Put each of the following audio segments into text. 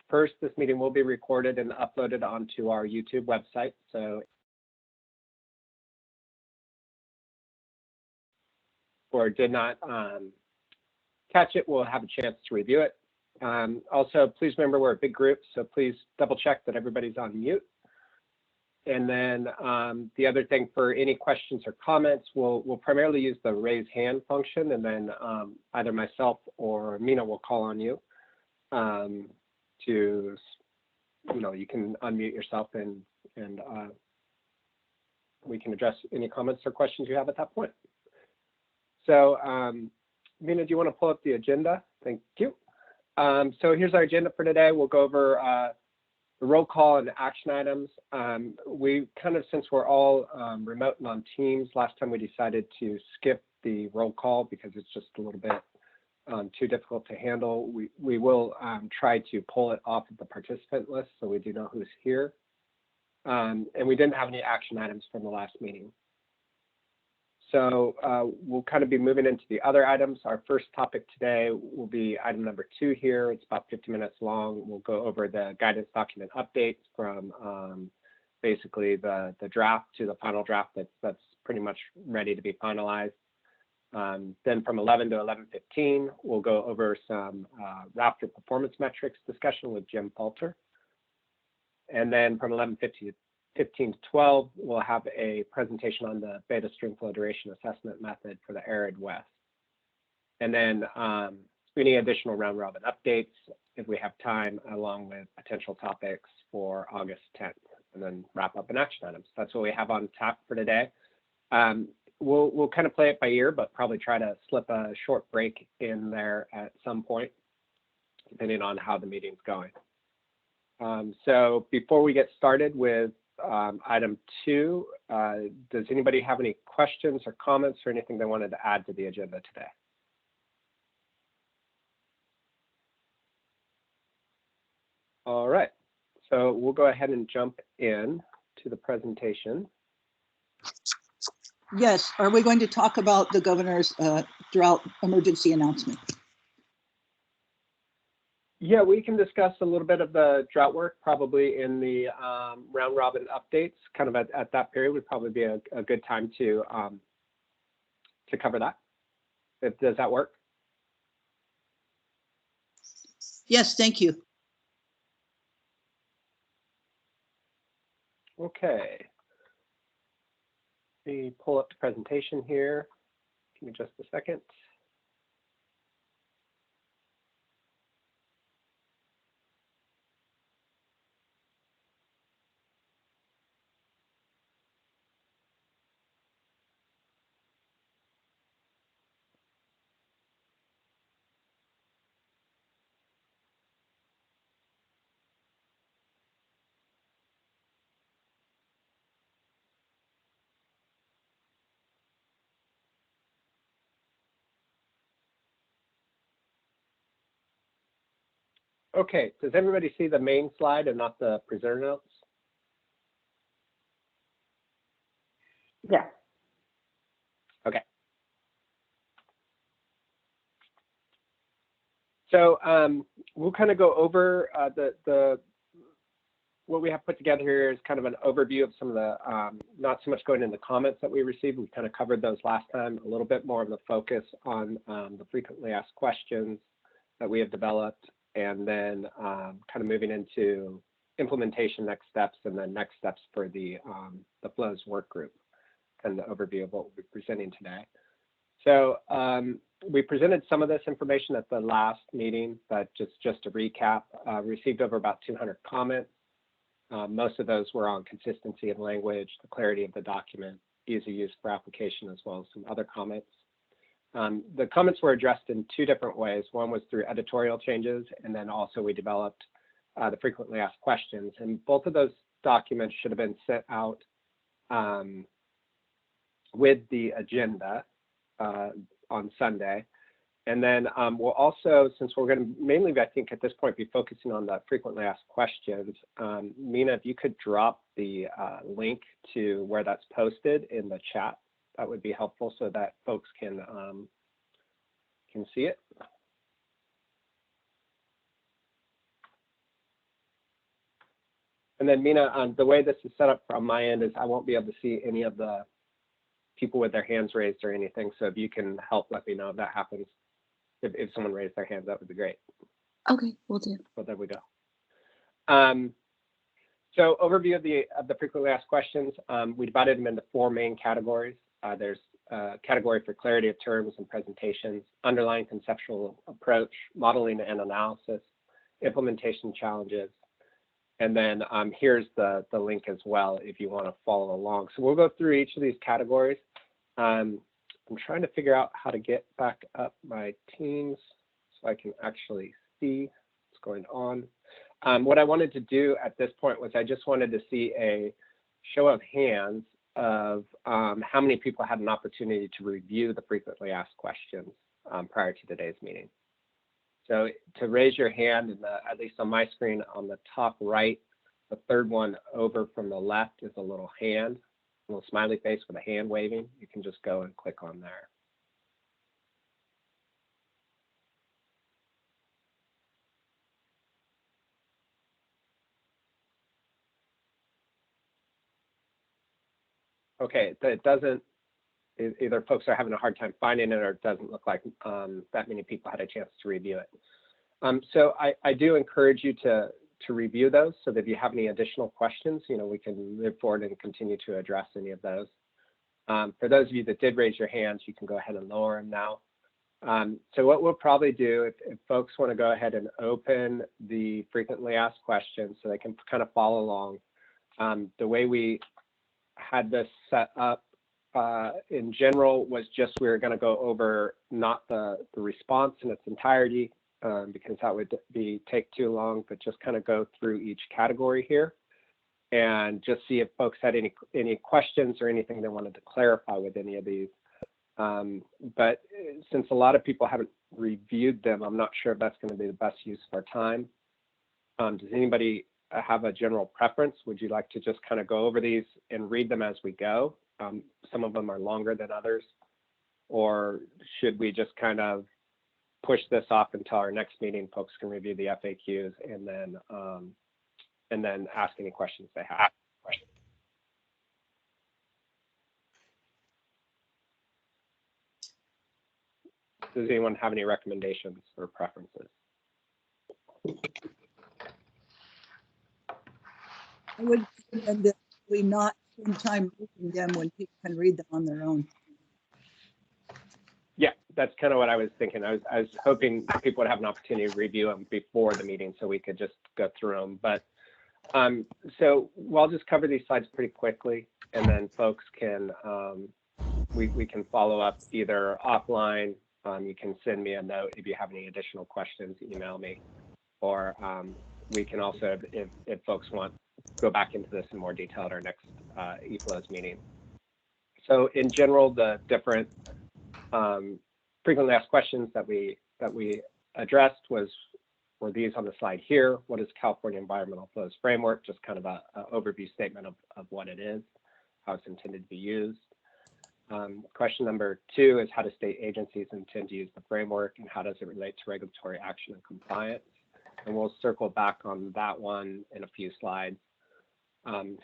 First, this meeting will be recorded and uploaded onto our YouTube website. So, or did not catch it, we'll have a chance to review it. Also, please remember we're a big group, so please double check that everybody's on mute. And then the other thing, for any questions or comments, we'll primarily use the raise hand function, and then either myself or Mina will call on you to, you can unmute yourself and we can address any comments or questions you have at that point. So Mina, do you want to pull up the agenda? Thank you. So here's our agenda for today. We'll go over the roll call and action items. We kind of, since we're all remote and on Teams, last time we decided to skip the roll call because it's just a little bit too difficult to handle. We will try to pull it off of the participant list so we do know who's here. And we didn't have any action items from the last meeting. So we'll kind of be moving into the other items. Our first topic today will be item number 2 here. It's about 50 minutes long. We'll go over the guidance document updates from basically the draft to the final draft that's pretty much ready to be finalized. Then from 11 to 11:15, we'll go over some RAPTR performance metrics discussion with Jim Falter. And then from 11:15 to 12, we'll have a presentation on the beta Streamflow duration assessment method for the Arid West. And then any additional round robin updates if we have time, along with potential topics for August 10th, and then wrap up in action items. That's what we have on tap for today. We'll kind of play it by ear, but probably try to slip a short break in there at some point, depending on how the meeting's going. So before we get started with item 2, does anybody have any questions or comments or anything they wanted to add to the agenda today? All right, so we'll go ahead and jump in to the presentation. Yes, are we going to talk about the governor's drought emergency announcement? Yeah, we can discuss a little bit of the drought work probably in the round robin updates. Kind of at that period would probably be a good time to cover that. Does that work? Yes, thank you. Okay. Let me pull up the presentation here. Give me just a second. Okay, does everybody see the main slide and not the presenter notes? Yeah. Okay. So we'll kind of go over what we have put together here is kind of an overview of some of the, not so much going into the comments that we received. We kind of covered those last time, a little bit more of the focus on the frequently asked questions that we have developed, and then kind of moving into implementation next steps, and then next steps for the flows work group, kind of the overview of what we'll be presenting today. So we presented some of this information at the last meeting, but just to recap, received over about 200 comments. Most of those were on consistency of language, the clarity of the document, ease of use for application, as well as some other comments. The comments were addressed in 2 different ways. One was through editorial changes, and then also we developed the frequently asked questions. And both of those documents should have been sent out with the agenda on Sunday. And then we'll also, since we're going to mainly, I think at this point, be focusing on the frequently asked questions, Mina, if you could drop the link to where that's posted in the chat, that would be helpful so that folks can see it. And then Mina, the way this is set up from my end is I won't be able to see any of the people with their hands raised or anything. So if you can help, let me know if that happens. If someone raised their hand, that would be great. Okay, we'll do. Well, there we go. So overview of the frequently asked questions. We divided them into 4 main categories. There's a category for clarity of terms and presentations, underlying conceptual approach, modeling and analysis, implementation challenges, and then here's the link as well if you want to follow along. So we'll go through each of these categories. I'm trying to figure out how to get back up my Teams so I can actually see what's going on. What I wanted to do at this point was I just wanted to see a show of hands of how many people had an opportunity to review the frequently asked questions prior to today's meeting. So to raise your hand, at least on my screen on the top right, the third one over from the left is a little hand, a little smiley face with a hand waving. You can just go and click on there. Okay, it doesn't, either folks are having a hard time finding it or it doesn't look like that many people had a chance to review it. So I do encourage you to review those so that if you have any additional questions, we can move forward and continue to address any of those. For those of you that did raise your hands, you can go ahead and lower them now. So what we'll probably do, if folks want to go ahead and open the frequently asked questions so they can kind of follow along, the way we had this set up in general was just we were going to go over not the response in its entirety because that would take too long, but just kind of go through each category here and just see if folks had any questions or anything they wanted to clarify with any of these. But since a lot of people haven't reviewed them, I'm not sure if that's going to be the best use of our time. Does anybody have a general preference? Would you like to just kind of go over these and read them as we go? Some of them are longer than others. Or should we just kind of push this off until our next meeting? Folks can review the FAQs and then ask any questions they have. Does anyone have any recommendations or preferences? I would recommend that we not spend time reading them when people can read them on their own. Yeah, that's kind of what I was thinking. I was hoping people would have an opportunity to review them before the meeting so we could just go through them. But so we'll just cover these slides pretty quickly, and then folks can, we can follow up either offline. You can send me a note if you have any additional questions, email me, or we can also, if folks want, go back into this in more detail at our next eFlows meeting. So in general, the different frequently asked questions that we addressed were these on the slide here. What is California Environmental Flows Framework? Just kind of an overview statement of what it is, how it's intended to be used. Question number 2 is how do state agencies intend to use the framework and how does it relate to regulatory action and compliance? And we'll circle back on that one in a few slides.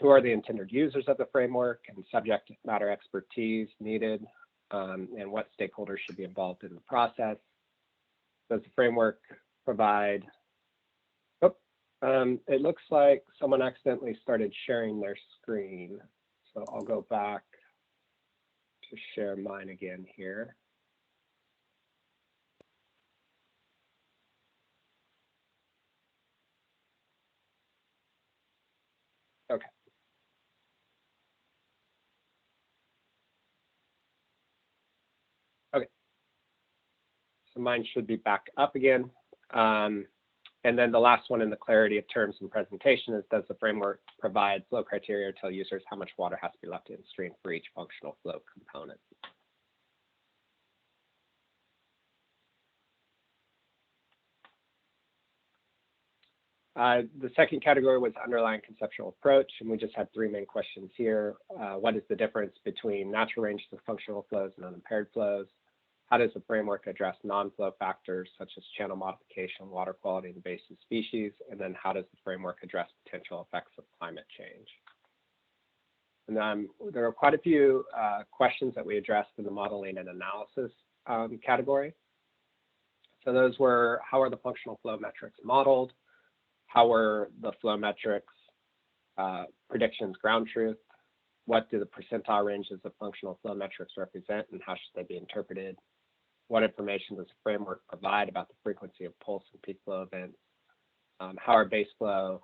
Who are the intended users of the framework and subject matter expertise needed, and what stakeholders should be involved in the process? Does the framework provide, it looks like someone accidentally started sharing their screen. So I'll go back to share mine again here. Okay. Okay. So mine should be back up again. And then the last one in the clarity of terms and presentation is, does the framework provide flow criteria to tell users how much water has to be left in stream for each functional flow component? The second category was underlying conceptual approach, and we just had 3 main questions here. What is the difference between natural ranges of functional flows and unimpaired flows? how does the framework address non-flow factors such as channel modification, water quality, and invasive species? And then how does the framework address potential effects of climate change? And then there are quite a few questions that we addressed in the modeling and analysis category. So those were, how are the functional flow metrics modeled? How were the flow metrics predictions ground truth? What do the percentile ranges of functional flow metrics represent, and how should they be interpreted? What information does the framework provide about the frequency of pulse and peak flow events? How are base flow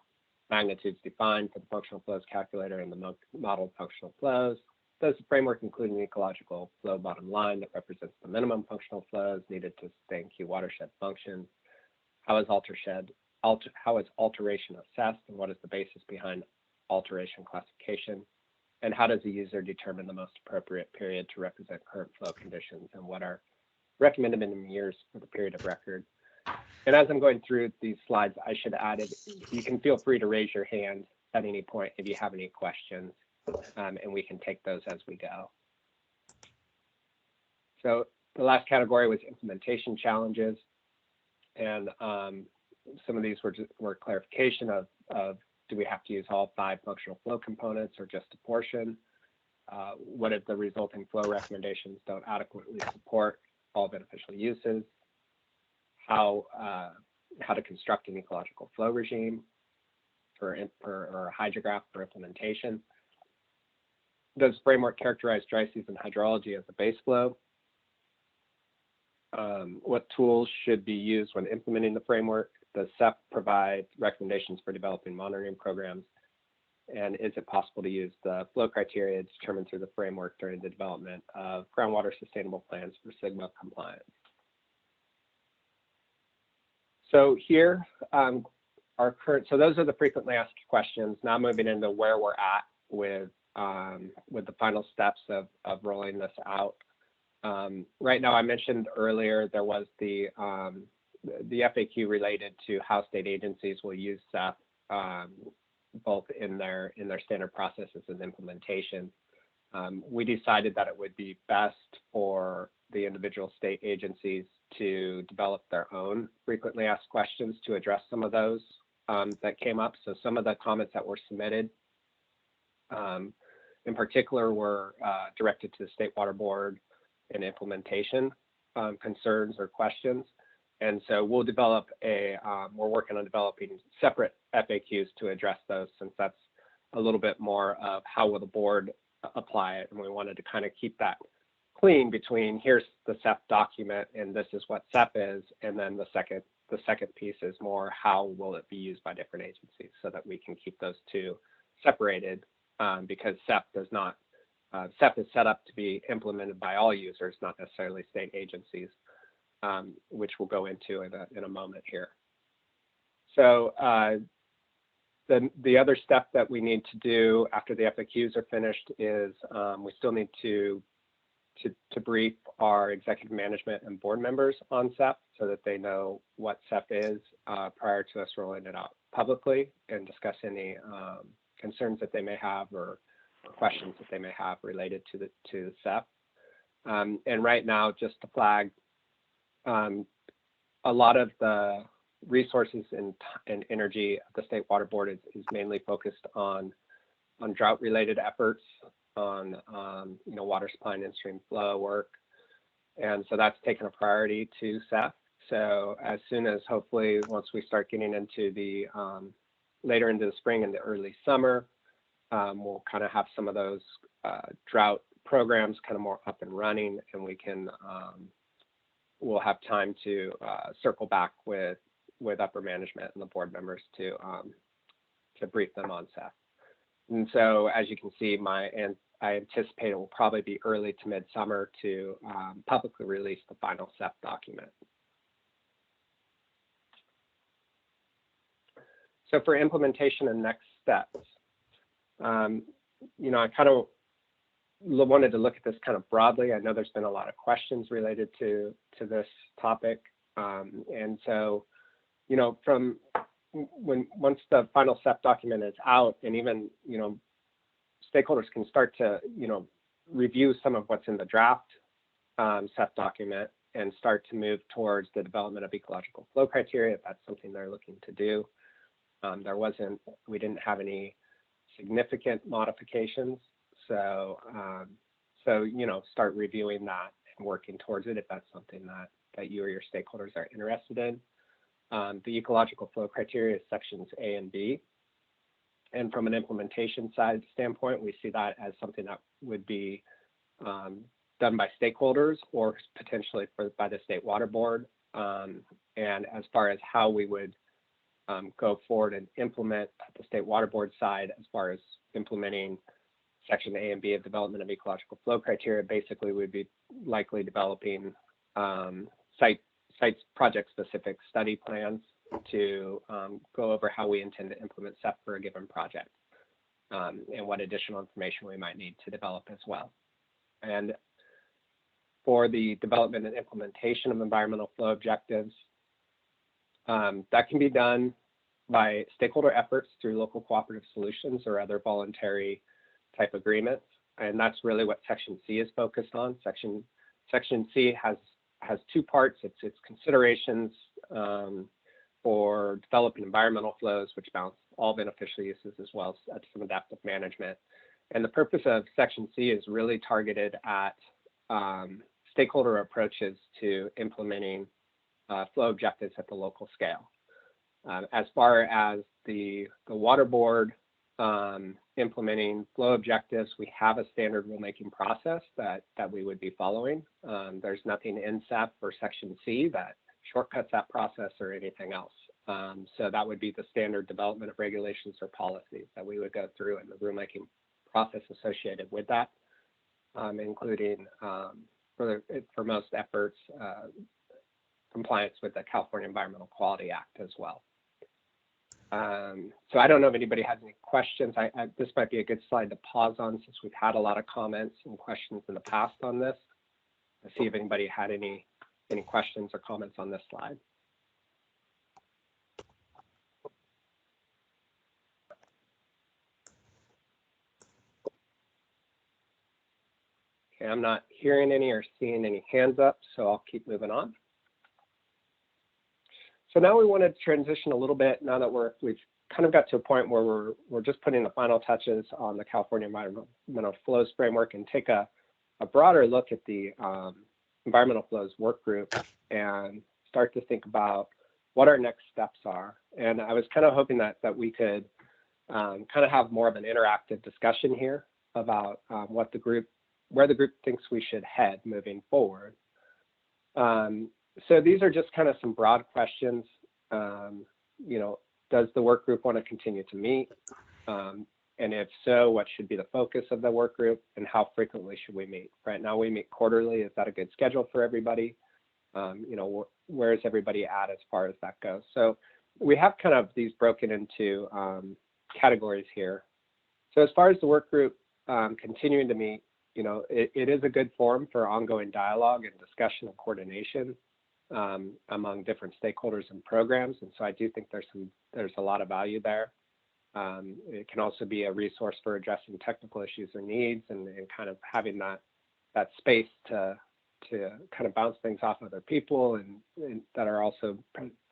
magnitudes defined for the functional flows calculator and the modeled functional flows? Does the framework include an ecological flow bottom line that represents the minimum functional flows needed to sustain key watershed functions? How is alteration assessed, and what is the basis behind alteration classification? And how does the user determine the most appropriate period to represent current flow conditions, and what are recommended minimum years for the period of record? And as I'm going through these slides, I should add it, you can feel free to raise your hand at any point if you have any questions, and we can take those as we go. So the last category was implementation challenges, and some of these were clarification of do we have to use all 5 functional flow components or just a portion? What if the resulting flow recommendations don't adequately support all beneficial uses? How to construct an ecological flow regime or a hydrograph for implementation? Does framework characterize dry season hydrology as a base flow? What tools should be used when implementing the framework? Does CEFF provide recommendations for developing monitoring programs? And is it possible to use the flow criteria determined through the framework during the development of groundwater sustainable plans for SGMA compliance? So here, so those are the frequently asked questions. Now moving into where we're at with the final steps of rolling this out. Right now, I mentioned earlier there was the FAQ related to how state agencies will use CEFF, both in their standard processes and implementation. We decided that it would be best for the individual state agencies to develop their own frequently asked questions to address some of those that came up. So some of the comments that were submitted in particular were directed to the State Water Board and implementation concerns or questions. And so we'll develop we're working on developing separate FAQs to address those, since that's a little bit more of how will the board apply it. And we wanted to kind of keep that clean between here's the CEFF document and this is what CEFF is. And then the second piece is more how will it be used by different agencies, so that we can keep those two separated, because CEFF is set up to be implemented by all users, not necessarily state agencies. Which we'll go into in a moment here. So the other step that we need to do after the FAQs are finished is we still need to brief our executive management and board members on CEFF, so that they know what CEFF is prior to us rolling it out publicly, and discuss any concerns that they may have or questions that they may have related to CEFF. And right now, just to flag, a lot of the resources and energy of the State Water Board is mainly focused on drought-related efforts, on water supply and in-stream flow work, and so that's taken a priority to CEFF. So as soon as, hopefully, once we start getting into the later into the spring and the early summer, we'll kind of have some of those drought programs kind of more up and running, and we can we'll have time to circle back with upper management and the board members to brief them on CEFF. And so, as you can see, I anticipate it will probably be early to midsummer to publicly release the final CEFF document. So for implementation and next steps, I kind of wanted to look at this kind of broadly. I know there's been a lot of questions related to this topic, and so from once the final CEFF document is out, and even stakeholders can start to review some of what's in the draft CEFF document, and start to move towards the development of ecological flow criteria if that's something they're looking to do. We didn't have any significant modifications, so start reviewing that and working towards it if that's something that you or your stakeholders are interested in. The ecological flow criteria is sections A and B. And from an implementation side standpoint, we see that as something that would be done by stakeholders or potentially by the State Water Board. And as far as how we would go forward and implement at the State Water Board side, as far as implementing section A and B of development of ecological flow criteria, basically we'd be likely developing site project specific study plans to go over how we intend to implement CEFF for a given project and what additional information we might need to develop as well. And for the development and implementation of environmental flow objectives, that can be done by stakeholder efforts through local cooperative solutions or other voluntary type agreements. And that's really what Section C is focused on. Section C has two parts. It's considerations for developing environmental flows, which balance all beneficial uses as well as some adaptive management. And the purpose of Section C is really targeted at stakeholder approaches to implementing flow objectives at the local scale. As far as the Water Board implementing flow objectives, we have a standard rulemaking process that we would be following. There's nothing in CEFF or Section C that shortcuts that process or anything else. So that would be the standard development of regulations or policies that we would go through in the rulemaking process associated with that, including for most efforts, compliance with the California Environmental Quality Act as well. So I don't know if anybody has any questions. This might be a good slide to pause on since we've had a lot of comments and questions in the past on this. Let's see if anybody had any questions or comments on this slide. Okay, I'm not hearing any or seeing any hands up, so I'll keep moving on. So now we want to transition a little bit now that we've kind of got to a point where we're just putting the final touches on the California Environmental Flows Framework and take a broader look at the environmental flows work group and start to think about what our next steps are. And I was kind of hoping that we could kind of have more of an interactive discussion here about where the group thinks we should head moving forward. So these are just kind of some broad questions. Does the work group want to continue to meet? And if so, what should be the focus of the work group and how frequently should we meet? Right now we meet quarterly. Is that a good schedule for everybody? Where is everybody at as far as that goes? So we have kind of these broken into categories here. So as far as the work group continuing to meet, it is a good forum for ongoing dialogue and discussion and coordination among different stakeholders and programs. And so I do think there's a lot of value there. It can also be a resource for addressing technical issues or needs and kind of having that space to kind of bounce things off other people and that are also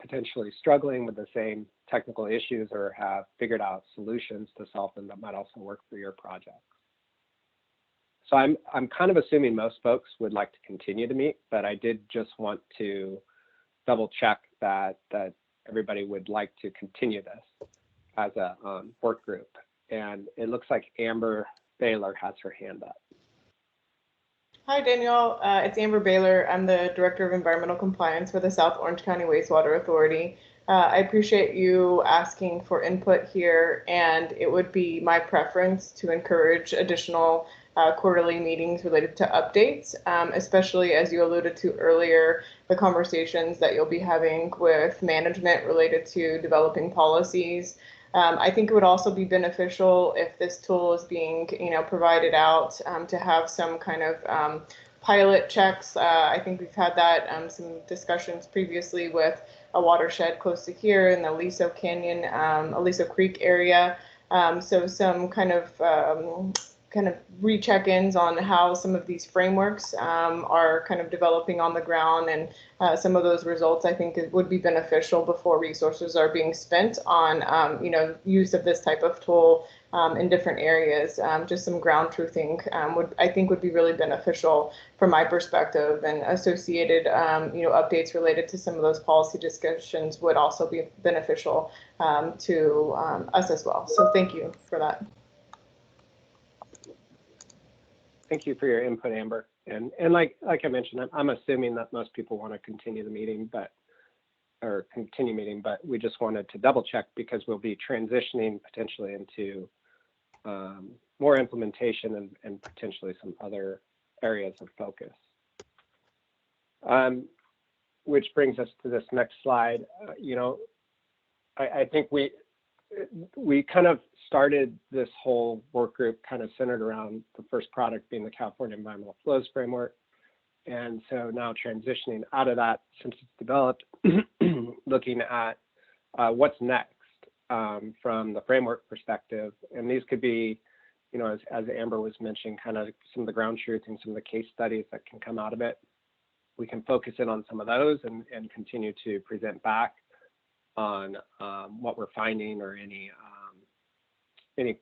potentially struggling with the same technical issues or have figured out solutions to solve them that might also work for your project. So I'm kind of assuming most folks would like to continue to meet, but I did just want to double check that everybody would like to continue this as a work group. And it looks like Amber Baylor has her hand up. Hi, Danielle. It's Amber Baylor. I'm the Director of Environmental Compliance for the South Orange County Wastewater Authority. I appreciate you asking for input here, and it would be my preference to encourage additional quarterly meetings related to updates, especially as you alluded to earlier, the conversations that you'll be having with management related to developing policies. I think it would also be beneficial if this tool is being, provided out to have some kind of pilot checks. I think we've had that some discussions previously with a watershed close to here in the Aliso Canyon, Aliso Creek area. So some kind of kind of re-check-ins on how some of these frameworks are kind of developing on the ground, and some of those results I think would be beneficial before resources are being spent on use of this type of tool in different areas. Just some ground truthing would be really beneficial from my perspective, and associated updates related to some of those policy discussions would also be beneficial to us as well. So thank you for that. Thank you for your input, Amber. And like I mentioned, I'm assuming that most people want to continue the meeting, but we just wanted to double check because we'll be transitioning potentially into more implementation and potentially some other areas of focus. Which brings us to this next slide. I think we kind of started this whole work group kind of centered around the first product being the California Environmental Flows Framework. And so now transitioning out of that, since it's developed, looking at what's next from the framework perspective. And these could be, as Amber was mentioning, kind of some of the ground truth and some of the case studies that can come out of it. We can focus in on some of those and continue to present back on what we're finding, or any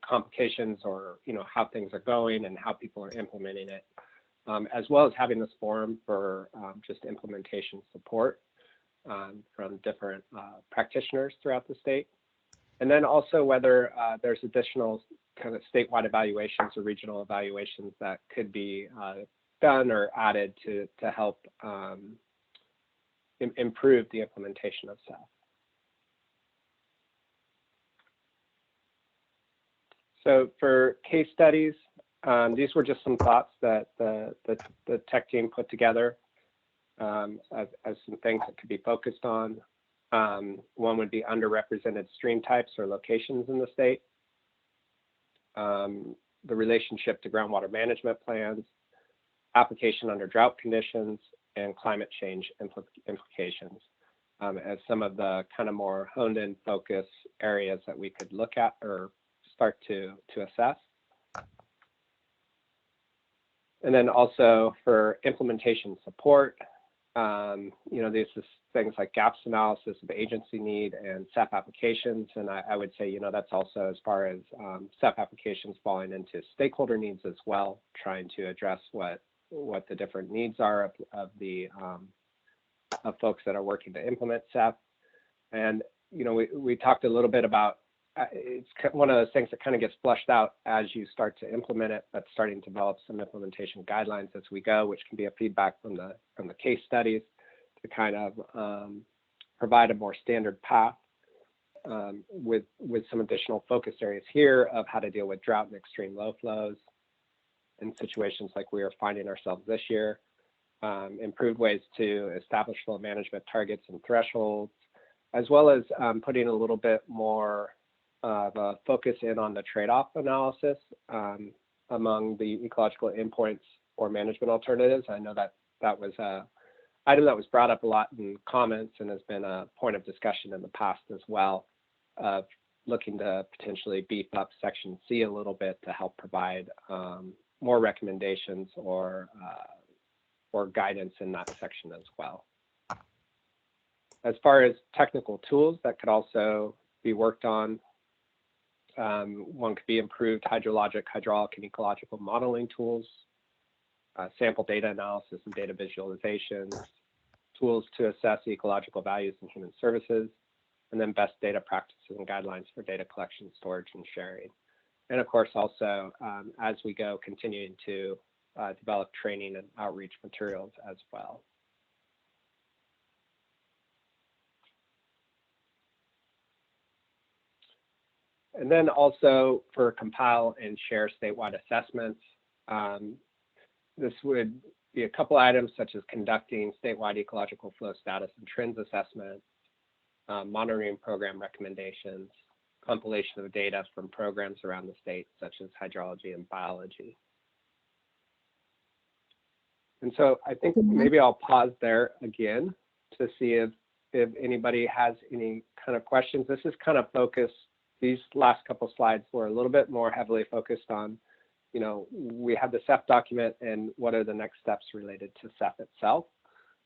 complications, or how things are going and how people are implementing it, as well as having this forum for just implementation support from different practitioners throughout the state. And then also whether there's additional kind of statewide evaluations or regional evaluations that could be done or added to help improve the implementation of CEFF. So for case studies, these were just some thoughts that the tech team put together as some things that could be focused on. One would be underrepresented stream types or locations in the state, the relationship to groundwater management plans, application under drought conditions, and climate change implications as some of the kind of more honed in focus areas that we could look at or start to assess. And then also for implementation support, this is things like gaps analysis of agency need and CEFF applications. And I would say, that's also as far as CEFF applications falling into stakeholder needs as well, trying to address what the different needs are of the of folks that are working to implement CEFF. And, we talked a little bit about it's one of those things that kind of gets flushed out as you start to implement it, but starting to develop some implementation guidelines as we go, which can be a feedback from the case studies to kind of provide a more standard path with some additional focus areas here of how to deal with drought and extreme low flows in situations like we are finding ourselves this year, improved ways to establish flow management targets and thresholds, as well as putting a little bit more of a focus in on the trade-off analysis among the ecological endpoints or management alternatives. I know that was an item that was brought up a lot in comments and has been a point of discussion in the past as well, of looking to potentially beef up Section C a little bit to help provide more recommendations or guidance in that section as well. As far as technical tools that could also be worked on, one could be improved hydrologic, hydraulic, and ecological modeling tools, sample data analysis and data visualization, tools to assess ecological values in human services, and then best data practices and guidelines for data collection, storage, and sharing. And of course, also, as we go, continuing to develop training and outreach materials as well. And then also for compile and share statewide assessments, this would be a couple items such as conducting statewide ecological flow status and trends assessments, monitoring program recommendations, compilation of data from programs around the state such as hydrology and biology. And so I think maybe I'll pause there again to see if anybody has any kind of questions. This is kind of focused. These last couple slides were a little bit more heavily focused on, you know, we have the CEFF document and what are the next steps related to CEFF itself.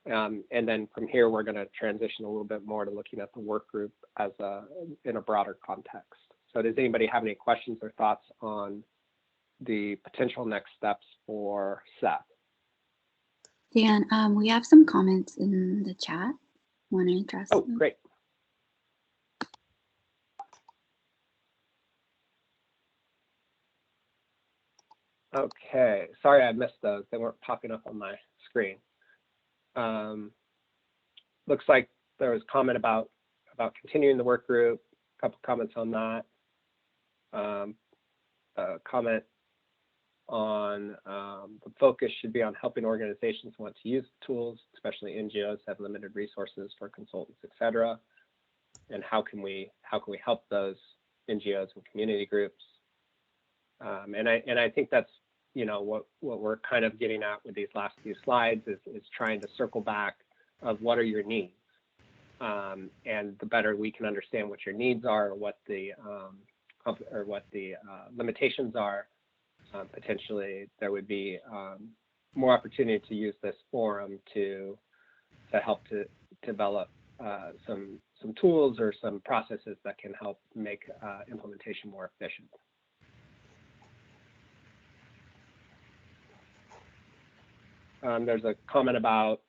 And then from here, we're going to transition a little bit more to looking at the work group as in a broader context. So does anybody have any questions or thoughts on the potential next steps for CEFF? Dan, we have some comments in the chat. Want to address Oh, them? great. Okay, sorry I missed those. They weren't popping up on my screen. Looks like there was a comment about continuing the work group. A couple comments on that. A comment on the focus should be on helping organizations who want to use the tools, especially NGOs have limited resources for consultants, etc. And how can we help those NGOs and community groups? And I think that's, you know, what we're kind of getting at with these last few slides is trying to circle back of what are your needs, and the better we can understand what your needs are, or what the limitations are, potentially there would be more opportunity to use this forum to help to develop some tools or some processes that can help make implementation more efficient. There's a comment about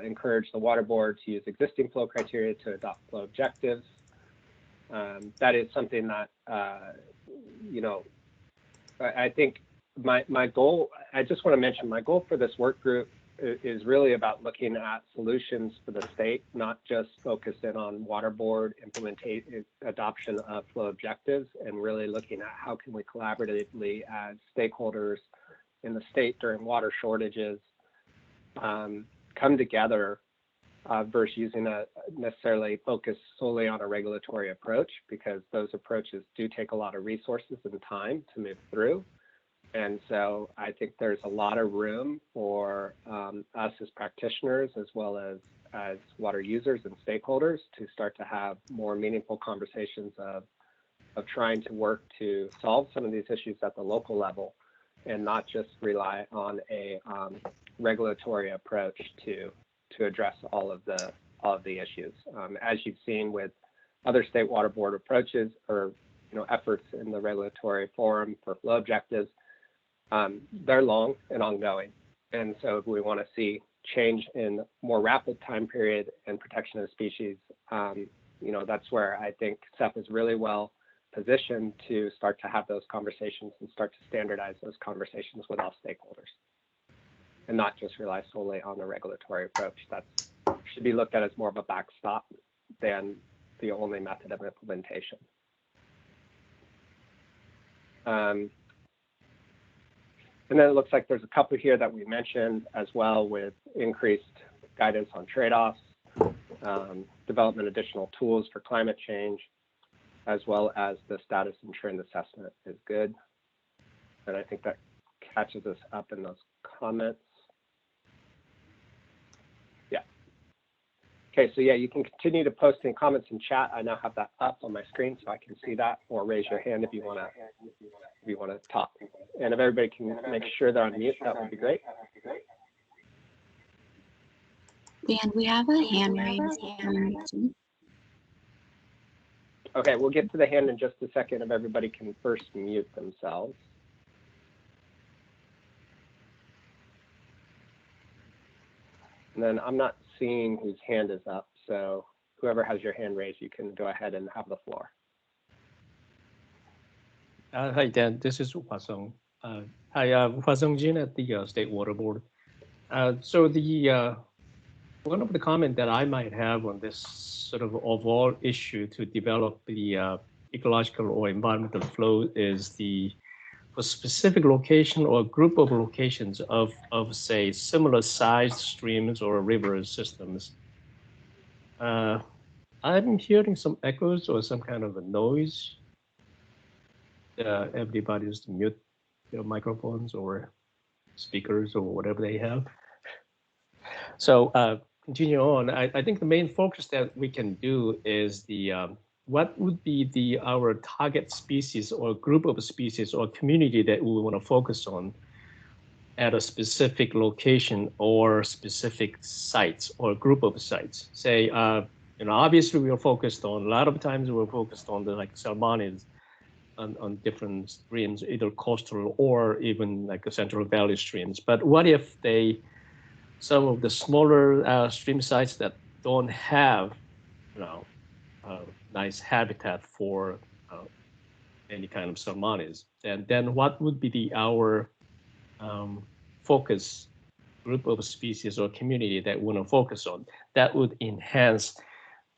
encourage the water board to use existing flow criteria to adopt flow objectives. That is something that, you know, I think my goal, I just want to mention my goal for this work group is really about looking at solutions for the state, not just focusing on water board adoption of flow objectives, and really looking at how can we collaboratively as stakeholders in the state during water shortages come together versus using a necessarily focus solely on a regulatory approach, because those approaches do take a lot of resources and time to move through. And so I think there's a lot of room for us as practitioners, as well as water users and stakeholders, to start to have more meaningful conversations of trying to work to solve some of these issues at the local level, and not just rely on a regulatory approach to address all of the issues. As you've seen with other state water board approaches, or efforts in the regulatory forum for flow objectives, they're long and ongoing. And so if we want to see change in more rapid time period and protection of species, that's where I think CEFF is really well positioned to start to have those conversations and start to standardize those conversations with all stakeholders, and not just rely solely on the regulatory approach. That should be looked at as more of a backstop than the only method of implementation. And then it looks like there's a couple here that we mentioned as well, with increased guidance on trade-offs, development of additional tools for climate change, as well as the status and trend assessment is good. And I think that catches us up in those comments. Yeah. Okay, so yeah, you can continue to post any comments in chat. I now have that up on my screen so I can see that, or raise your hand if you want to talk. And if everybody can make sure they're on mute, that would be great. Dan, we have a hand raised. Okay, we'll get to the hand in just a second if everybody can first mute themselves. And then I'm not seeing whose hand is up, so whoever has your hand raised, you can go ahead and have the floor. Hi, Dan. This is Hua-Sung. Hi, Hua-Sung Jin at the State Water Board. So the one of the comments that I might have on this sort of overall issue to develop the ecological or environmental flow is for specific location or group of locations of say similar sized streams or river systems. I'm hearing some echoes or some kind of a noise. Everybody's to mute their microphones or speakers or whatever they have. So continue on. I think the main focus that we can do is the what would be our target species or group of species or community that we want to focus on at a specific location or specific sites or group of sites? Say, obviously we are focused on, a lot of times we're focused on the like salmonids on different streams, either coastal or even like the Central Valley streams. But what if some of the smaller stream sites that don't have, nice habitat for any kind of salmonids, and then what would be our focus group of species or community that we want to focus on that would enhance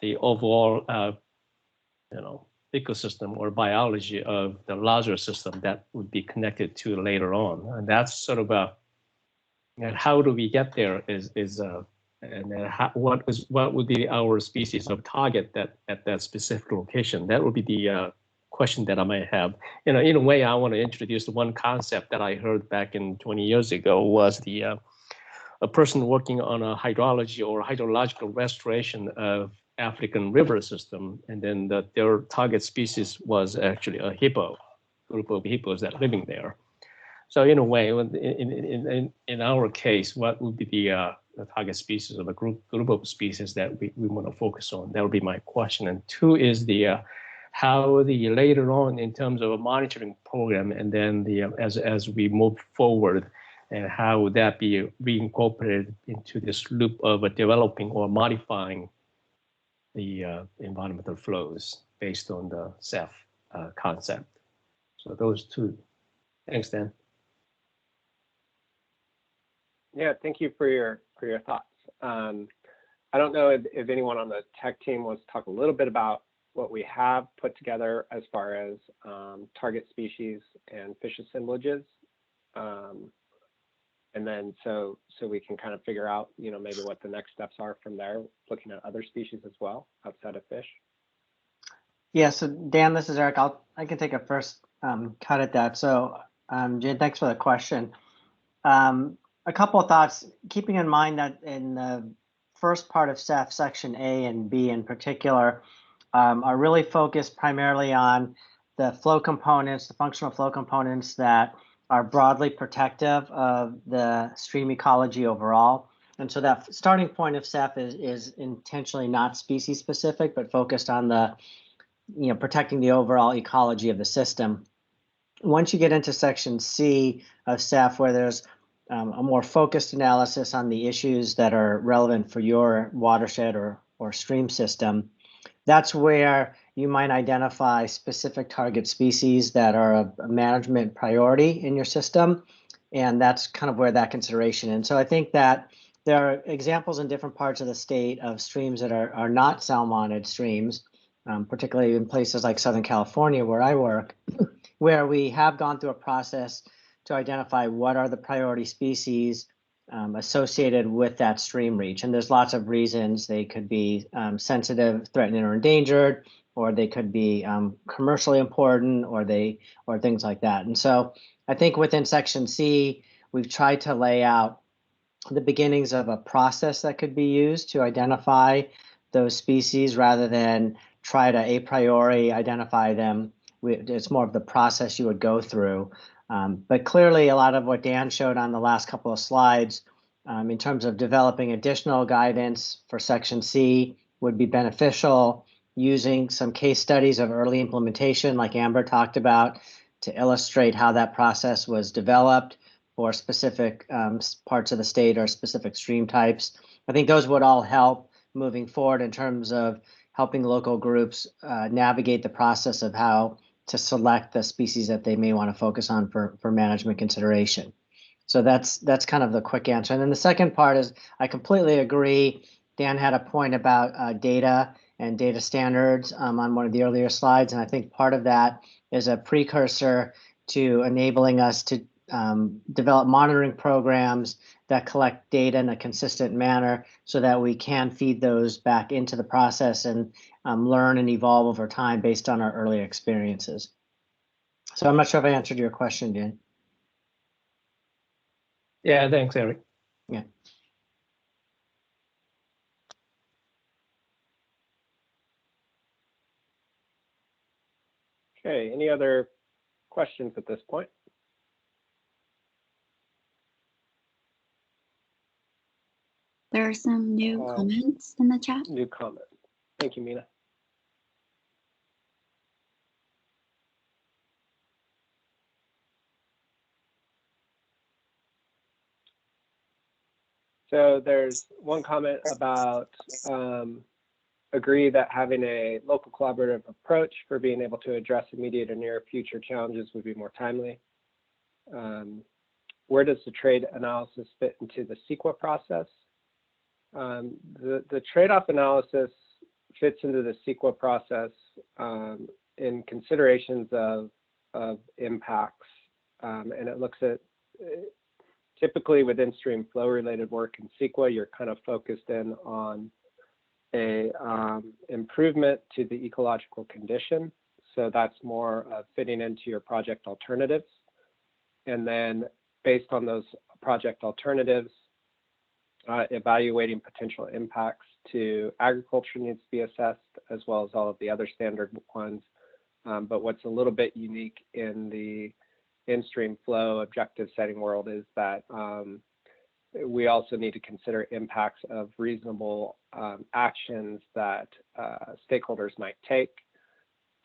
the overall ecosystem or biology of the larger system that would be connected to later on? And that's sort of and how do we get there and then what would be our species of target at that specific location? That would be the question that I might have. In a way, I want to introduce one concept that I heard back in 20 years ago was a person working on a hydrology or hydrological restoration of African river system, and then their target species was actually a group of hippos that are living there. So in a way, in our case, what would be the target species of a group of species that we want to focus on? That would be my question. And two is how later on in terms of a monitoring program, and then as we move forward, and how would that be reincorporated into this loop of developing or modifying the environmental flows based on the CEFF concept. So those two. Thanks, Dan. Yeah, thank you for your thoughts. I don't know if anyone on the tech team wants to talk a little bit about what we have put together as far as target species and fish assemblages. And then so we can kind of figure out, maybe what the next steps are from there, looking at other species as well outside of fish. Yeah, so Dan, this is Eric. I can take a first cut at that. So Jane, thanks for the question. A couple of thoughts, keeping in mind that in the first part of CEFF, section A and B in particular, are really focused primarily on the flow components, the functional flow components that are broadly protective of the stream ecology overall. And so that starting point of CEFF is intentionally not species specific, but focused on the, protecting the overall ecology of the system. Once you get into section C of CEFF, where there's a more focused analysis on the issues that are relevant for your watershed or stream system, that's where you might identify specific target species that are a management priority in your system. And that's kind of where that consideration. And so I think that there are examples in different parts of the state of streams that are not salmonid streams, particularly in places like Southern California, where I work, where we have gone through a process to identify what are the priority species associated with that stream reach. And there's lots of reasons. They could be sensitive, threatened, or endangered, or they could be commercially important, or things like that. And so I think within section C, we've tried to lay out the beginnings of a process that could be used to identify those species rather than try to a priori identify them. It's more of the process you would go through. But clearly, a lot of what Dan showed on the last couple of slides in terms of developing additional guidance for section C would be beneficial, using some case studies of early implementation like Amber talked about to illustrate how that process was developed for specific parts of the state or specific stream types. I think those would all help moving forward in terms of helping local groups navigate the process of how to select the species that they may want to focus on for management consideration. So that's kind of the quick answer. And then the second part is I completely agree. Dan had a point about data and data standards on one of the earlier slides. And I think part of that is a precursor to enabling us to develop monitoring programs that collect data in a consistent manner so that we can feed those back into the process and learn and evolve over time based on our early experiences. So I'm not sure if I answered your question, Dan. Yeah, thanks, Eric. Yeah. Okay, any other questions at this point? There are some new comments in the chat. New comments. Thank you, Mina. So there's one comment about agree that having a local collaborative approach for being able to address immediate and near future challenges would be more timely. Where does the trade analysis fit into the CEQA process? The trade-off analysis fits into the CEQA process in considerations of impacts, and it looks at typically within Streamflow related work in CEQA, you're kind of focused in on a improvement to the ecological condition. So that's more fitting into your project alternatives. And then based on those project alternatives, evaluating potential impacts to agriculture needs to be assessed, as well as all of the other standard ones. But what's a little bit unique in the Streamflow objective setting world is that we also need to consider impacts of reasonable actions that stakeholders might take.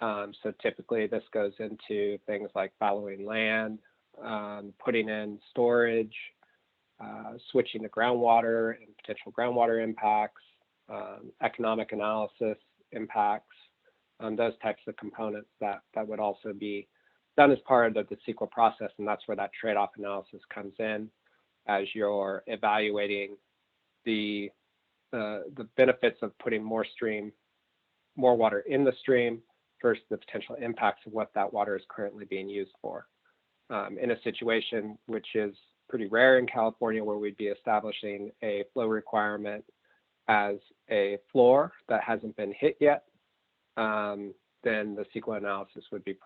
So typically this goes into things like fallowing land, putting in storage, switching to groundwater and potential groundwater impacts, economic analysis impacts, those types of components that would also be done as part of the CEQA process, and that's where that trade-off analysis comes in as you're evaluating the benefits of putting more water in the stream versus the potential impacts of what that water is currently being used for. In a situation which is pretty rare in California, where we'd be establishing a flow requirement as a floor that hasn't been hit yet, then the CEQA analysis would be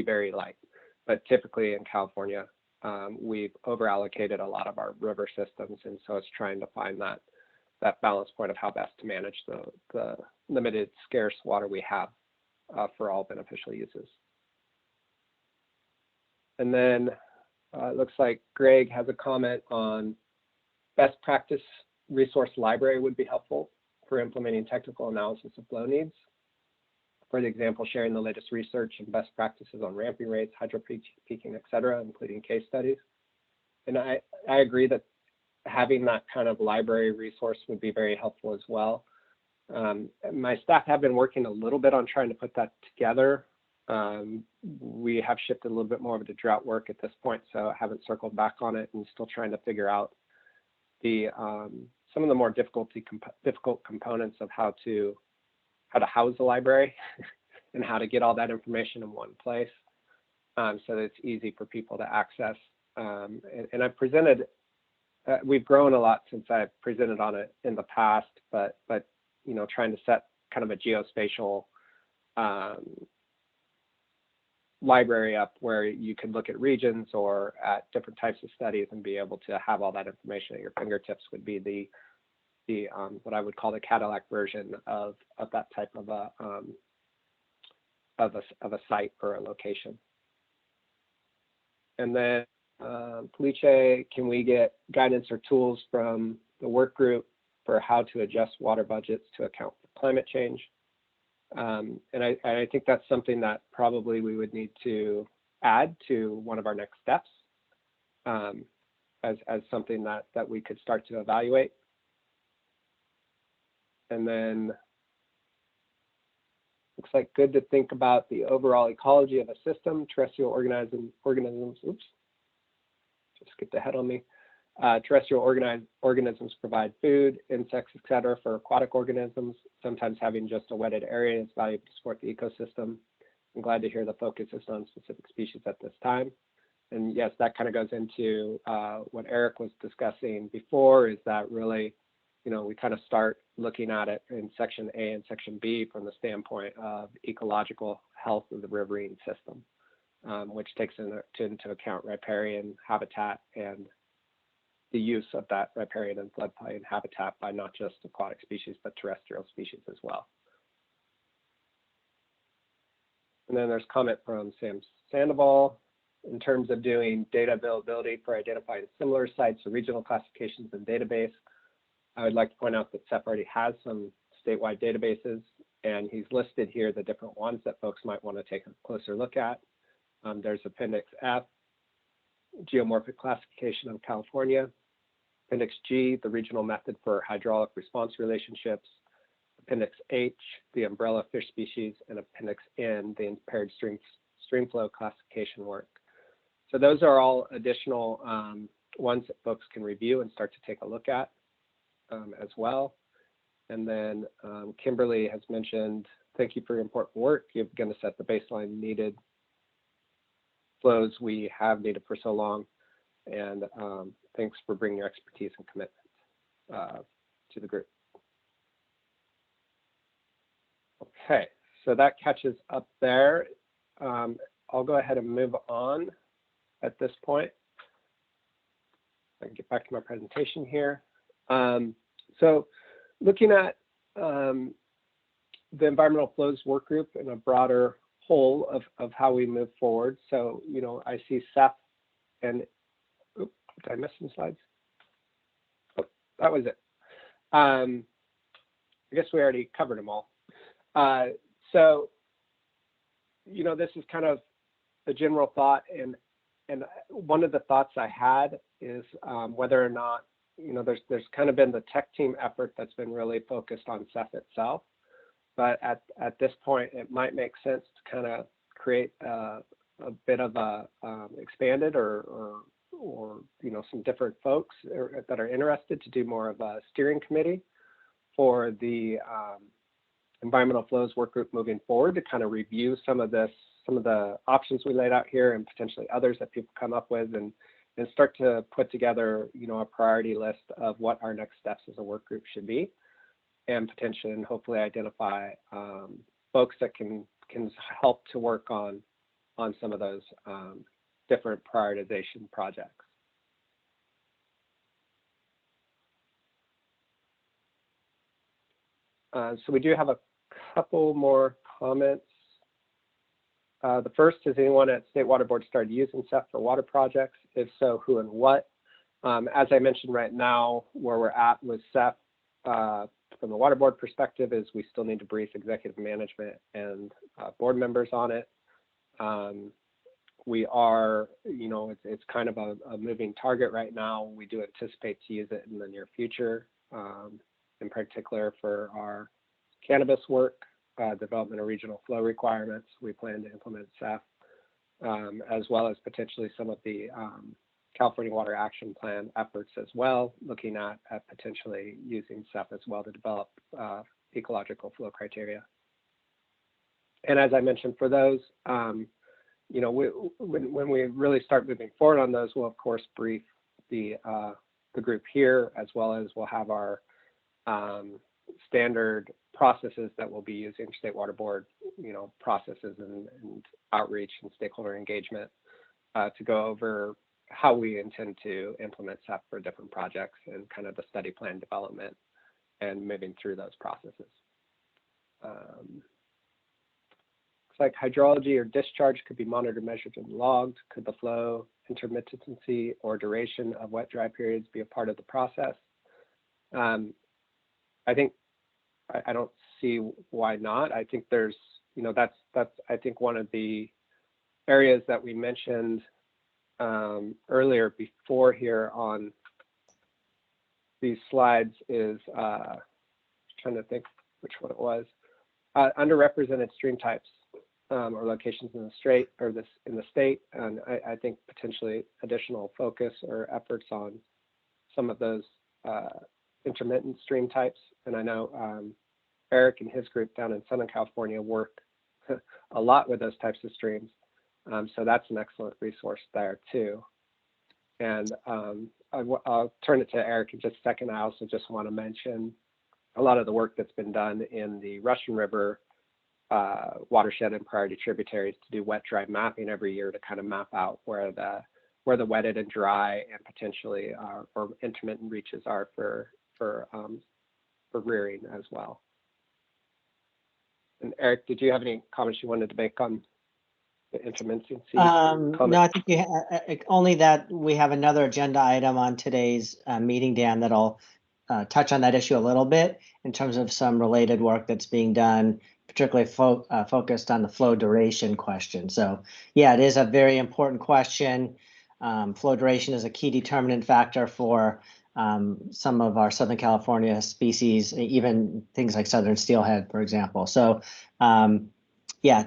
very light. But typically in California, we've over-allocated a lot of our river systems, and so it's trying to find that balance point of how best to manage the limited scarce water we have for all beneficial uses. And then it looks like Greg has a comment on best practice resource library would be helpful for implementing technical analysis of flow needs. For the example, sharing the latest research and best practices on ramping rates, hydro peaking, et cetera, including case studies. And I agree that having that kind of library resource would be very helpful as well. My staff have been working a little bit on trying to put that together. We have shifted a little bit more of the drought work at this point, so I haven't circled back on it and still trying to figure out some of the more difficult components of how to house the library and how to get all that information in one place so that it's easy for people to access. And I've presented, we've grown a lot since I've presented on it in the past, but you know, trying to set kind of a geospatial library up where you can look at regions or at different types of studies and be able to have all that information at your fingertips would be the what I would call the Cadillac version of that type of a site or a location. And then Felice, can we get guidance or tools from the work group for how to adjust water budgets to account for climate change? And I think that's something that probably we would need to add to one of our next steps as something that we could start to evaluate. And then looks like good to think about the overall ecology of a system, terrestrial organisms, oops, just skipped ahead on me. Terrestrial organisms provide food, insects, etc. for aquatic organisms. Sometimes having just a wetted area is valuable to support the ecosystem. I'm glad to hear the focus is on specific species at this time. And yes, that kind of goes into what Eric was discussing before, is that really, you know, we kind of start looking at it in section A and section B from the standpoint of ecological health of the riverine system, which takes into account riparian habitat and the use of that riparian and floodplain habitat by not just aquatic species, but terrestrial species as well. And then there's comment from Sam Sandoval in terms of doing data availability for identifying similar sites or regional classifications in database. I would like to point out that CEFF already has some statewide databases, and he's listed here the different ones that folks might want to take a closer look at. There's Appendix F, geomorphic classification of California. Appendix G, the regional method for hydraulic response relationships. Appendix H, the umbrella fish species, and Appendix N, the impaired streamflow classification work. So those are all additional ones that folks can review and start to take a look at as well. And then Kimberly has mentioned, thank you for your important work. You're going to set the baseline needed flows we have needed for so long. And thanks for bringing your expertise and commitment to the group. Okay, so that catches up there. I'll go ahead and move on at this point. I can get back to my presentation here. So looking at the environmental flows work group in a broader whole of how we move forward. So, you know, I see CEFF and, oops, did I miss some slides? Oh, that was it. I guess we already covered them all. So, you know, this is kind of the general thought, and one of the thoughts I had is whether or not, you know, there's kind of been the tech team effort that's been really focused on CEFF itself, but at this point, it might make sense to kind of create a bit of a expanded or you know, some different folks that are interested to do more of a steering committee for the environmental flows work group moving forward, to kind of review some of the options we laid out here and potentially others that people come up with, and start to put together, you know, a priority list of what our next steps as a work group should be, and potentially and hopefully identify folks that can help to work on some of those different prioritization projects. So we do have a couple more comments. The first is, anyone at State Water Board started using CEFF for water projects? If so, who and what? As I mentioned, right now, where we're at with CEFF from the Water Board perspective is we still need to brief executive management and board members on it. We are, you know, it's kind of a moving target right now. We do anticipate to use it in the near future, in particular for our cannabis work. Development of regional flow requirements. We plan to implement CEFF, as well as potentially some of the California Water Action Plan efforts as well, looking at potentially using CEFF as well to develop ecological flow criteria. And as I mentioned, for those, you know, when we really start moving forward on those, we'll of course brief the group here, as well as we'll have our standard processes that we'll be using, State Water Board, you know, processes and outreach and stakeholder engagement to go over how we intend to implement CEFF for different projects and kind of the study plan development and moving through those processes. Looks like hydrology or discharge could be monitored, measured, and logged. Could the flow, intermittency, or duration of wet-dry periods be a part of the process? I think I don't see why not. I think there's, you know, that's I think one of the areas that we mentioned earlier before here on these slides is trying to think which one it was. Underrepresented stream types or locations in the state, and I think potentially additional focus or efforts on some of those intermittent stream types. And I know Eric and his group down in Southern California work a lot with those types of streams. So that's an excellent resource there too. And I'll turn it to Eric in just a second. I also just want to mention a lot of the work that's been done in the Russian River watershed and priority tributaries to do wet-dry mapping every year to kind of map out where the wetted and dry and potentially or intermittent reaches are for rearing as well. And Eric, did you have any comments you wanted to make on the intermittency? No, I think only that we have another agenda item on today's meeting, Dan, that'll touch on that issue a little bit in terms of some related work that's being done, particularly focused on the flow duration question. So yeah, it is a very important question. Flow duration is a key determinant factor for some of our Southern California species, even things like southern steelhead, for example. So yeah,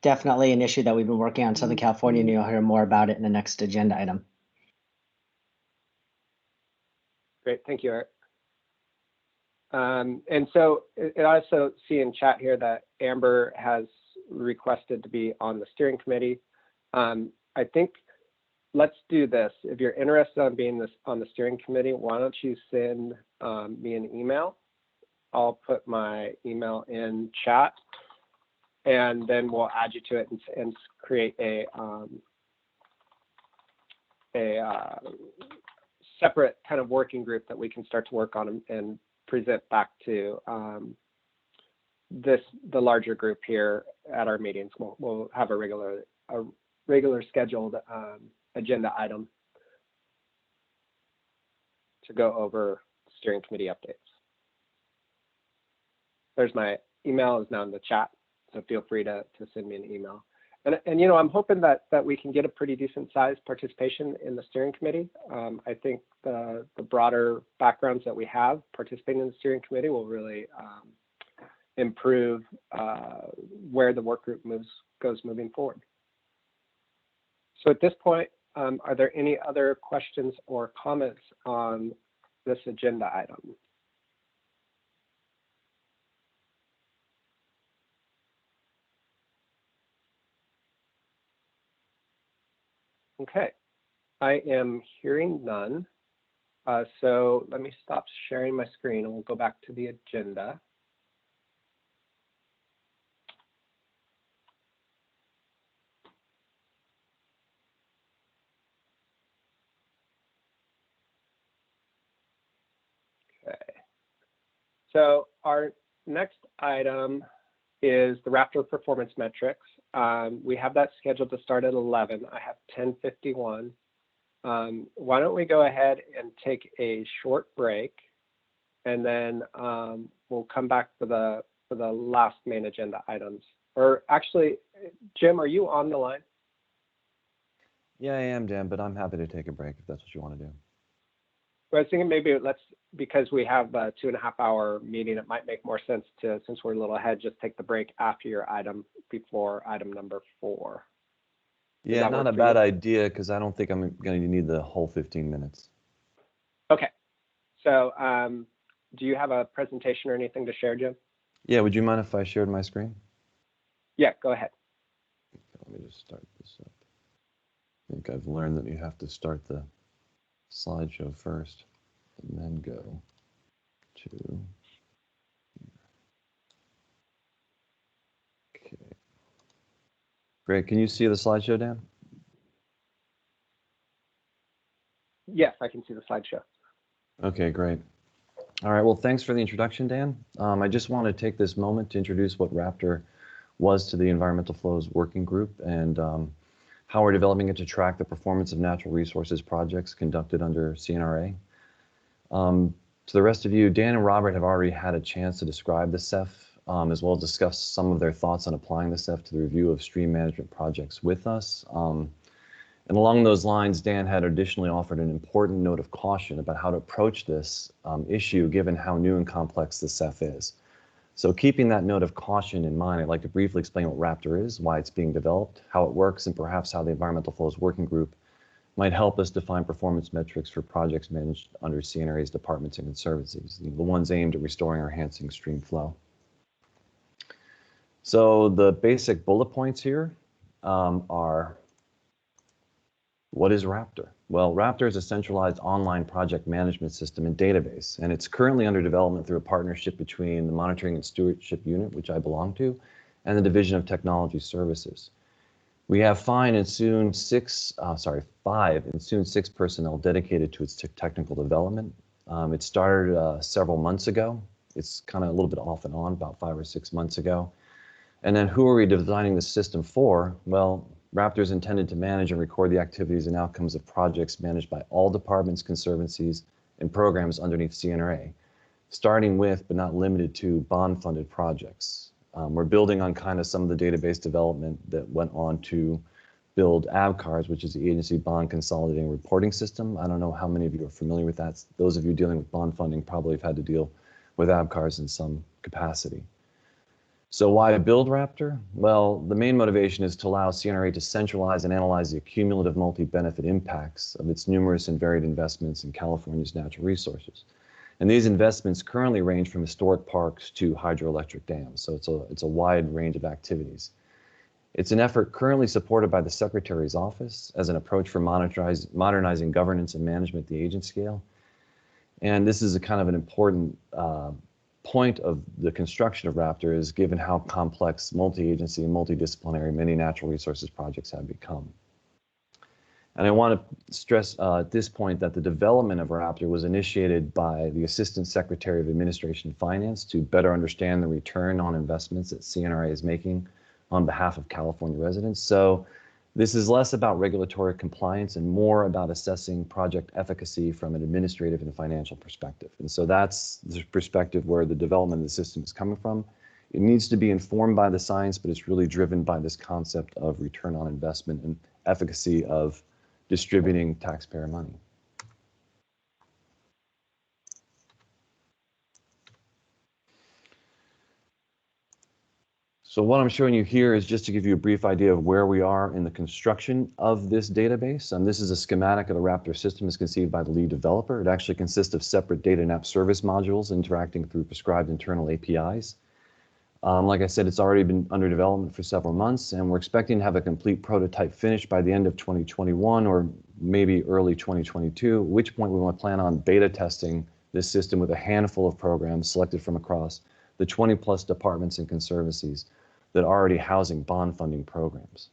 definitely an issue that we've been working on in Southern California, and you'll hear more about it in the next agenda item. Great, thank you, Eric. And so I also see in chat here that Amber has requested to be on the steering committee. I think let's do this. If you're interested in being on the steering committee, why don't you send me an email? I'll put my email in chat, and then we'll add you to it and create a separate kind of working group that we can start to work on and present back to the larger group here at our meetings. We'll have a regular scheduled agenda item to go over steering committee updates. There's my email is now in the chat, so feel free to send me an email. And you know, I'm hoping that we can get a pretty decent sized participation in the steering committee. I think the broader backgrounds that we have participating in the steering committee will really improve where the work group goes moving forward. So at this point, are there any other questions or comments on this agenda item? Okay, I am hearing none. So let me stop sharing my screen and we'll go back to the agenda. Okay, so our next item is the RAPTR performance metrics. We have that scheduled to start at 11. I have 10:51. Why don't we go ahead and take a short break, and then we'll come back for the last main agenda items. Or actually, Jim, are you on the line? Yeah, I am, Dan, but I'm happy to take a break if that's what you want to do. I was thinking maybe because we have a 2.5-hour meeting, it might make more sense to, since we're a little ahead, just take the break after your item before item number 4. Yeah, not a bad idea, because I don't think I'm going to need the whole 15 minutes. Okay. So do you have a presentation or anything to share, Jim? Yeah, would you mind if I shared my screen? Yeah, go ahead. Okay, let me just start this up. I think I've learned that you have to start the slideshow first and then go to okay. Great. Can you see the slideshow, Dan? Yes, I can see the slideshow. Okay, great. All right, well, thanks for the introduction, Dan. I just want to take this moment to introduce what RAPTR was to the Environmental Flows Working Group and how we're developing it to track the performance of natural resources projects conducted under CNRA. To the rest of you, Dan and Robert have already had a chance to describe the CEFF, as well as discuss some of their thoughts on applying the CEFF to the review of stream management projects with us. And along those lines, Dan had additionally offered an important note of caution about how to approach this issue given how new and complex the CEFF is. So keeping that note of caution in mind, I'd like to briefly explain what RAPTR is, why it's being developed, how it works, and perhaps how the Environmental Flows Working Group might help us define performance metrics for projects managed under CNRA's departments and services, the ones aimed at restoring or enhancing stream flow. So the basic bullet points here are, what is RAPTR? Well, RAPTR is a centralized online project management system and database, and it's currently under development through a partnership between the Monitoring and Stewardship Unit, which I belong to, and the Division of Technology Services. We have 5 and soon 6 personnel dedicated to its technical development. It started several months ago. It's kind of a little bit off and on, about 5 or 6 months ago. And then who are we designing the system for? Well, RAPTR is intended to manage and record the activities and outcomes of projects managed by all departments, conservancies, and programs underneath CNRA, starting with, but not limited to, bond-funded projects. We're building on kind of some of the database development that went on to build ABCARS, which is the Agency Bond Consolidating Reporting System. I don't know how many of you are familiar with that. Those of you dealing with bond funding probably have had to deal with ABCARS in some capacity. So why build RAPTR? Well, the main motivation is to allow CNRA to centralize and analyze the cumulative multi-benefit impacts of its numerous and varied investments in California's natural resources. And these investments currently range from historic parks to hydroelectric dams. So it's a wide range of activities. It's an effort currently supported by the Secretary's Office as an approach for modernizing governance and management at the agency scale. And this is a kind of an important point of the construction of RAPTR, is given how complex multi-agency and multidisciplinary many natural resources projects have become. And I want to stress at this point that the development of RAPTR was initiated by the Assistant Secretary of Administration and Finance to better understand the return on investments that CNRA is making on behalf of California residents. So this is less about regulatory compliance and more about assessing project efficacy from an administrative and financial perspective. And so that's the perspective where the development of the system is coming from. It needs to be informed by the science, but it's really driven by this concept of return on investment and efficacy of distributing taxpayer money. So what I'm showing you here is just to give you a brief idea of where we are in the construction of this database. This is a schematic of the RAPTR system as conceived by the lead developer. It actually consists of separate data and app service modules interacting through prescribed internal APIs. Like I said, it's already been under development for several months, and we're expecting to have a complete prototype finished by the end of 2021 or maybe early 2022, at which point we want to plan on beta testing this system with a handful of programs selected from across the 20+ departments and conservancies that are already housing bond funding programs.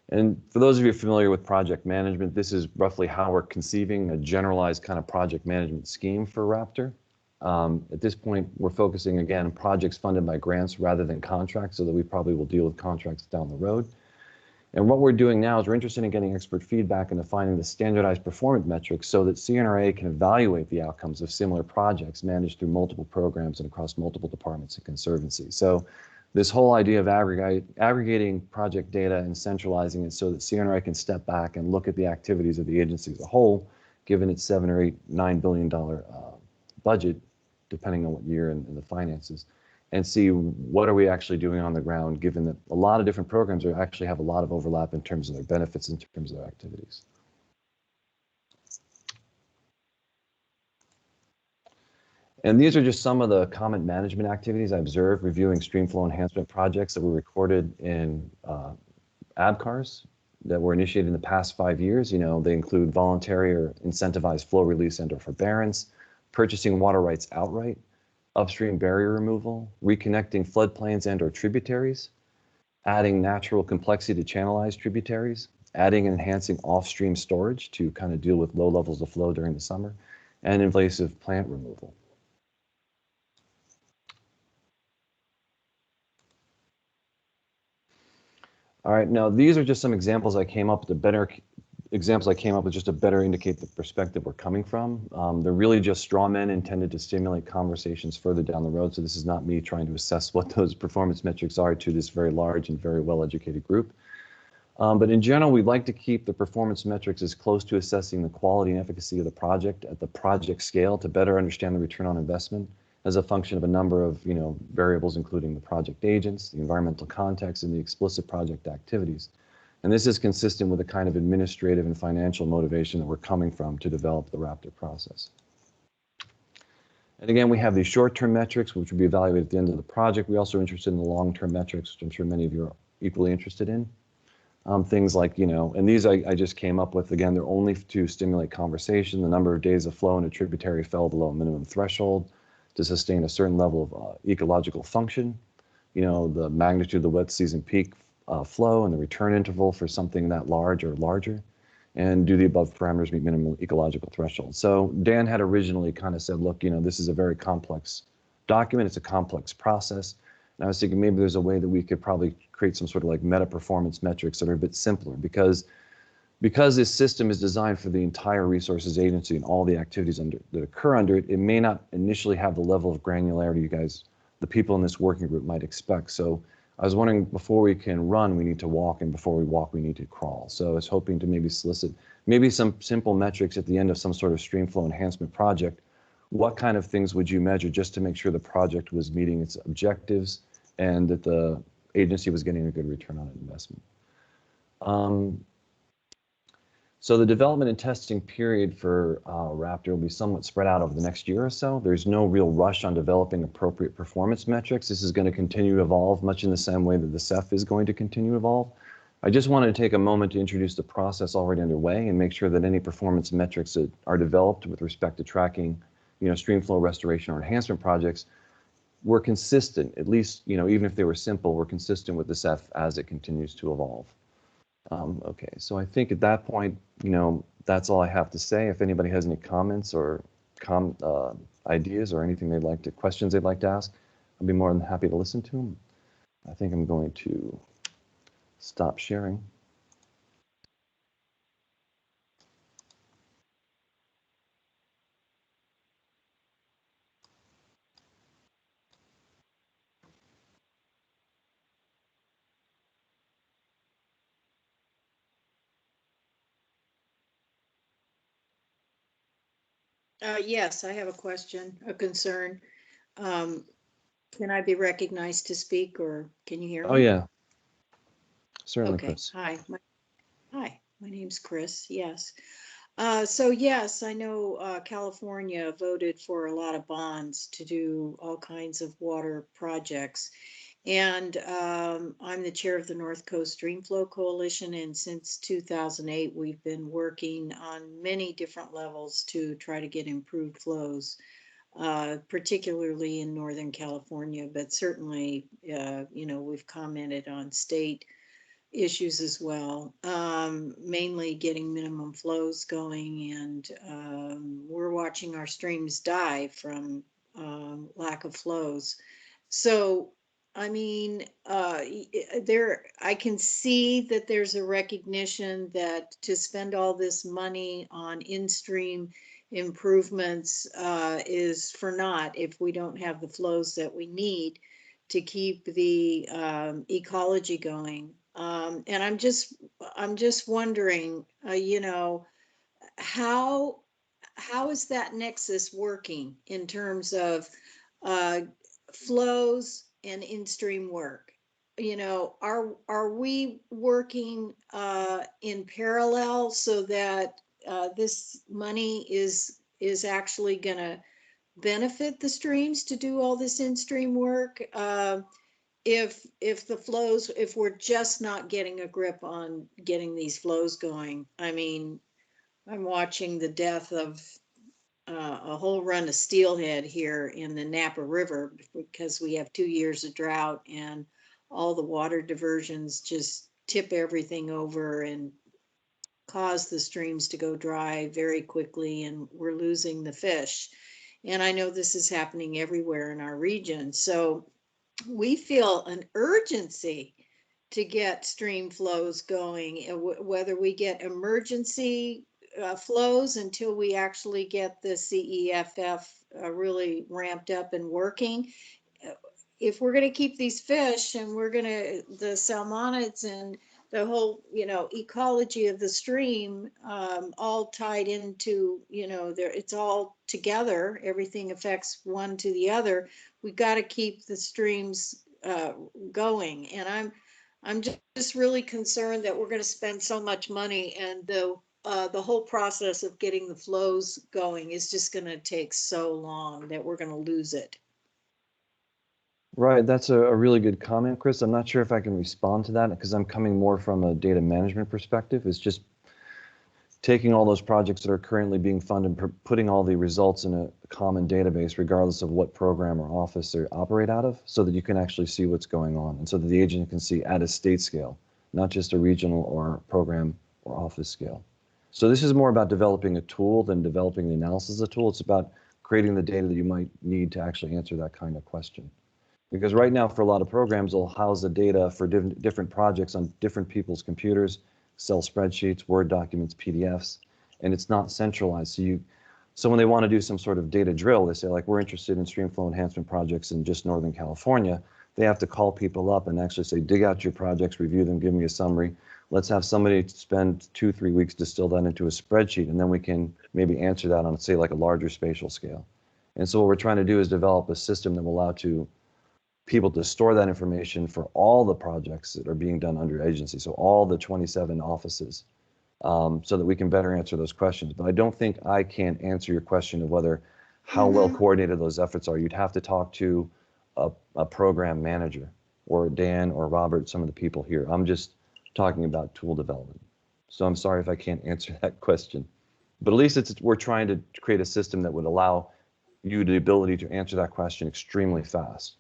And for those of you familiar with project management, this is roughly how we're conceiving a generalized kind of project management scheme for RAPTR. At this point, we're focusing again on projects funded by grants rather than contracts, so that we probably will deal with contracts down the road. And what we're doing now is we're interested in getting expert feedback and defining the standardized performance metrics so that CNRA can evaluate the outcomes of similar projects managed through multiple programs and across multiple departments and conservancies. So this whole idea of aggregating project data and centralizing it so that CNRA can step back and look at the activities of the agency as a whole, given its $7 or $9 billion budget, depending on what year and the finances, and see what are we actually doing on the ground, given that a lot of different programs actually have a lot of overlap in terms of their benefits, in terms of their activities. And these are just some of the comment management activities I observed reviewing Streamflow enhancement projects that were recorded in ABCARS that were initiated in the past 5 years. You know, they include voluntary or incentivized flow release and/or forbearance, purchasing water rights outright, upstream barrier removal, reconnecting floodplains and/or tributaries, adding natural complexity to channelized tributaries, adding and enhancing off-stream storage to kind of deal with low levels of flow during the summer, and invasive plant removal. All right, now these are just some examples I came up with, just to better indicate the perspective we're coming from. They're really just straw men intended to stimulate conversations further down the road. So this is not me trying to assess what those performance metrics are to this very large and very well-educated group. But in general, we'd like to keep the performance metrics as close to assessing the quality and efficacy of the project at the project scale to better understand the return on investment as a function of a number of variables, including the project agents, the environmental context, and the explicit project activities. And this is consistent with the kind of administrative and financial motivation that we're coming from to develop the RAPTR process. And again, we have these short-term metrics, which will be evaluated at the end of the project. We're also interested in the long-term metrics, which I'm sure many of you are equally interested in. Things like, and these I just came up with. Again, they're only to stimulate conversation. The number of days of flow in a tributary fell below a minimum threshold to sustain a certain level of ecological function. The magnitude of the wet season peak flow and the return interval for something that large or larger. and do the above parameters meet minimal ecological thresholds? So Dan had originally kind of said, look, this is a very complex document. It's a complex process. And I was thinking maybe there's a way that we could probably create some sort of like meta performance metrics that are a bit simpler, because this system is designed for the entire resources agency and all the activities that occur under it. It may not initially have the level of granularity you guys, the people in this working group, might expect. So I was wondering, before we can run, we need to walk, and before we walk, we need to crawl. So I was hoping to maybe solicit maybe some simple metrics at the end of some sort of Streamflow enhancement project. What kind of things would you measure just to make sure the project was meeting its objectives and that the agency was getting a good return on investment? So the development and testing period for RAPTR will be somewhat spread out over the next year or so. There's no real rush on developing appropriate performance metrics. This is going to continue to evolve much in the same way that the CEFF is going to continue to evolve. I just wanted to take a moment to introduce the process already underway and make sure that any performance metrics that are developed with respect to tracking, Streamflow restoration or enhancement projects were consistent, at least, even if they were simple, were consistent with the CEFF as it continues to evolve. Okay, so I think at that point, that's all I have to say. If anybody has any comments or ideas or anything questions they'd like to ask, I'd be more than happy to listen to them. I think I'm going to stop sharing. Yes, I have a question, a concern. Can I be recognized to speak, or can you hear me? Oh yeah, certainly, Okay. Chris. Hi, my name's Chris. Yes. So yes, I know California voted for a lot of bonds to do all kinds of water projects. And I'm the chair of the North Coast Streamflow Coalition, and since 2008, we've been working on many different levels to try to get improved flows, particularly in Northern California, but certainly, we've commented on state issues as well, mainly getting minimum flows going, and we're watching our streams die from lack of flows. So I mean, I can see that there's a recognition that to spend all this money on in-stream improvements is for naught if we don't have the flows that we need to keep the ecology going. And I'm just wondering, how is that nexus working in terms of flows and in-stream work? Are we working in parallel so that this money is actually going to benefit the streams to do all this in-stream work? If we're just not getting a grip on getting these flows going, I mean, I'm watching the death of a whole run of steelhead here in the Napa River because we have 2 years of drought and all the water diversions just tip everything over and cause the streams to go dry very quickly, and we're losing the fish. And I know this is happening everywhere in our region. So we feel an urgency to get stream flows going, whether we get emergency flows until we actually get the CEFF really ramped up and working. If we're going to keep these fish and the salmonids and the whole, ecology of the stream all tied into, it's all together, everything affects one to the other. We've got to keep the streams going. And I'm just really concerned that we're going to spend so much money, and the whole process of getting the flows going is just going to take so long that we're going to lose it. Right, that's a really good comment, Chris. I'm not sure if I can respond to that because I'm coming more from a data management perspective. It's just taking all those projects that are currently being funded and putting all the results in a common database, regardless of what program or office they operate out of, so that you can actually see what's going on, and so that the agent can see at a state scale, not just a regional or program or office scale. So this is more about developing a tool than developing the analysis of the tool. It's about creating the data that you might need to actually answer that kind of question. Because right now, for a lot of programs, they'll house the data for different projects on different people's computers, Excel spreadsheets, Word documents, PDFs, and it's not centralized. So when they want to do some sort of data drill, they say, like, we're interested in Streamflow enhancement projects in just Northern California. They have to call people up and actually say, dig out your projects, review them, give me a summary. Let's have somebody spend 2-3 weeks distill that into a spreadsheet, and then we can maybe answer that on, say, like a larger spatial scale. And so what we're trying to do is develop a system that will allow people to store that information for all the projects that are being done under agency, so all the 27 offices, so that we can better answer those questions. But I don't think I can answer your question of how well coordinated those efforts are. You'd have to talk to a program manager, or Dan or Robert, some of the people here. I'm just talking about tool development. So I'm sorry if I can't answer that question. But at least we're trying to create a system that would allow you the ability to answer that question extremely fast.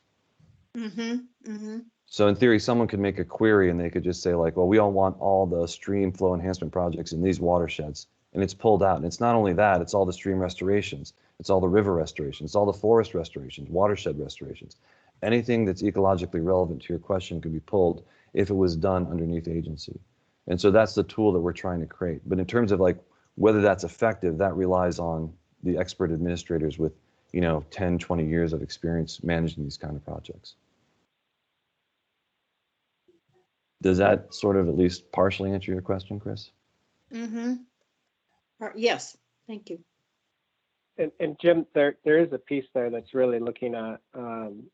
So in theory, someone could make a query and they could just say, like, well, we all want all the stream flow enhancement projects in these watersheds. And it's pulled out. And it's not only that, it's all the stream restorations. It's all the river restorations. It's all the forest restorations, watershed restorations. Anything that's ecologically relevant to your question could be pulled if it was done underneath agency. And so that's the tool that we're trying to create. But in terms of like whether that's effective, that relies on the expert administrators with 10, 20 years of experience managing these kind of projects. Does that sort of at least partially answer your question, Chris? Yes, thank you. And Jim, there is a piece there that's really looking at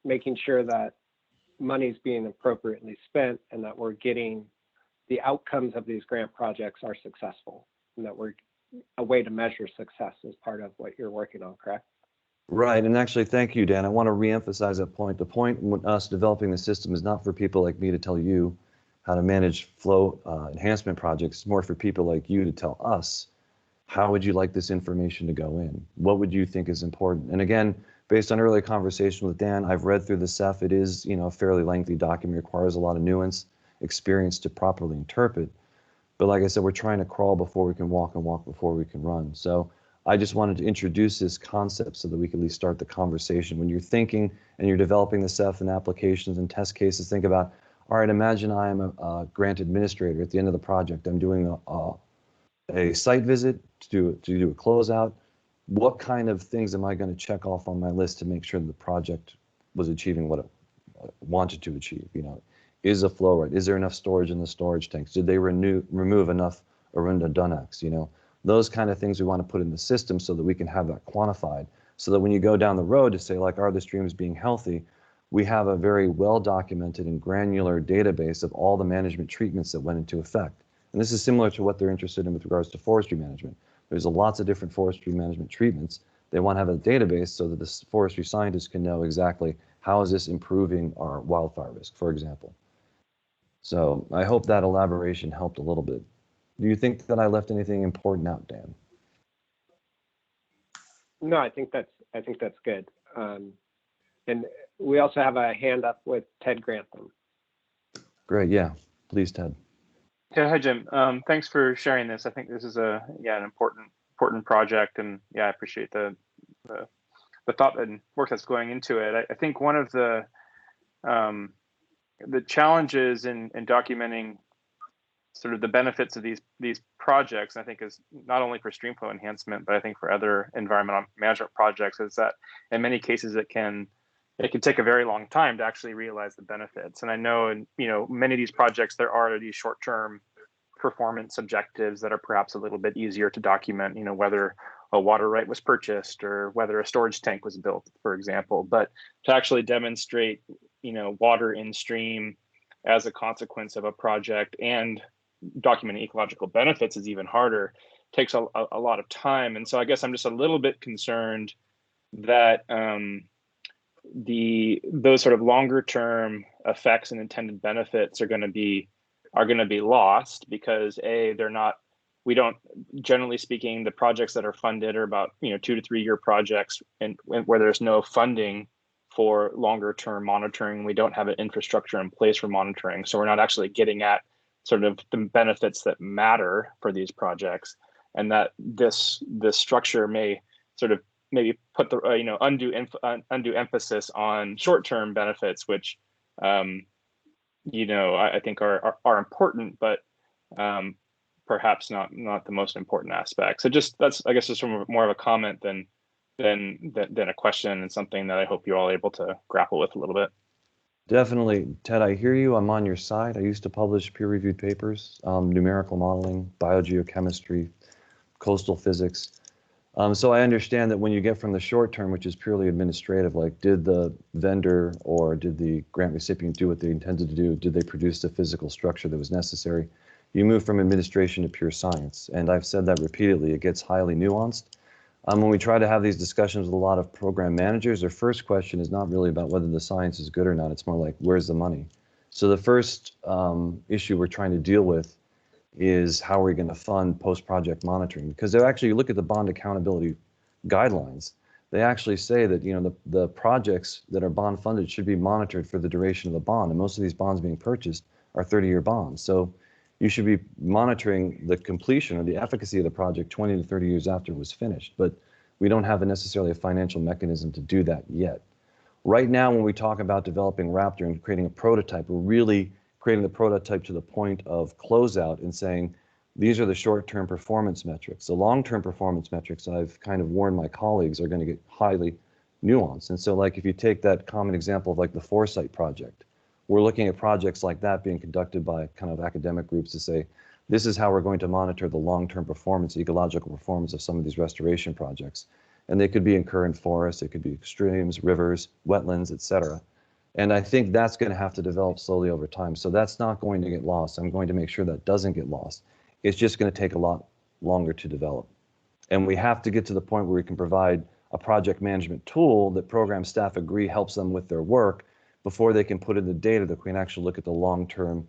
making sure that money's being appropriately spent and that we're getting the outcomes of these grant projects are successful, and that we're a way to measure success as part of what you're working on, correct? Right, and actually, thank you, Dan. I want to reemphasize that point. The point with us developing the system is not for people like me to tell you how to manage flow enhancement projects. It's more for people like you to tell us, how would you like this information to go in? What would you think is important? And again, based on earlier conversation with Dan, I've read through the CEFF. It is, a fairly lengthy document, requires a lot of nuance, experience to properly interpret. But like I said, we're trying to crawl before we can walk and walk before we can run. So I just wanted to introduce this concept so that we could at least start the conversation. When you're thinking and you're developing the CEFF and applications and test cases, think about, all right, imagine I am a grant administrator at the end of the project. I'm doing a site visit to do a closeout. What kind of things am I going to check off on my list to make sure that the project was achieving what it wanted to achieve? Is a flow right? Is there enough storage in the storage tanks? Did they remove enough arundinodunax? Those kind of things we want to put in the system so that we can have that quantified, so that when you go down the road to say, like, are the streams being healthy, we have a very well documented and granular database of all the management treatments that went into effect. And this is similar to what they're interested in with regards to forestry management. There's lots of different forestry management treatments. They want to have a database so that the forestry scientists can know exactly how is this improving our wildfire risk, for example. So I hope that elaboration helped a little bit. Do you think that I left anything important out, Dan? No, I think that's good. And we also have a hand up with Ted Grantham. Great, yeah, please, Ted. Yeah, hi, Jim. Thanks for sharing this. I think this is an important project, and I appreciate the thought and work that's going into it. I think one of the challenges in documenting sort of the benefits of these projects, I think, is not only for streamflow enhancement, but I think for other environmental management projects, is that in many cases it can take a very long time to actually realize the benefits. And I know in many of these projects there are these short-term performance objectives that are perhaps a little bit easier to document, whether a water right was purchased or whether a storage tank was built, for example. But to actually demonstrate water in stream as a consequence of a project and documenting ecological benefits is even harder, takes a lot of time. And so I guess I'm just a little bit concerned that those sort of longer term effects and intended benefits are going to be lost because we don't, generally speaking, the projects that are funded are about 2 to 3 year projects, and where there's no funding for longer term monitoring. We don't have an infrastructure in place for monitoring, so we're not actually getting at sort of the benefits that matter for these projects. and that this structure may sort of maybe put the undue emphasis on short-term benefits, which I think are important, but perhaps not the most important aspect. So that's I guess just more of a comment than a question, and something that I hope you're all able to grapple with a little bit. Definitely, Ted, I hear you. I'm on your side. I used to publish peer-reviewed papers, numerical modeling, biogeochemistry, coastal physics. So I understand that when you get from the short term, which is purely administrative, like did the vendor or did the grant recipient do what they intended to do? Did they produce the physical structure that was necessary? You move from administration to pure science. And I've said that repeatedly. It gets highly nuanced. When we try to have these discussions with a lot of program managers, their first question is not really about whether the science is good or not. It's more like, where's the money? So the first issue we're trying to deal with is how are we going to fund post-project monitoring? Because they actually, you look at the bond accountability guidelines, they actually say that the projects that are bond funded should be monitored for the duration of the bond. And most of these bonds being purchased are 30-year bonds. So you should be monitoring the completion or the efficacy of the project 20 to 30 years after it was finished. But we don't have necessarily a financial mechanism to do that yet. Right now, when we talk about developing RAPTR and creating a prototype, we're really creating the prototype to the point of closeout and saying, these are the short-term performance metrics. The long-term performance metrics, I've kind of warned my colleagues, are going to get highly nuanced. And so like if you take that common example of like the Foresight project, we're looking at projects like that being conducted by kind of academic groups to say, this is how we're going to monitor the long-term performance, ecological performance of some of these restoration projects. And they could be in current forests, it could be streams, rivers, wetlands, et cetera. And I think that's going to have to develop slowly over time. So that's not going to get lost. I'm going to make sure that doesn't get lost. It's just going to take a lot longer to develop. And we have to get to the point where we can provide a project management tool that program staff agree helps them with their work before they can put in the data that we can actually look at the long-term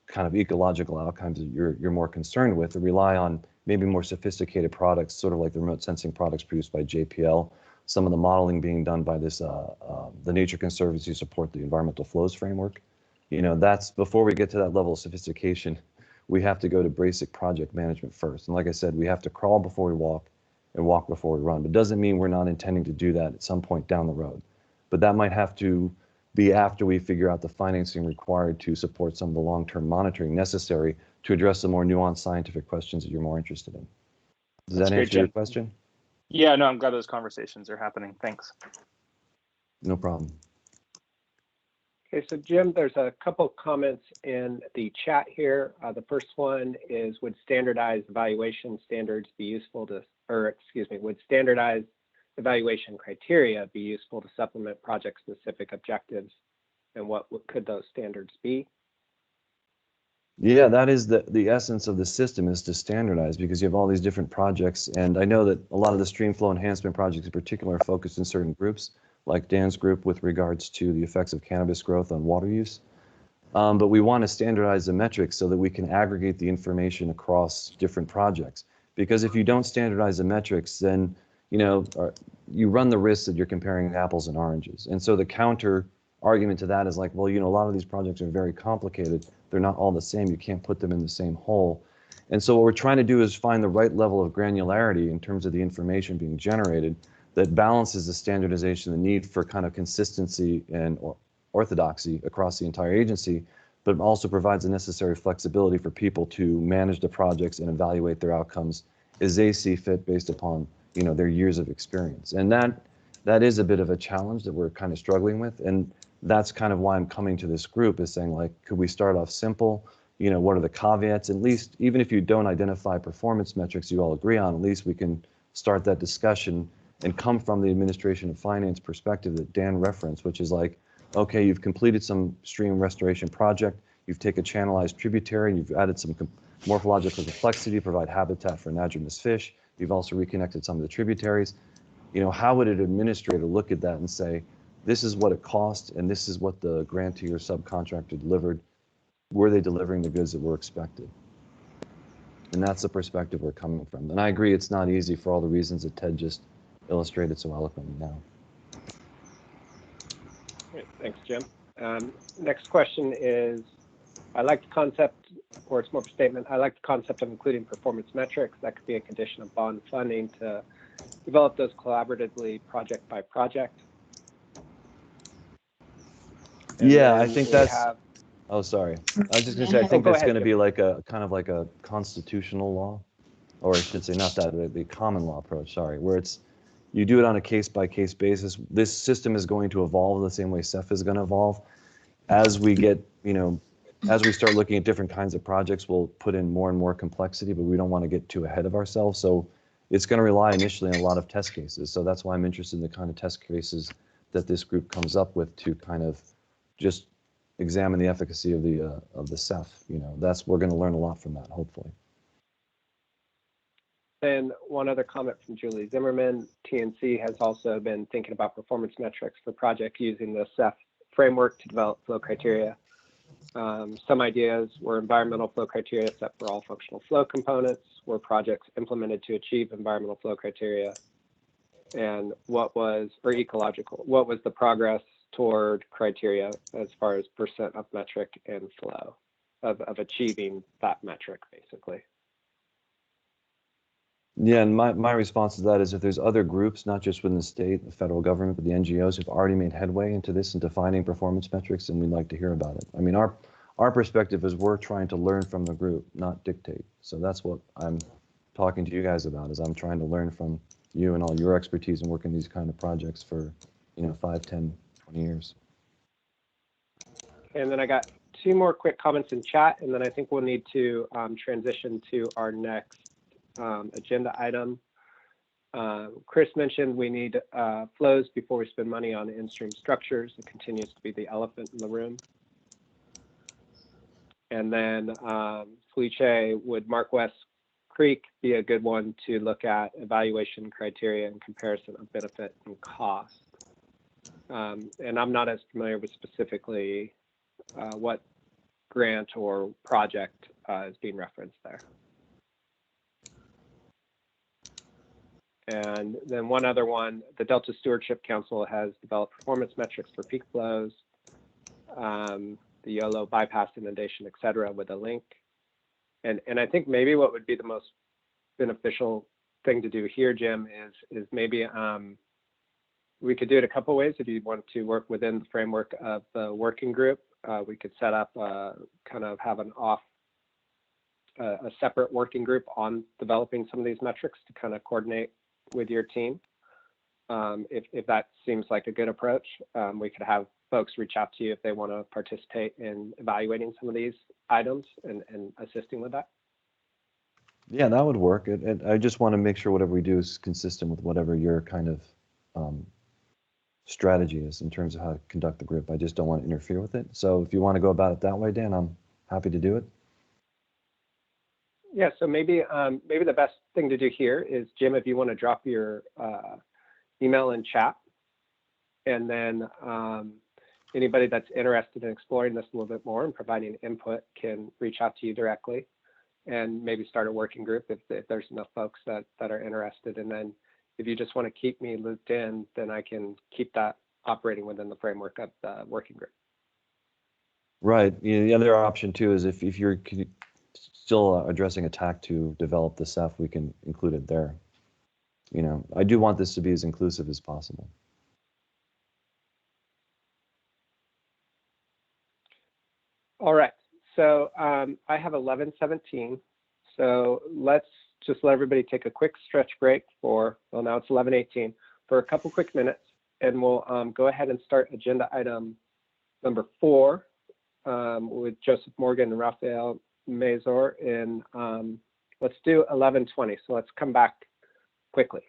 kind of ecological outcomes that you're more concerned with, and rely on maybe more sophisticated products, sort of like the remote sensing products produced by JPL, some of the modeling being done by this, the Nature Conservancy support the environmental flows framework. That's before we get to that level of sophistication, we have to go to basic project management first. And like I said, we have to crawl before we walk and walk before we run. But it doesn't mean we're not intending to do that at some point down the road. But that might have to be after we figure out the financing required to support some of the long-term monitoring necessary to address the more nuanced scientific questions that you're more interested in. Does that answer your question? Yeah, no, I'm glad those conversations are happening. Thanks. No problem. Okay, so Jim, there's a couple comments in the chat here. The first one is, would standardized evaluation standards be useful to, would standardized evaluation criteria be useful to supplement project-specific objectives, and what could those standards be? Yeah, that is the essence of the system, is to standardize, because you have all these different projects. And I know that a lot of the Streamflow enhancement projects in particular are focused in certain groups, like Dan's group with regards to the effects of cannabis growth on water use. But we want to standardize the metrics so that we can aggregate the information across different projects. Because if you don't standardize the metrics, then you run the risk that you're comparing apples and oranges. And so the counter argument to that is like, well, a lot of these projects are very complicated. They're not all the same. You can't put them in the same hole. And so what we're trying to do is find the right level of granularity in terms of the information being generated that balances the standardization, the need for kind of consistency and orthodoxy across the entire agency, but also provides the necessary flexibility for people to manage the projects and evaluate their outcomes as they see fit based upon their years of experience. And that is a bit of a challenge that we're kind of struggling with. And that's kind of why I'm coming to this group, is saying, like, could we start off simple? What are the caveats? At least, even if you don't identify performance metrics you all agree on, at least we can start that discussion and come from the administration and finance perspective that Dan referenced, which is like, okay, you've completed some stream restoration project, you've taken a channelized tributary, and you've added some morphological complexity, provide habitat for anadromous fish. You've also reconnected some of the tributaries. How would an administrator look at that and say, this is what it cost, and this is what the grantee or subcontractor delivered? Were they delivering the goods that were expected? And that's the perspective we're coming from. And I agree, it's not easy for all the reasons that Ted just illustrated so eloquently now. Great, thanks, Jim. Next question is, I like the concept, or it's more of a statement, I like the concept of including performance metrics. That could be a condition of bond funding to develop those collaboratively project by project. And yeah, I then think we that's, have, oh, sorry. I was just gonna say, I think go that's ahead, gonna Jim. be like a, kind of like a constitutional law, or I should say not that, the common law approach, sorry, where it's, you do it on a case by case basis. This system is going to evolve the same way CEFF is gonna evolve. As we get, as we start looking at different kinds of projects, we'll put in more and more complexity, but we don't want to get too ahead of ourselves. So it's going to rely initially on a lot of test cases. So that's why I'm interested in the kind of test cases that this group comes up with to kind of just examine the efficacy of the CEFF. That's, we're going to learn a lot from that, hopefully. Then one other comment from Julie Zimmerman. TNC has also been thinking about performance metrics for projects using the CEFF framework to develop flow criteria. Some ideas were environmental flow criteria set for all functional flow components, were projects implemented to achieve environmental flow criteria, and ecological, what was the progress toward criteria as far as percent of metric and flow of achieving that metric, basically. Yeah, and my response to that is if there's other groups, not just within the state, the federal government, but the NGOs who've already made headway into this and defining performance metrics, then we'd like to hear about it. I mean, our perspective is we're trying to learn from the group, not dictate. So that's what I'm talking to you guys about, is I'm trying to learn from you and all your expertise in working these kind of projects for, 5, 10, 20 years. And then I got 2 more quick comments in chat, and then I think we'll need to transition to our next agenda item. Chris mentioned we need flows before we spend money on in-stream structures. It continues to be the elephant in the room. And then Felice, would Mark West Creek be a good one to look at evaluation criteria and comparison of benefit and cost? And I'm not as familiar with specifically what grant or project is being referenced there. And then one other one, the Delta Stewardship Council has developed performance metrics for peak flows, the YOLO bypass inundation, et cetera, with a link. And I think maybe what would be the most beneficial thing to do here, Jim, is maybe we could do it a couple ways. If you want to work within the framework of the working group, we could set up kind of have a separate working group on developing some of these metrics to kind of coordinate with your team. If that seems like a good approach, we could have folks reach out to you if they want to participate in evaluating some of these items and assisting with that. Yeah, that would work. And I just want to make sure whatever we do is consistent with whatever your kind of strategy is in terms of how to conduct the group. I just don't want to interfere with it. So if you want to go about it that way, Dan, I'm happy to do it. Yeah, so maybe the best thing to do here is, Jim, if you want to drop your email in chat, and then anybody that's interested in exploring this a little bit more and providing input can reach out to you directly and maybe start a working group if there's enough folks that are interested. And then if you just want to keep me looped in, then I can keep that operating within the framework of the working group. Right. The other option too is if you're still addressing a TAC to develop the CEFF, we can include it there. I do want this to be as inclusive as possible. All right, so I have 11:17, so let's just let everybody take a quick stretch break for, well, now it's 11:18, for a couple quick minutes, and we'll go ahead and start agenda item number 4 with Joseph Morgan and Raphael Mazur, and let's do 11:20, so let's come back quickly.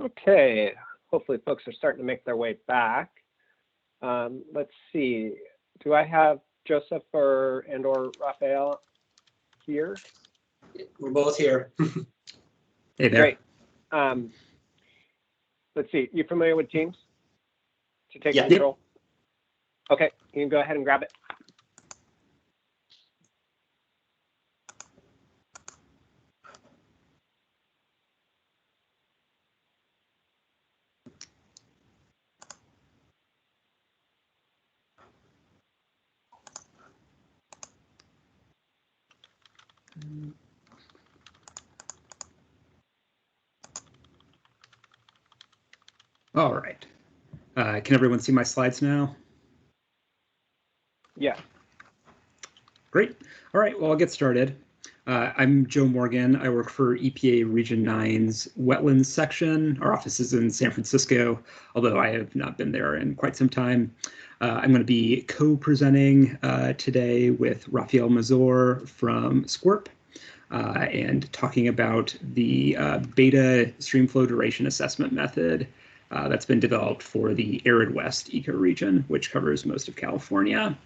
Okay, hopefully folks are starting to make their way back. Let's see, do I have Joseph or Raphael here? We're both here. Hey there. Great. Let's see, you familiar with Teams to take control? Okay, you can go ahead and grab it. All right. Can everyone see my slides now? Yeah. Great. All right, well, I'll get started. I'm Joe Morgan. I work for EPA Region 9's Wetlands section. Our office is in San Francisco, although I have not been there in quite some time. I'm going to be co-presenting today with Raphael Mazur from SCWRP and talking about the beta streamflow duration assessment method that's been developed for the Arid West ecoregion, which covers most of California.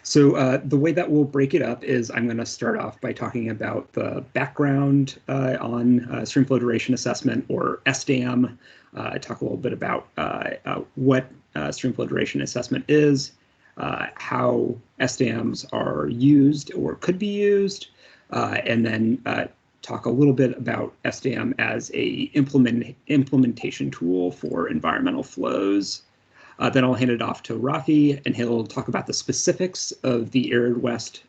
So the way that we'll break it up is I'm going to start off by talking about the background on streamflow duration assessment, or SDAM, talk a little bit about what streamflow duration assessment is, how SDAMs are used or could be used, and then talk a little bit about SDAM as a implementation tool for environmental flows. Then I'll hand it off to Rafi, and he'll talk about the specifics of the Arid West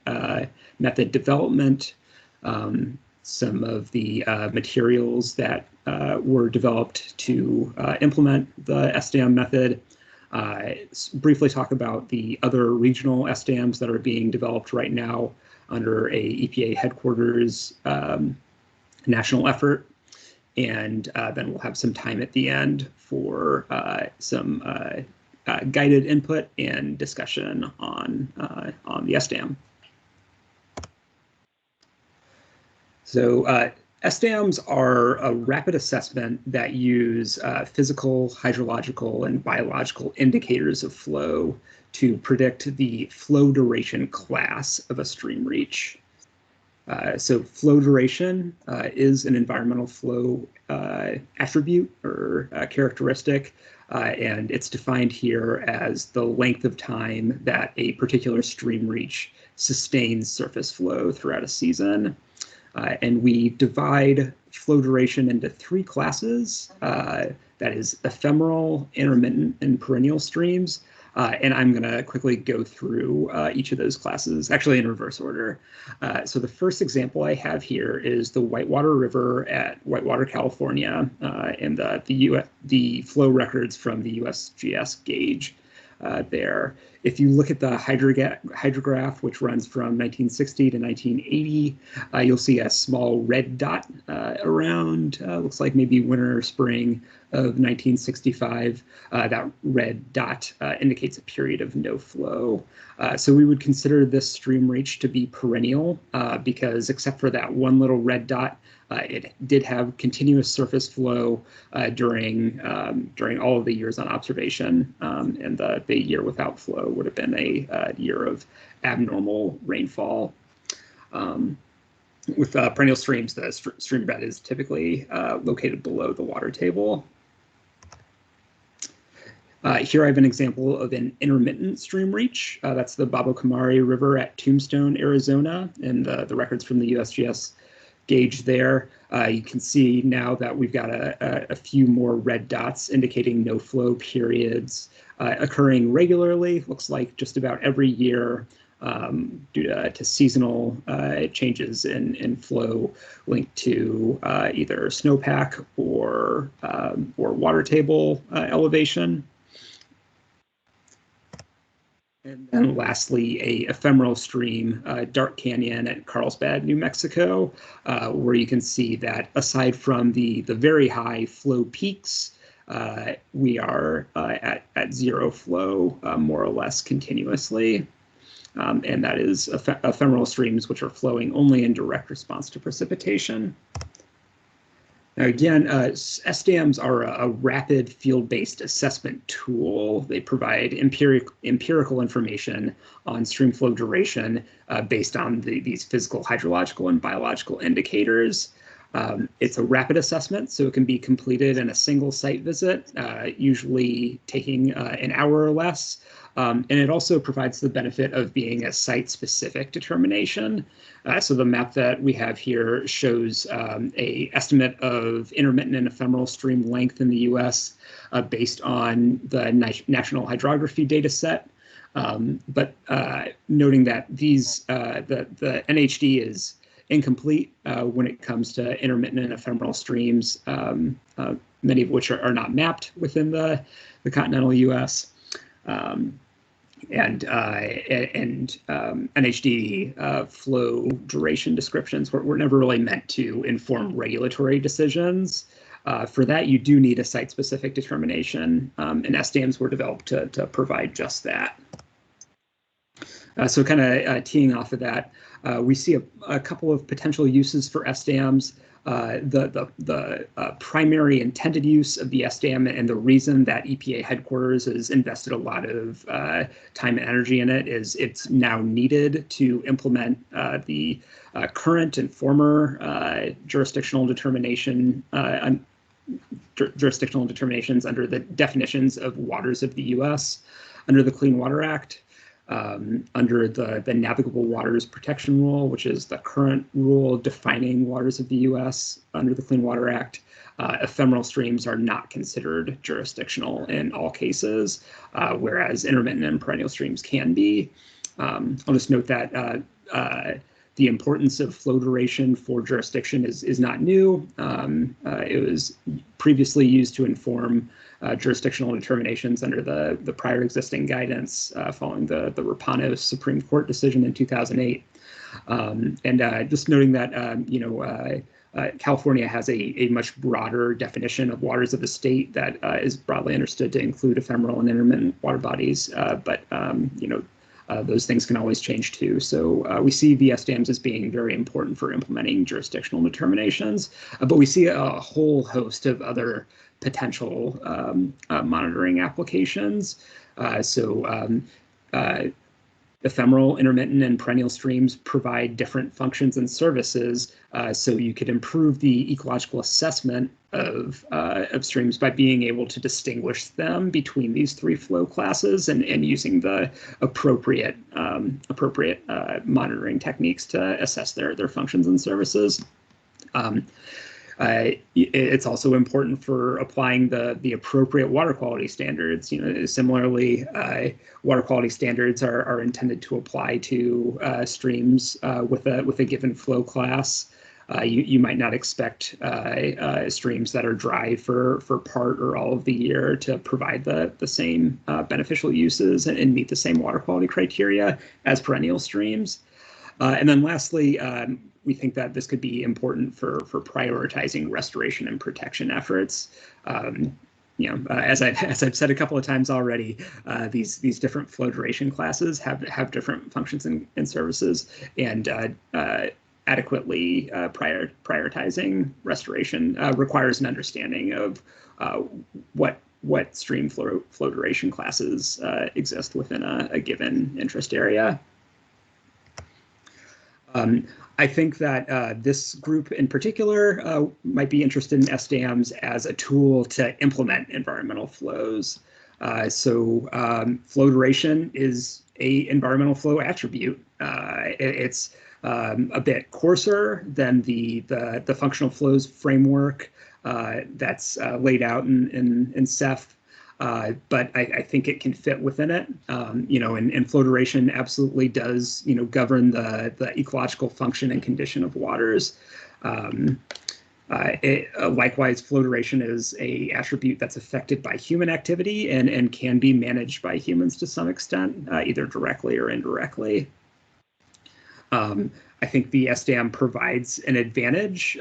method development, some of the materials that were developed to implement the SDAM method, briefly talk about the other regional SDAMs that are being developed right now under a EPA headquarters national effort, and then we'll have some time at the end for some guided input and discussion on the SDAM. So SDAMs are a rapid assessment that use physical, hydrological, and biological indicators of flow to predict the flow duration class of a stream reach. So flow duration is an environmental flow attribute or characteristic, and it's defined here as the length of time that a particular stream reach sustains surface flow throughout a season. And we divide flow duration into three classes, that is ephemeral, intermittent, and perennial streams. And I'm going to quickly go through each of those classes, actually in reverse order. So the first example I have here is the Whitewater River at Whitewater, California, and the flow records from the USGS gauge there. If you look at the hydrograph, which runs from 1960 to 1980, you'll see a small red dot around, looks like maybe winter or spring of 1965. That red dot indicates a period of no flow. So we would consider this stream reach to be perennial because except for that one little red dot, it did have continuous surface flow during all of the years on observation, and the year without flow would have been a year of abnormal rainfall. With perennial streams, the stream bed is typically located below the water table. Here I have an example of an intermittent stream reach. That's the Babo Kamari River at Tombstone, Arizona, and the records from the USGS gauge there. You can see now that we've got a few more red dots indicating no flow periods occurring regularly. Looks like just about every year due to seasonal changes in flow linked to either snowpack or water table elevation. And then lastly, a ephemeral stream, Dark Canyon at Carlsbad, New Mexico, where you can see that aside from the very high flow peaks, we are at zero flow more or less continuously. And that is ephemeral streams which are flowing only in direct response to precipitation. Now again, SDAMs are a rapid field-based assessment tool. They provide empirical information on stream flow duration based on these physical, hydrological, and biological indicators. It's a rapid assessment, so it can be completed in a single site visit, usually taking an hour or less. And it also provides the benefit of being a site-specific determination. So the map that we have here shows a estimate of intermittent and ephemeral stream length in the U.S. Based on the National Hydrography data set. But noting that these the NHD is incomplete when it comes to intermittent and ephemeral streams, many of which are not mapped within the continental U.S. And NHD flow duration descriptions were never really meant to inform regulatory decisions. For that, you do need a site-specific determination, and SDAMs were developed to provide just that. So kind of teeing off of that, we see a couple of potential uses for SDAMs. The primary intended use of the SDAM and the reason that EPA headquarters has invested a lot of time and energy in it is it's now needed to implement the current and former jurisdictional determinations under the definitions of waters of the U.S. under the Clean Water Act. Under the Navigable Waters Protection Rule, which is the current rule defining waters of the U.S. under the Clean Water Act, ephemeral streams are not considered jurisdictional in all cases, whereas intermittent and perennial streams can be. I'll just note that the importance of flow duration for jurisdiction is not new. It was previously used to inform jurisdictional determinations under the prior existing guidance following the Rapanos Supreme Court decision in 2008. And just noting that, California has a much broader definition of waters of the state that is broadly understood to include ephemeral and intermittent water bodies, but those things can always change too. So we see the SDAMs as being very important for implementing jurisdictional determinations, but we see a whole host of other potential monitoring applications. Ephemeral, intermittent, and perennial streams provide different functions and services, so you could improve the ecological assessment of streams by being able to distinguish them between these three flow classes and using the appropriate monitoring techniques to assess their functions and services. It's also important for applying the appropriate water quality standards. Similarly, water quality standards are intended to apply to streams with a given flow class. You might not expect streams that are dry for part or all of the year to provide the same beneficial uses and meet the same water quality criteria as perennial streams. And then lastly, we think that this could be important for prioritizing restoration and protection efforts. As I've said a couple of times already, these different flow duration classes have different functions and services, and adequately prioritizing restoration requires an understanding of what stream flow duration classes exist within a given interest area. I think that this group in particular might be interested in SDAMs as a tool to implement environmental flows. Flow duration is an environmental flow attribute. It's a bit coarser than the functional flows framework that's laid out in CEFF. But I think it can fit within it, and flow duration absolutely does, govern the ecological function and condition of waters. Likewise, flow duration is an attribute that's affected by human activity and can be managed by humans to some extent, either directly or indirectly. I think the SDAM provides an advantage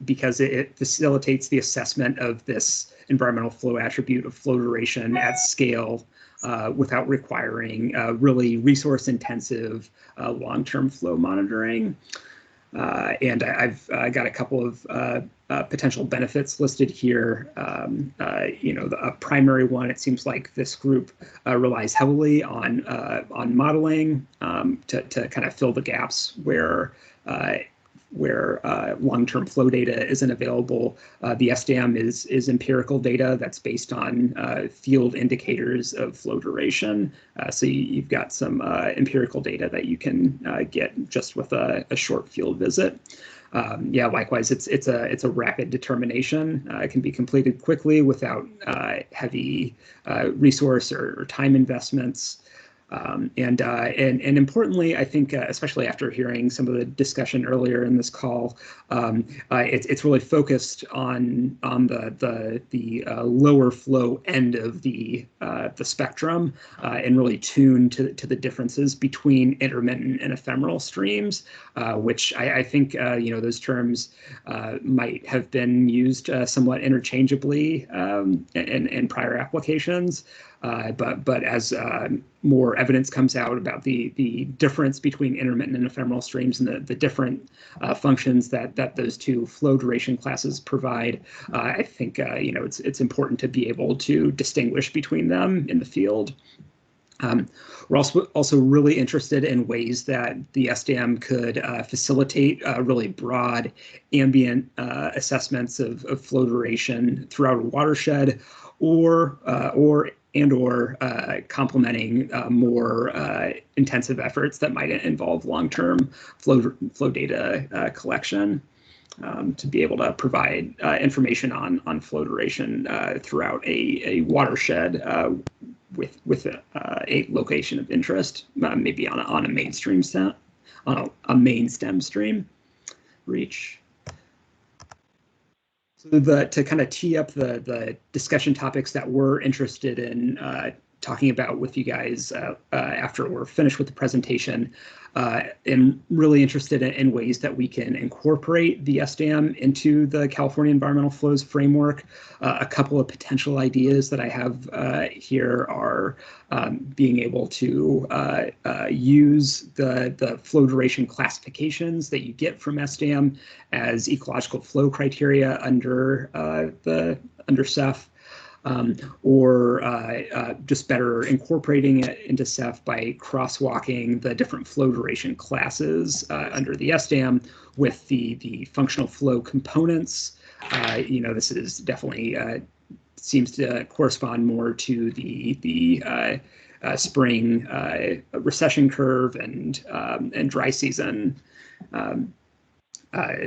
because it facilitates the assessment of this environmental flow attribute of flow duration at scale without requiring really resource-intensive long-term flow monitoring. And I've got a couple of potential benefits listed here. The primary one, it seems like this group relies heavily on modeling to kind of fill the gaps where long-term flow data isn't available. The SDAM is empirical data that's based on field indicators of flow duration. So you've got some empirical data that you can get just with a short field visit. Likewise, it's a rapid determination. It can be completed quickly without heavy resource or time investments. And importantly, I think, especially after hearing some of the discussion earlier in this call, it's really focused on the lower flow end of the spectrum, and really tuned to the differences between intermittent and ephemeral streams, which I think those terms might have been used somewhat interchangeably in prior applications. But as more evidence comes out about the difference between intermittent and ephemeral streams and the different functions that those two flow duration classes provide, I think it's important to be able to distinguish between them in the field. We're also really interested in ways that the SDAM could facilitate really broad ambient assessments of flow duration throughout a watershed, or complementing more intensive efforts that might involve long-term flow data collection, to be able to provide information on flow duration throughout a watershed with a location of interest, maybe on a mainstream stem, on a main stem stream reach. So to kind of tee up the discussion topics that we're interested in talking about with you guys after we're finished with the presentation, and really interested in ways that we can incorporate the SDAM into the California Environmental Flows Framework. A couple of potential ideas that I have here are being able to use the flow duration classifications that you get from SDAM as ecological flow criteria under CEFF. Or just better incorporating it into CEFF by crosswalking the different flow duration classes under the SDAM with the functional flow components. This is definitely seems to correspond more to the spring recession curve and dry season.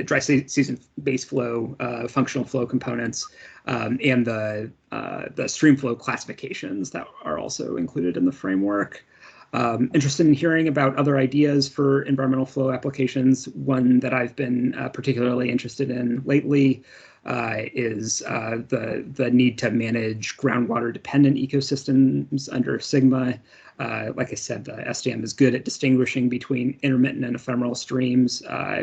Dry season base flow, functional flow components, and the Streamflow classifications that are also included in the framework. Interested in hearing about other ideas for environmental flow applications. One that I've been particularly interested in lately is the need to manage groundwater dependent ecosystems under SIGMA. Like I said, the SDAM is good at distinguishing between intermittent and ephemeral streams,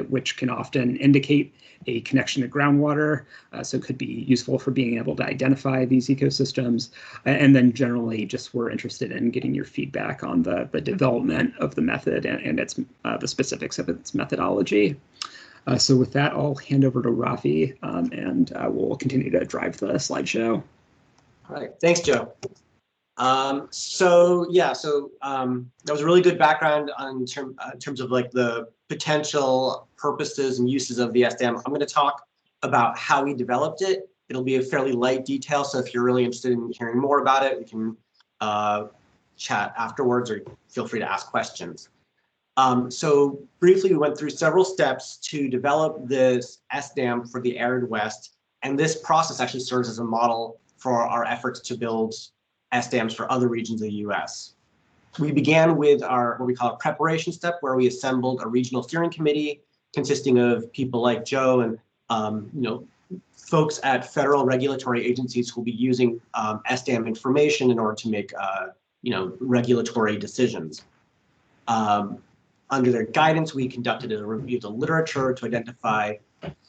which can often indicate a connection to groundwater, so it could be useful for being able to identify these ecosystems. And then generally, just we're interested in getting your feedback on the development of the method and its the specifics of its methodology. So with that, I'll hand over to Rafi, and we'll continue to drive the slideshow. All right, thanks, Joe. That was a really good background on terms of like the potential purposes and uses of the SDAM. I'm going to talk about how we developed it. It'll be a fairly light detail, so if you're really interested in hearing more about it, we can chat afterwards, or feel free to ask questions. So briefly, we went through several steps to develop this SDAM for the Arid West, and this process actually serves as a model for our efforts to build SDAMs for other regions of the US. We began with what we call a preparation step, where we assembled a regional steering committee consisting of people like Joe and folks at federal regulatory agencies who will be using SDAM information in order to make regulatory decisions. Under their guidance, we conducted a review of the literature to identify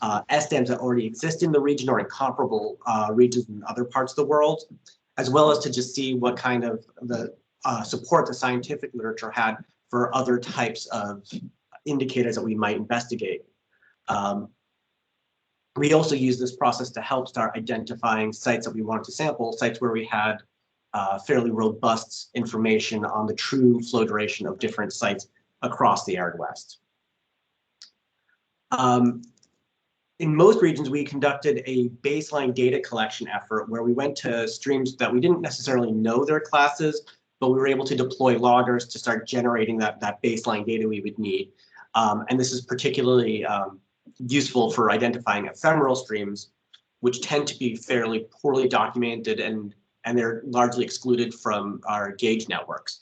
SDAMs that already exist in the region or in comparable regions in other parts of the world, as well as to just see what kind of support the scientific literature had for other types of indicators that we might investigate. We also use this process to help start identifying sites that we wanted to sample, sites where we had fairly robust information on the true flow duration of different sites across the Arid West. In most regions, we conducted a baseline data collection effort where we went to streams that we didn't necessarily know their classes, but we were able to deploy loggers to start generating that baseline data we would need. And this is particularly useful for identifying ephemeral streams, which tend to be fairly poorly documented and they're largely excluded from our gauge networks.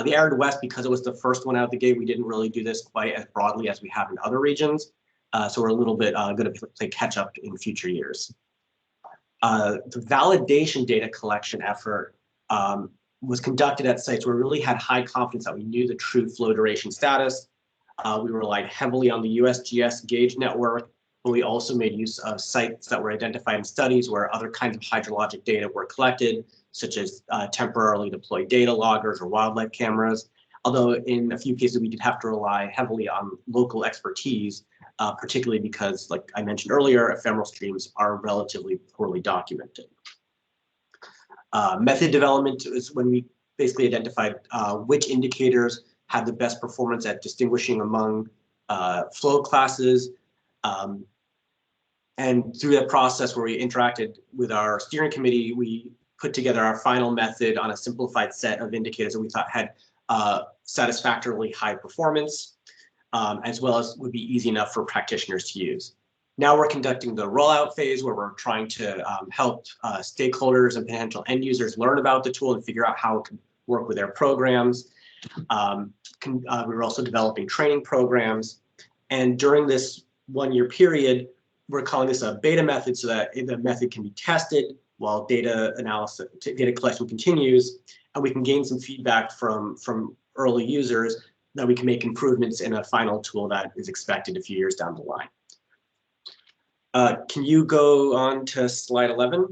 The Arid West, because it was the first one out the gate, we didn't really do this quite as broadly as we have in other regions. So we're a little bit going to play catch up in future years. The validation data collection effort was conducted at sites where we really had high confidence that we knew the true flow duration status. We relied heavily on the USGS gauge network, but we also made use of sites that were identified in studies where other kinds of hydrologic data were collected, such as temporarily deployed data loggers or wildlife cameras. Although in a few cases, we did have to rely heavily on local expertise, particularly because, like I mentioned earlier, ephemeral streams are relatively poorly documented. Method development is when we basically identified which indicators had the best performance at distinguishing among flow classes. And through that process where we interacted with our steering committee, we put together our final method on a simplified set of indicators that we thought had satisfactorily high performance, as well as would be easy enough for practitioners to use. Now we're conducting the rollout phase where we're trying to help stakeholders and potential end users learn about the tool and figure out how it can work with their programs. We're also developing training programs. And during this 1 year period, we're calling this a beta method so that the method can be tested while data collection continues, and we can gain some feedback from early users that we can make improvements in a final tool that is expected a few years down the line. Can you go on to slide 11?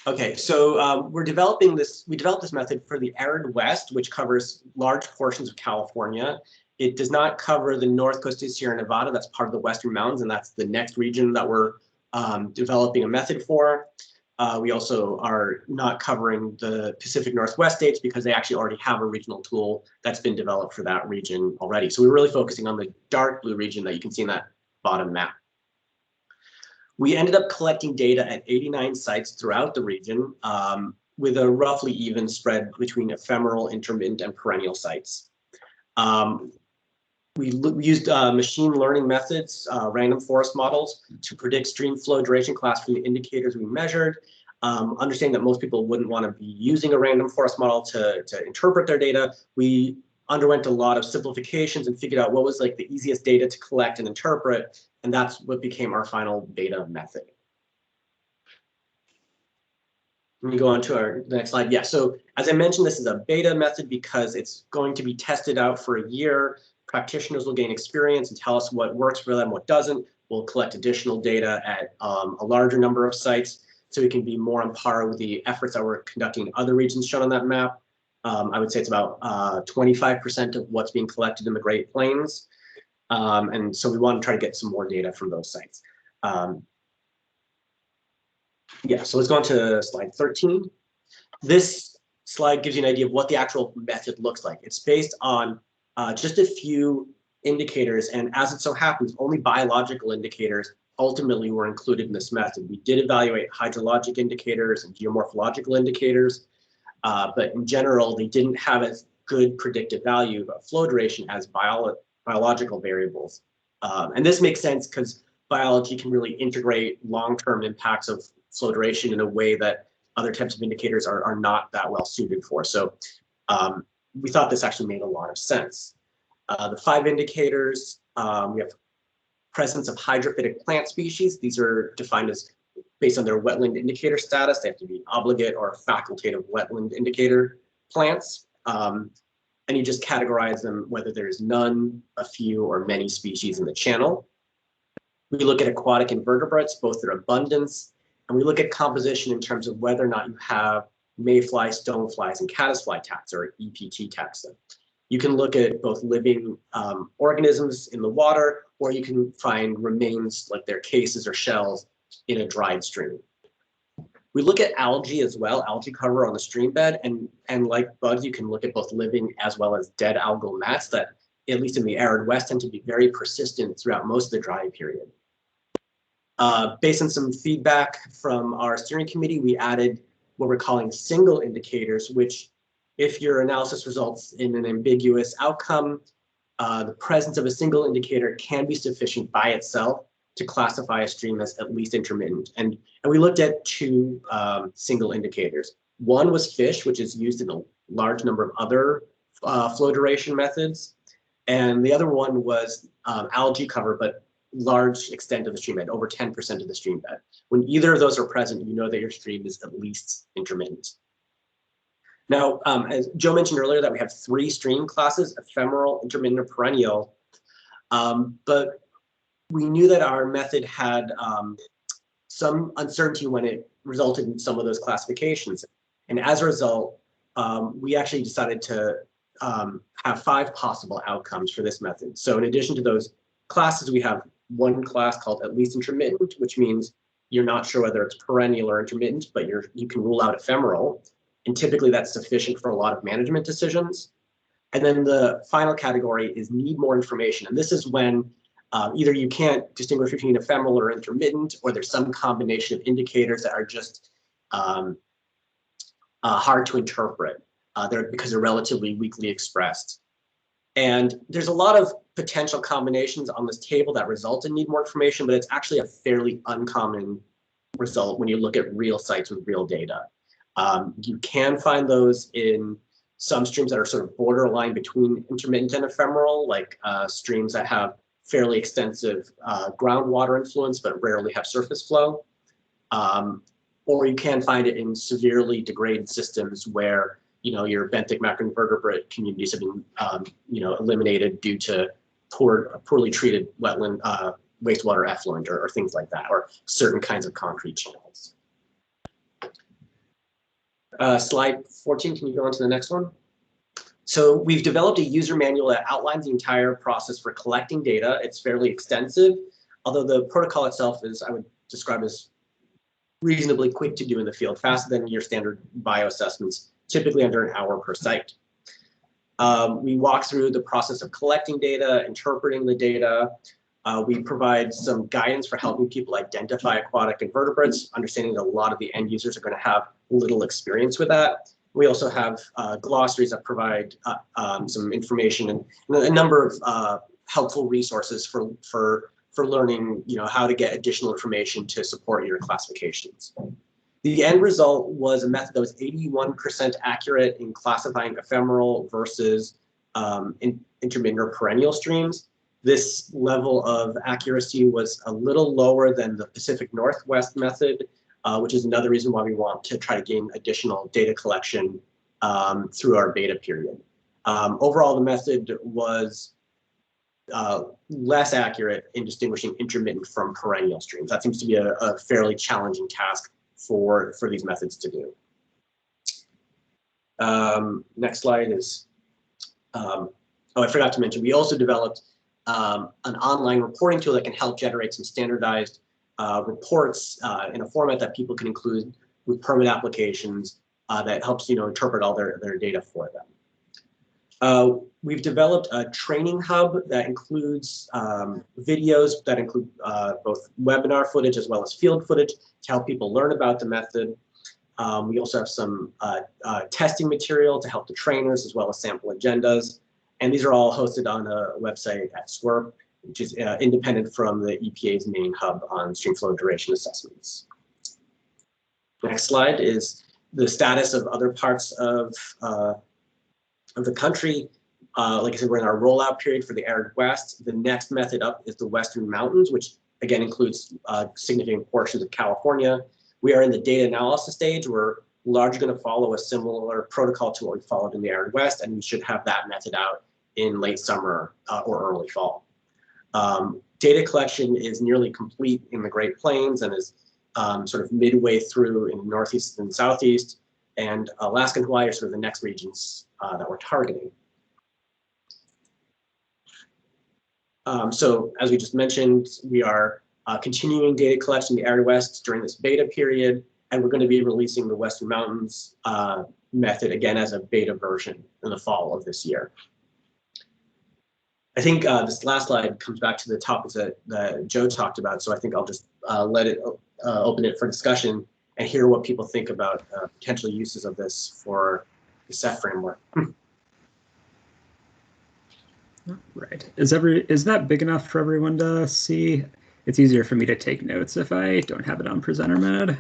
Okay, so we developed this method for the Arid West, which covers large portions of California. It does not cover the north coast of Sierra Nevada. That's part of the Western Mountains, and that's the next region that we're developing a method for. We also are not covering the Pacific Northwest states because they actually already have a regional tool that's been developed for that region already. So we're really focusing on the dark blue region that you can see in that bottom map. We ended up collecting data at 89 sites throughout the region with a roughly even spread between ephemeral, intermittent, and perennial sites. We used machine learning methods, random forest models, to predict stream flow duration class from the indicators we measured. Understanding that most people wouldn't want to be using a random forest model to interpret their data, we underwent a lot of simplifications and figured out what was like the easiest data to collect and interpret, and that's what became our final beta method. Let me go on to the next slide. Yeah, so as I mentioned, this is a beta method because it's going to be tested out for a year. Practitioners will gain experience and tell us what works for them, what doesn't. We'll collect additional data at a larger number of sites so we can be more on par with the efforts that we're conducting in other regions shown on that map. I would say it's about 25% of what's being collected in the Great Plains. And so we want to try to get some more data from those sites. Yeah, so let's go on to slide 13. This slide gives you an idea of what the actual method looks like. It's based on just a few indicators, and as it so happens, only biological indicators ultimately were included in this method. We did evaluate hydrologic indicators and geomorphological indicators, but in general, they didn't have as good predictive value of flow duration as biological variables. And this makes sense because biology can really integrate long-term impacts of flow duration in a way that other types of indicators are not that well suited for. So we thought this actually made a lot of sense. The 5 indicators, we have presence of hydrophytic plant species. These are defined as based on their wetland indicator status. They have to be obligate or facultative wetland indicator plants. And you just categorize them whether there's none, a few, or many species in the channel. We look at aquatic invertebrates, both their abundance, and we look at composition in terms of whether or not you have mayfly, stoneflies, and caddisfly taxa, or EPT taxa. You can look at both living organisms in the water, or you can find remains like their cases or shells in a dried stream. We look at algae as well, algae cover on the stream bed, and like bugs, you can look at both living as well as dead algal mats that, at least in the arid west, tend to be very persistent throughout most of the dry period. Based on some feedback from our steering committee, we added what we're calling single indicators, which if your analysis results in an ambiguous outcome, the presence of a single indicator can be sufficient by itself to classify a stream as at least intermittent. And we looked at two single indicators. One was fish, which is used in a large number of other flow duration methods. And the other one was algae cover, but large extent of the stream bed, over 10% of the stream bed. When either of those are present, you know that your stream is at least intermittent. Now, as Joe mentioned earlier, that we have 3 stream classes: ephemeral, intermittent, or perennial. But we knew that our method had some uncertainty when it resulted in some of those classifications. And as a result, we actually decided to have 5 possible outcomes for this method. So in addition to those classes, we have one class called at least intermittent, which means you're not sure whether it's perennial or intermittent, but you can rule out ephemeral. And typically that's sufficient for a lot of management decisions. And then the final category is need more information. And this is when either you can't distinguish between ephemeral or intermittent, or there's some combination of indicators that are just hard to interpret because they're relatively weakly expressed. And there's a lot of potential combinations on this table that result in need more information, but it's actually a fairly uncommon result when you look at real sites with real data. You can find those in some streams that are sort of borderline between intermittent and ephemeral, like streams that have fairly extensive groundwater influence but rarely have surface flow. Or you can find it in severely degraded systems where your benthic macroinvertebrate communities have been eliminated due to poorly treated wetland wastewater effluent or things like that, or certain kinds of concrete channels. Slide 14, can you go on to the next one? So we've developed a user manual that outlines the entire process for collecting data. It's fairly extensive, although the protocol itself is, I would describe as reasonably quick to do in the field, faster than your standard bioassessments, typically under an hour per site. We walk through the process of collecting data, interpreting the data. We provide some guidance for helping people identify aquatic invertebrates, understanding that a lot of the end users are going to have little experience with that. We also have glossaries that provide some information and a number of helpful resources for learning, how to get additional information to support your classifications. The end result was a method that was 81% accurate in classifying ephemeral versus intermittent or perennial streams. This level of accuracy was a little lower than the Pacific Northwest method, which is another reason why we want to try to gain additional data collection through our beta period. Overall, the method was less accurate in distinguishing intermittent from perennial streams. That seems to be a fairly challenging task for these methods to do. Next slide is, I forgot to mention, we also developed an online reporting tool that can help generate some standardized reports in a format that people can include with permit applications that helps interpret all their data for them. We've developed a training hub that includes videos that include both webinar footage as well as field footage to help people learn about the method. We also have some testing material to help the trainers as well as sample agendas. And these are all hosted on a website at SWRP, which is independent from the EPA's main hub on streamflow duration assessments. Next slide is the status of other parts of the country. Like I said, we're in our rollout period for the Arid West. The next method up is the Western Mountains, which again includes significant portions of California. We are in the data analysis stage. We're largely going to follow a similar protocol to what we followed in the Arid West, and we should have that method out in late summer or early fall. Data collection is nearly complete in the Great Plains and is sort of midway through in the Northeast and Southeast, and Alaska and Hawaii are sort of the next regions that we're targeting. So as we just mentioned, we are continuing data collection in the Arid West during this beta period, and we're going to be releasing the Western Mountains method again as a beta version in the fall of this year. I think this last slide comes back to the topics that Joe talked about, so I think I'll just let it open it for discussion and hear what people think about potential uses of this for the CEFF framework. Right. Is that big enough for everyone to see? It's easier for me to take notes if I don't have it on presenter mode.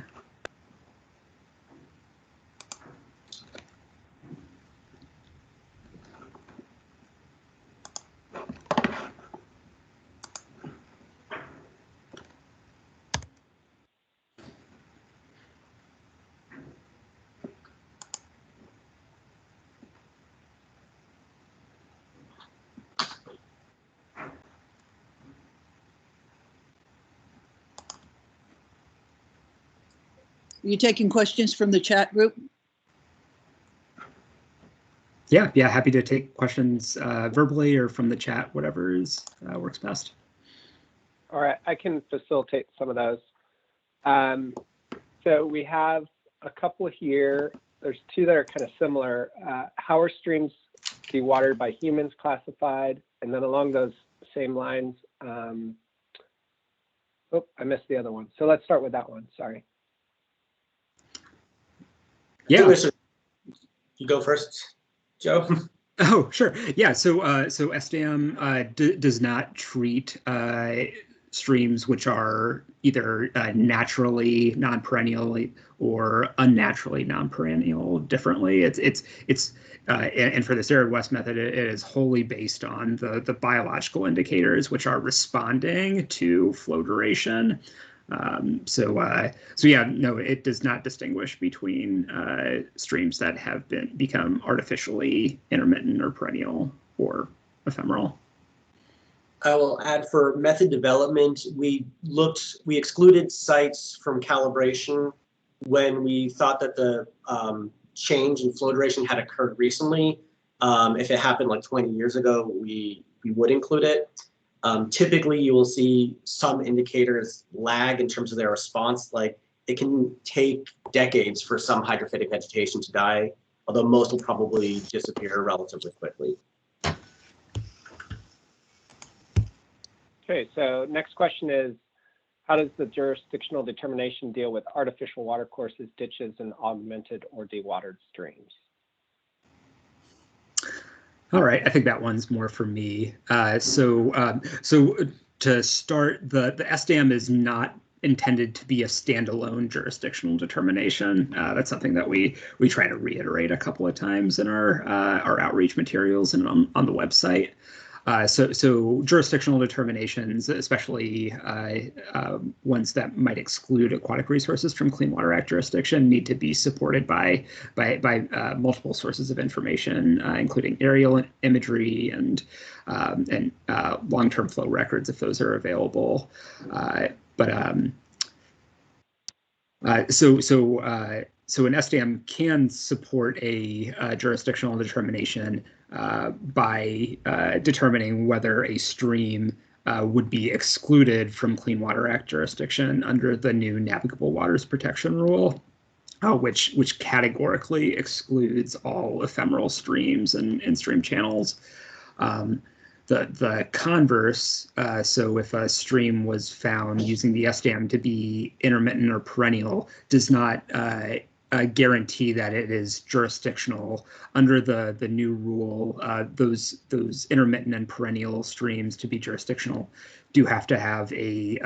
Are you taking questions from the chat group? Yeah, happy to take questions verbally or from the chat, whatever works best. All right, I can facilitate some of those. So we have a couple here. There's two that are kind of similar. How are streams dewatered by humans classified? And then along those same lines, oh, I missed the other one. So let's start with that one, sorry. Yeah. You go first, Joe. Oh, sure. Yeah. So SDAM does not treat streams which are either naturally non-perennial or unnaturally non-perennial differently. And for this Arid West method, it is wholly based on the biological indicators which are responding to flow duration. So yeah, no, it does not distinguish between streams that have become artificially intermittent or perennial or ephemeral. I will add for method development, we excluded sites from calibration when we thought that the change in flow duration had occurred recently. If it happened like 20 years ago, we would include it. Typically, you will see some indicators lag in terms of their response. Like it can take decades for some hydrophytic vegetation to die, although most will probably disappear relatively quickly. Okay, so next question is, how does the jurisdictional determination deal with artificial watercourses, ditches, and augmented or dewatered streams? All right, I think that one's more for me. So to start, the SDAM is not intended to be a standalone jurisdictional determination. That's something that we try to reiterate a couple of times in our outreach materials and on the website. So jurisdictional determinations, especially ones that might exclude aquatic resources from Clean Water Act jurisdiction, need to be supported by multiple sources of information, including aerial imagery and long-term flow records if those are available. So an SDAM can support a jurisdictional determination by determining whether a stream would be excluded from Clean Water Act jurisdiction under the new Navigable Waters Protection Rule, which categorically excludes all ephemeral streams and stream channels. The converse, so if a stream was found using the SDAM to be intermittent or perennial, does not guarantee that it is jurisdictional. Under the new rule, those intermittent and perennial streams to be jurisdictional do have to have a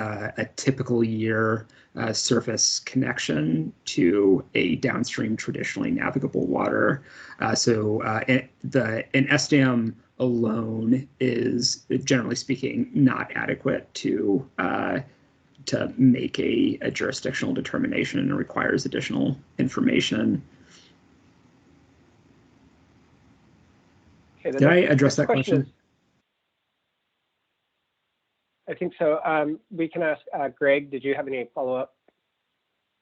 typical year surface connection to a downstream traditionally navigable water. So an SDAM alone is, generally speaking, not adequate to make a jurisdictional determination and requires additional information. Okay, did I address that question? I think so. We can ask Greg, did you have any follow-up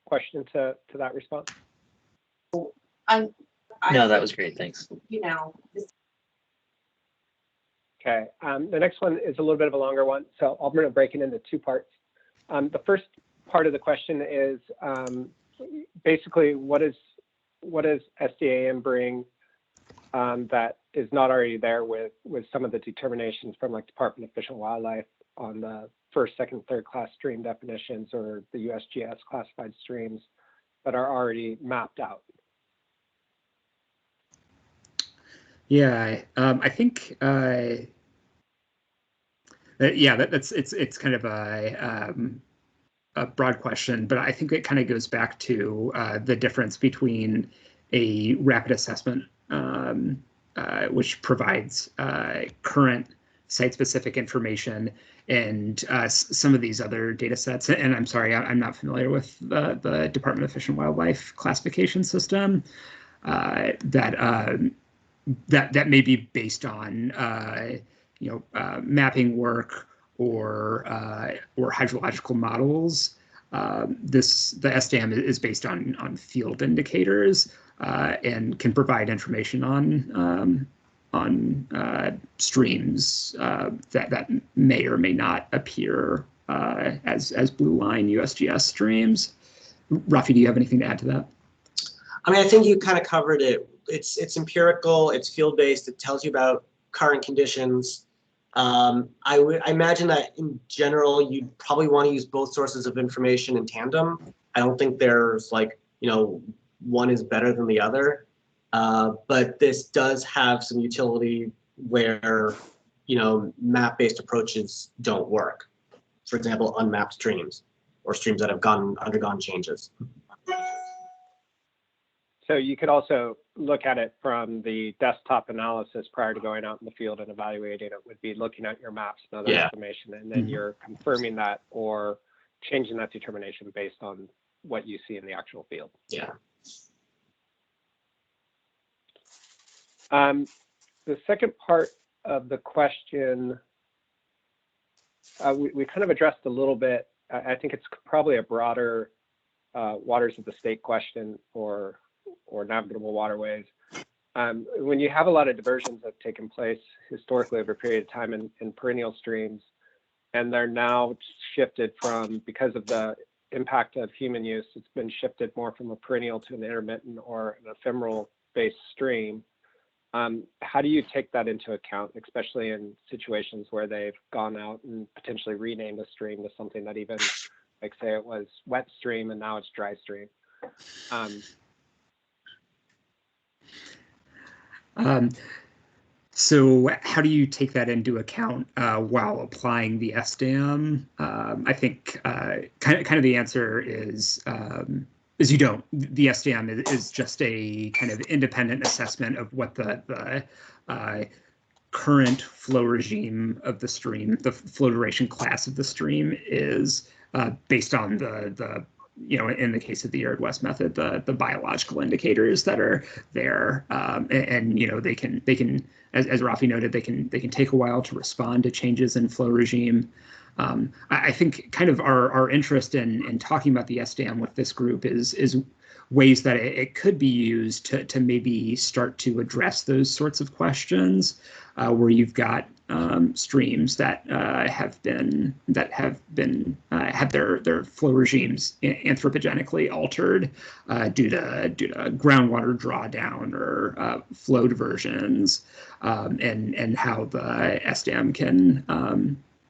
question to that response? No, that was great, thanks. Okay, Okay, the next one is a little bit of a longer one, so I'm going to break it into two parts. The first part of the question is basically what does SDAM bring that is not already there with some of the determinations from like Department of Fish and Wildlife on the first, second, third class stream definitions or the USGS classified streams that are already mapped out? Yeah, I think it's kind of a broad question, but I think it kind of goes back to the difference between a rapid assessment, which provides current site-specific information, and some of these other data sets. And I'm sorry, I'm not familiar with the Department of Fish and Wildlife classification system that may be based on mapping work or hydrological models. The SDAM is based on field indicators and can provide information on streams that may or may not appear as blue line USGS streams. Rafi, do you have anything to add to that? I mean, I think you kind of covered it. It's empirical, it's field-based, it tells you about current conditions. I imagine that in general, you'd probably want to use both sources of information in tandem. I don't think there's like, one is better than the other. But this does have some utility where, map-based approaches don't work. For example, unmapped streams or streams that have undergone changes. So you could also look at it from the desktop analysis prior to going out in the field and evaluating it, would be looking at your maps and other information, and then you're confirming that or changing that determination based on what you see in the actual field. Yeah. The second part of the question, we kind of addressed a little bit. I think it's probably a broader waters of the state question or navigable waterways. When you have a lot of diversions that have taken place historically over a period of time in perennial streams, and they're now shifted from, because of the impact of human use, it's been shifted more from a perennial to an intermittent or an ephemeral based stream. How do you take that into account, especially in situations where they've gone out and potentially renamed a stream to something that even, like say it was wet stream and now it's dry stream? So how do you take that into account while applying the SDAM? I think kind of the answer is you don't. The SDAM is just a kind of independent assessment of what the current flow regime of the stream, the flow duration class of the stream is, based on the in the case of the Arid West method, the biological indicators that are there, and they can, as Rafi noted, they can take a while to respond to changes in flow regime. I think kind of our interest in talking about the SDAM with this group is ways that it could be used to maybe start to address those sorts of questions, where you've got streams that have their flow regimes anthropogenically altered due to groundwater drawdown or flow diversions, and how the SDAM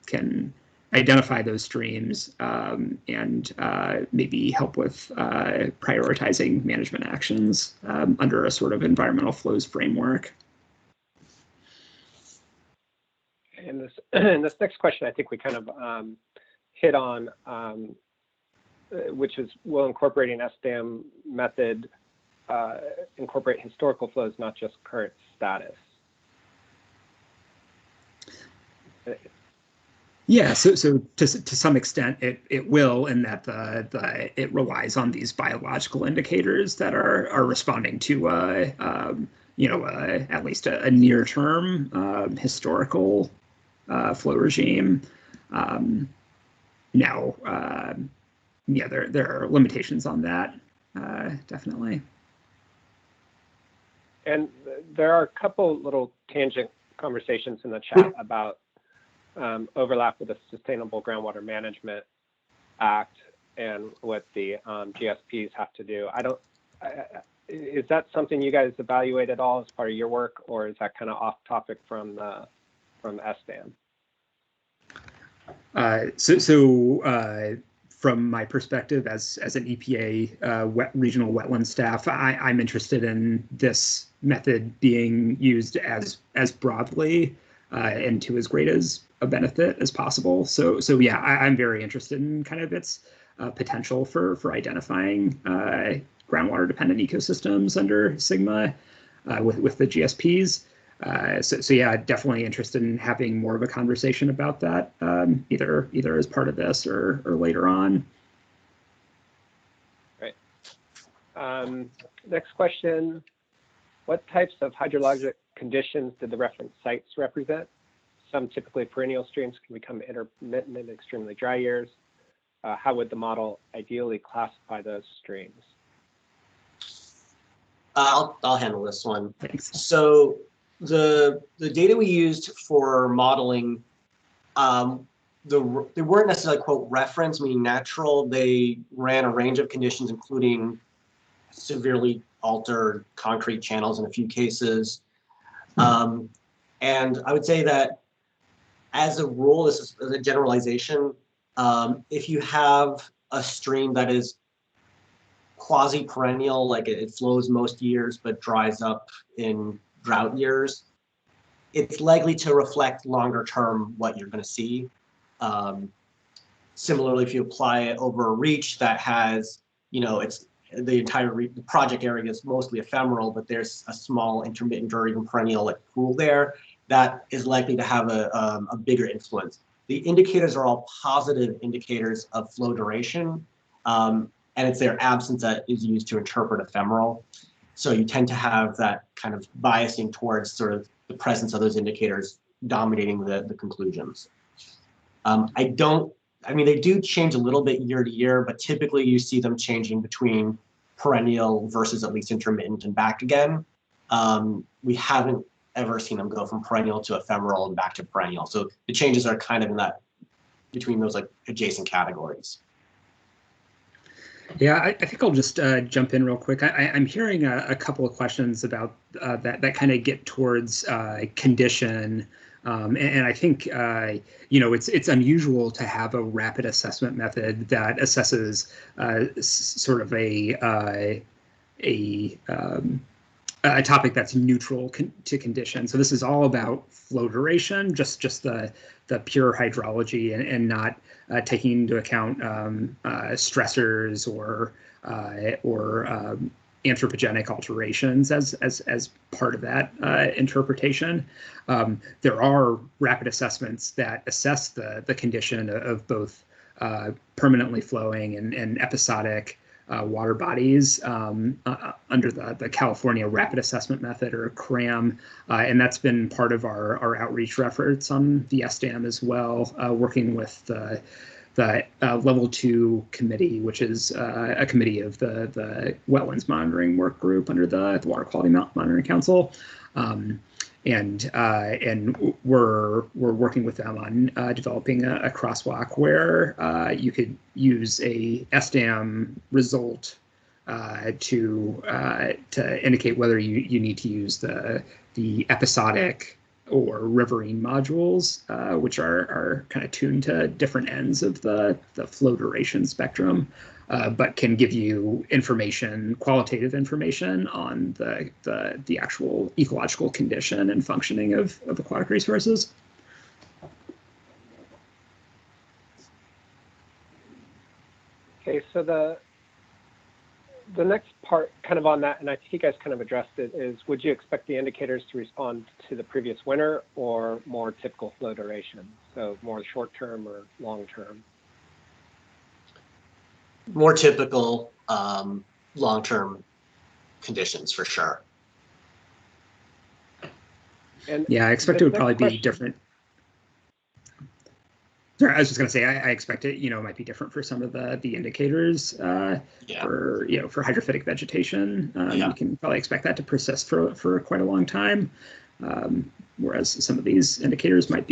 can identify those streams and maybe help with prioritizing management actions under a sort of environmental flows framework. And this next question, I think we kind of hit on, which is, will incorporating SDAM method incorporate historical flows, not just current status? Yeah, so to some extent it will, in that it relies on these biological indicators that are responding to at least a near term historical flow regime. Now, there are limitations on that, definitely. And there are a couple little tangent conversations in the chat about overlap with the Sustainable Groundwater Management Act and what the GSPs have to do. Is that something you guys evaluate at all as part of your work, or is that kind of off topic from SDAM? From my perspective as an EPA regional wetland staff, I'm interested in this method being used as broadly and to as great as a benefit as possible. So yeah, I'm very interested in kind of its potential for identifying groundwater dependent ecosystems under SGMA with the GSPs. So yeah, definitely interested in having more of a conversation about that, either as part of this or later on. Right. Next question: what types of hydrologic conditions did the reference sites represent? Some typically perennial streams can become intermittent in extremely dry years. How would the model ideally classify those streams? I'll handle this one. Thanks. So the data we used for modeling, they weren't necessarily quote reference, meaning natural. They ran a range of conditions, including severely altered concrete channels in a few cases. And I would say that as a rule, this is a generalization. If you have a stream that is quasi-perennial, like it flows most years but dries up in drought years, it's likely to reflect longer term what you're going to see. Similarly, if you apply it over a reach that has, it's the entire the project area is mostly ephemeral, but there's a small intermittent or even perennial like pool there, that is likely to have a bigger influence. The indicators are all positive indicators of flow duration, and it's their absence that is used to interpret ephemeral. So you tend to have that kind of biasing towards sort of the presence of those indicators dominating the conclusions. They do change a little bit year to year, but typically you see them changing between perennial versus at least intermittent and back again. We haven't ever seen them go from perennial to ephemeral and back to perennial. So the changes are kind of in that between those like adjacent categories. Yeah, I think I'll just jump in real quick. I'm hearing a couple of questions about that kind of get towards condition. And I think, it's unusual to have a rapid assessment method that assesses sort of a topic that's neutral to condition. So this is all about flow duration, just the pure hydrology and not taking into account stressors or anthropogenic alterations as part of that interpretation. There are rapid assessments that assess the condition of both permanently flowing and episodic water bodies under the California Rapid Assessment Method, or CRAM, and that's been part of our outreach efforts on the SDAM as well, working with the Level 2 committee, which is a committee of the Wetlands Monitoring Workgroup under the Water Quality Monitoring Council. And we're working with them on developing a crosswalk where you could use a SDAM result to indicate whether you need to use the episodic or riverine modules, which are kind of tuned to different ends of the flow duration spectrum, but can give you information, qualitative information on the actual ecological condition and functioning of aquatic resources. Okay, so the next part kind of on that, and I think you guys kind of addressed it, is would you expect the indicators to respond to the previous winter or more typical flow duration? So more short-term or long-term? More typical long-term conditions for sure. And yeah, I expect it would probably be different. Sorry, I was just going to say I expect it, might be different for some of the indicators for hydrophytic vegetation. You can probably expect that to persist for quite a long time. whereas some of these indicators might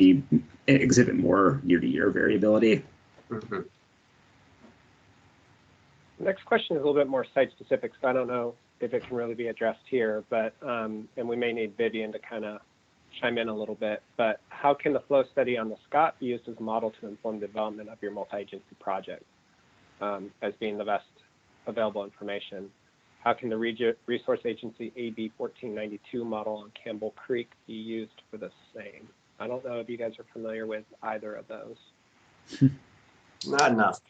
exhibit more year-to-year variability. Mm-hmm. Next question is a little bit more site specific, so I don't know if it can really be addressed here, but and we may need Vivian to kind of chime in a little bit, but how can the flow study on the Scott be used as a model to inform the development of your multi-agency project as being the best available information? How can the Resource Agency AB 1492 model on Campbell Creek be used for the same? I don't know if you guys are familiar with either of those. Not enough.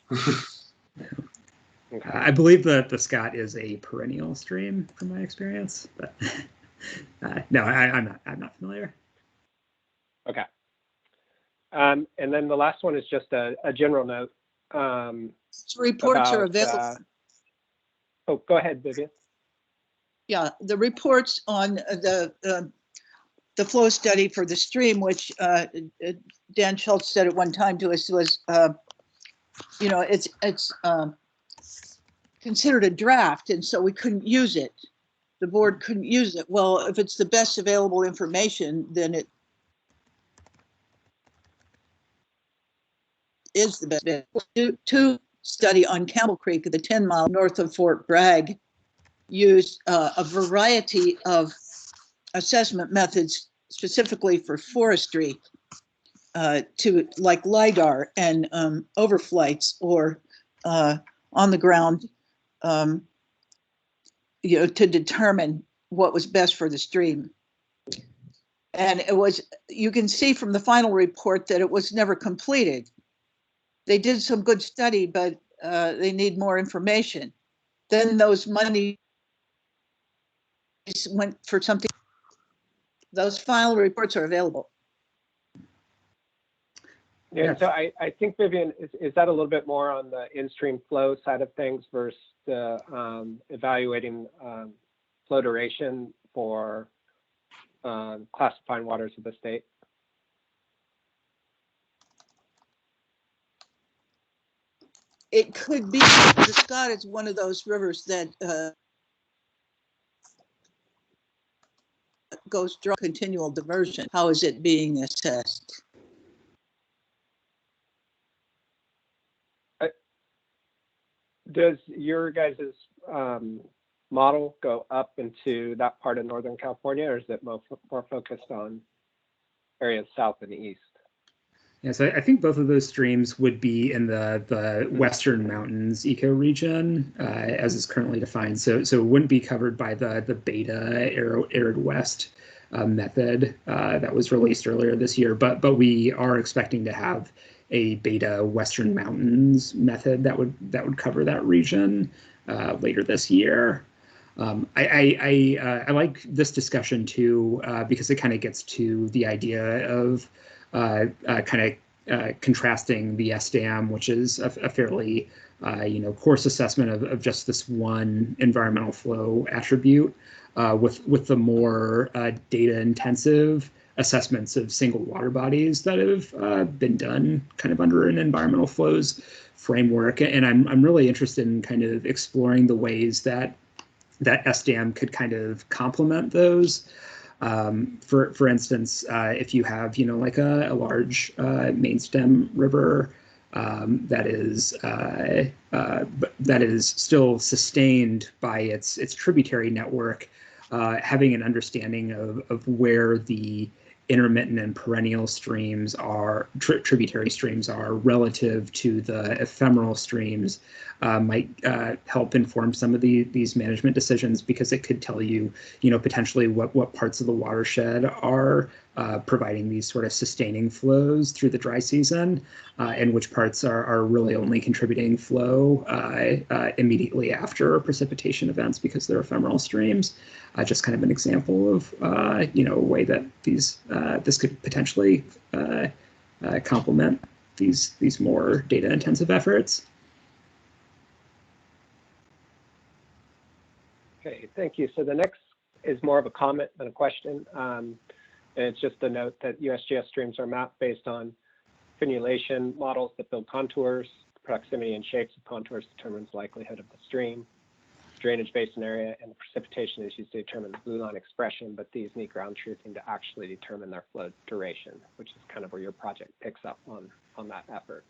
Okay. I believe that the Scott is a perennial stream from my experience, but no, I'm not familiar. Okay. And then the last one is just a general note. Reports are about, available. Oh, go ahead, Vivian. Yeah, the reports on the flow study for the stream, which Dan Schultz said at one time to us was, you know, it's considered a draft, and so we couldn't use it. The board couldn't use it. Well, if it's the best available information, then it is the best. To study on Campbell Creek, the 10 mile north of Fort Bragg, used a variety of assessment methods specifically for forestry, to like LIDAR and overflights or on the ground, you know, to determine what was best for the stream. And it was, you can see from the final report that it was never completed. They did some good study, but they need more information. Then those money went for something. Those final reports are available. Yeah, Yes. so I think, Vivian, is that a little bit more on the in-stream flow side of things versus the evaluating flow duration for classifying waters of the state? It could be. The Scott is one of those rivers that goes through continual diversion. How is it being assessed? Does your guys' model go up into that part of Northern California, or is it more focused on areas south and east? Yeah, so I think both of those streams would be in the Western Mountains ecoregion, as is currently defined. So it wouldn't be covered by the beta Arid West method that was released earlier this year. But we are expecting to have a beta Western Mountains method that would cover that region later this year. I like this discussion too, because it kind of gets to the idea of contrasting the SDAM, which is a fairly coarse assessment of just this one environmental flow attribute, with the more data intensive assessments of single water bodies that have been done kind of under an environmental flows framework. And I'm really interested in kind of exploring the ways that SDAM could kind of complement those. For instance, if you have, like a large main stem river that is still sustained by its tributary network, having an understanding of where the intermittent and perennial streams are, tributary streams are relative to the ephemeral streams, might help inform some of these management decisions, because it could tell you, potentially what parts of the watershed are providing these sort of sustaining flows through the dry season, and which parts are really only contributing flow immediately after precipitation events because they're ephemeral streams. Just kind of an example of a way that this could potentially complement these more data intensive efforts. Okay, thank you. So the next is more of a comment than a question. And it's just a note that USGS streams are mapped based on crenulation models that build contours. Proximity and shapes of contours determines likelihood of the stream. drainage basin area, and the precipitation is used to determine the blue line expression, but these need ground truthing to actually determine their flow duration, which is kind of where your project picks up on that effort.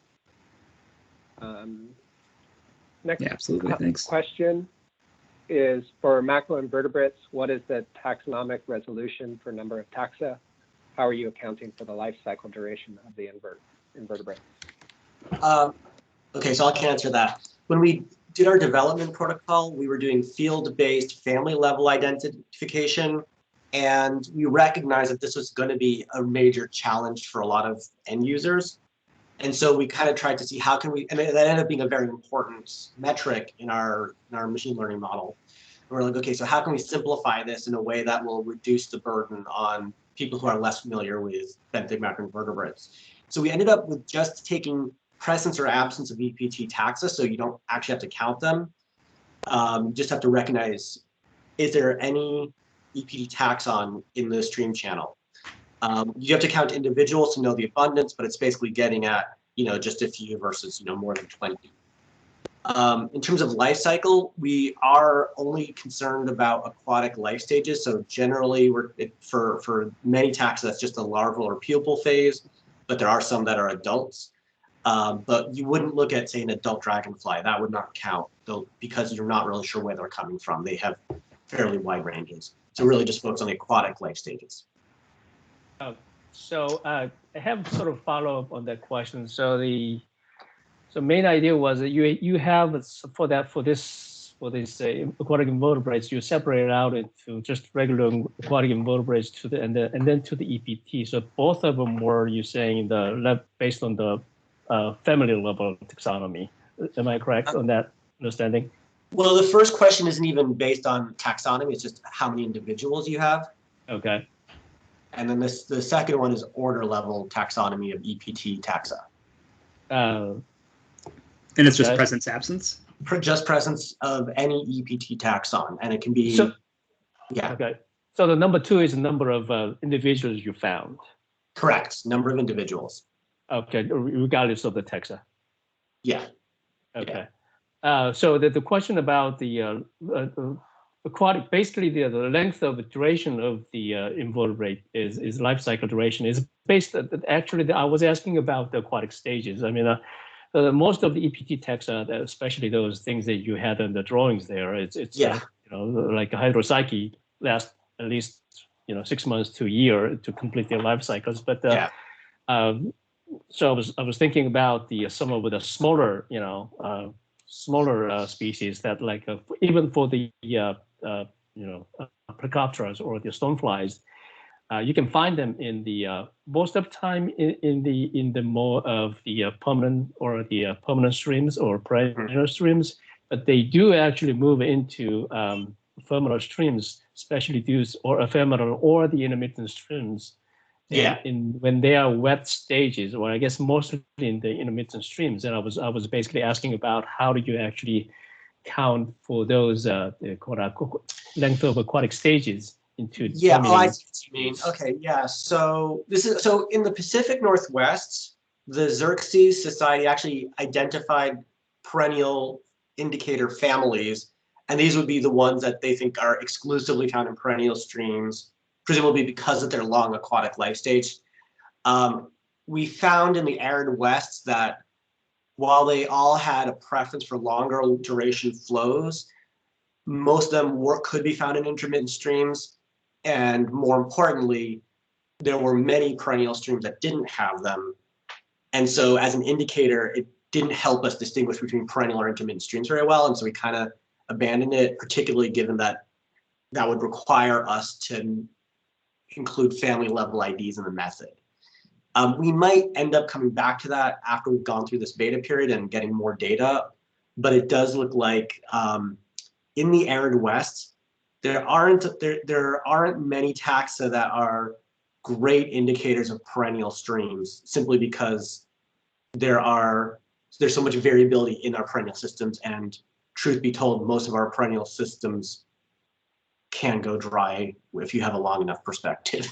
Next Yeah, absolutely. Thanks. question is for macroinvertebrates, what is the taxonomic resolution for number of taxa? How are you accounting for the life cycle duration of the invertebrates? Okay, so I can answer that. When we did our development protocol, we were doing field-based family level identification, and we recognized that this was going to be a major challenge for a lot of end users. And so we kind of tried to see how can we, and that ended up being a very important metric in our machine learning model. And we're like, okay, so how can we simplify this in a way that will reduce the burden on people who are less familiar with benthic macroinvertebrates? So we ended up with just taking presence or absence of EPT taxa, so you don't actually have to count them. You just have to recognize, is there any EPT taxon in the stream channel? You have to count individuals to know the abundance, but it's basically getting at, just a few versus, more than 20. In terms of life cycle, we are only concerned about aquatic life stages. So generally, for many taxa, that's just a larval or pupal phase, but there are some that are adults. But you wouldn't look at, say, an adult dragonfly. That would not count, though, because you're not really sure where they're coming from. They have fairly wide ranges. So really just focus on the aquatic life stages. So I have sort of follow up on that question. So the main idea was that you have for this aquatic invertebrates, you separate it out into just regular aquatic invertebrates and then to the EPT. So both of them were, you saying, based on the family level taxonomy. Am I correct on that understanding? Well, the first question isn't even based on taxonomy. It's just how many individuals you have. Okay. And then the second one is order level taxonomy of EPT taxa. And it's just presence absence? Just presence of any EPT taxon. And it can be, yeah. Okay. So the number 2 is the number of individuals you found. Correct. Number of individuals. Okay, regardless of the taxa. Yeah. Okay. Yeah. So the question about the aquatic, basically the length of the duration of the invertebrate is life cycle duration is based. Actually, I was asking about the aquatic stages. I mean, most of the EPT taxa, especially those things that you had in the drawings there, it's like a hydropsyche lasts at least 6 months to a year to complete their life cycles. But so I was thinking about some of the smaller smaller species that even for the Plecopteras or the stoneflies, you can find them in the most of the time in the more of the permanent streams or perennial streams, but they do actually move into ephemeral streams, especially these or ephemeral or the intermittent streams. Yeah. When they are wet stages, or I guess mostly in the intermittent streams, and I was basically asking about how do you actually count for those length of aquatic stages into I see what you mean. Okay, yeah. So in the Pacific Northwest, the Xerxes Society actually identified perennial indicator families, and these would be the ones that they think are exclusively found in perennial streams, presumably because of their long aquatic life stage. We found in the arid West that while they all had a preference for longer duration flows, most of them could be found in intermittent streams. And more importantly, there were many perennial streams that didn't have them. And so as an indicator, it didn't help us distinguish between perennial or intermittent streams very well. And so we kind of abandoned it, particularly given that that would require us to include family level IDs in the method. We might end up coming back to that after we've gone through this beta period and getting more data, but it does look like in the arid West, there aren't many taxa that are great indicators of perennial streams, simply because there's so much variability in our perennial systems, and truth be told, most of our perennial systems can go dry if you have a long enough perspective.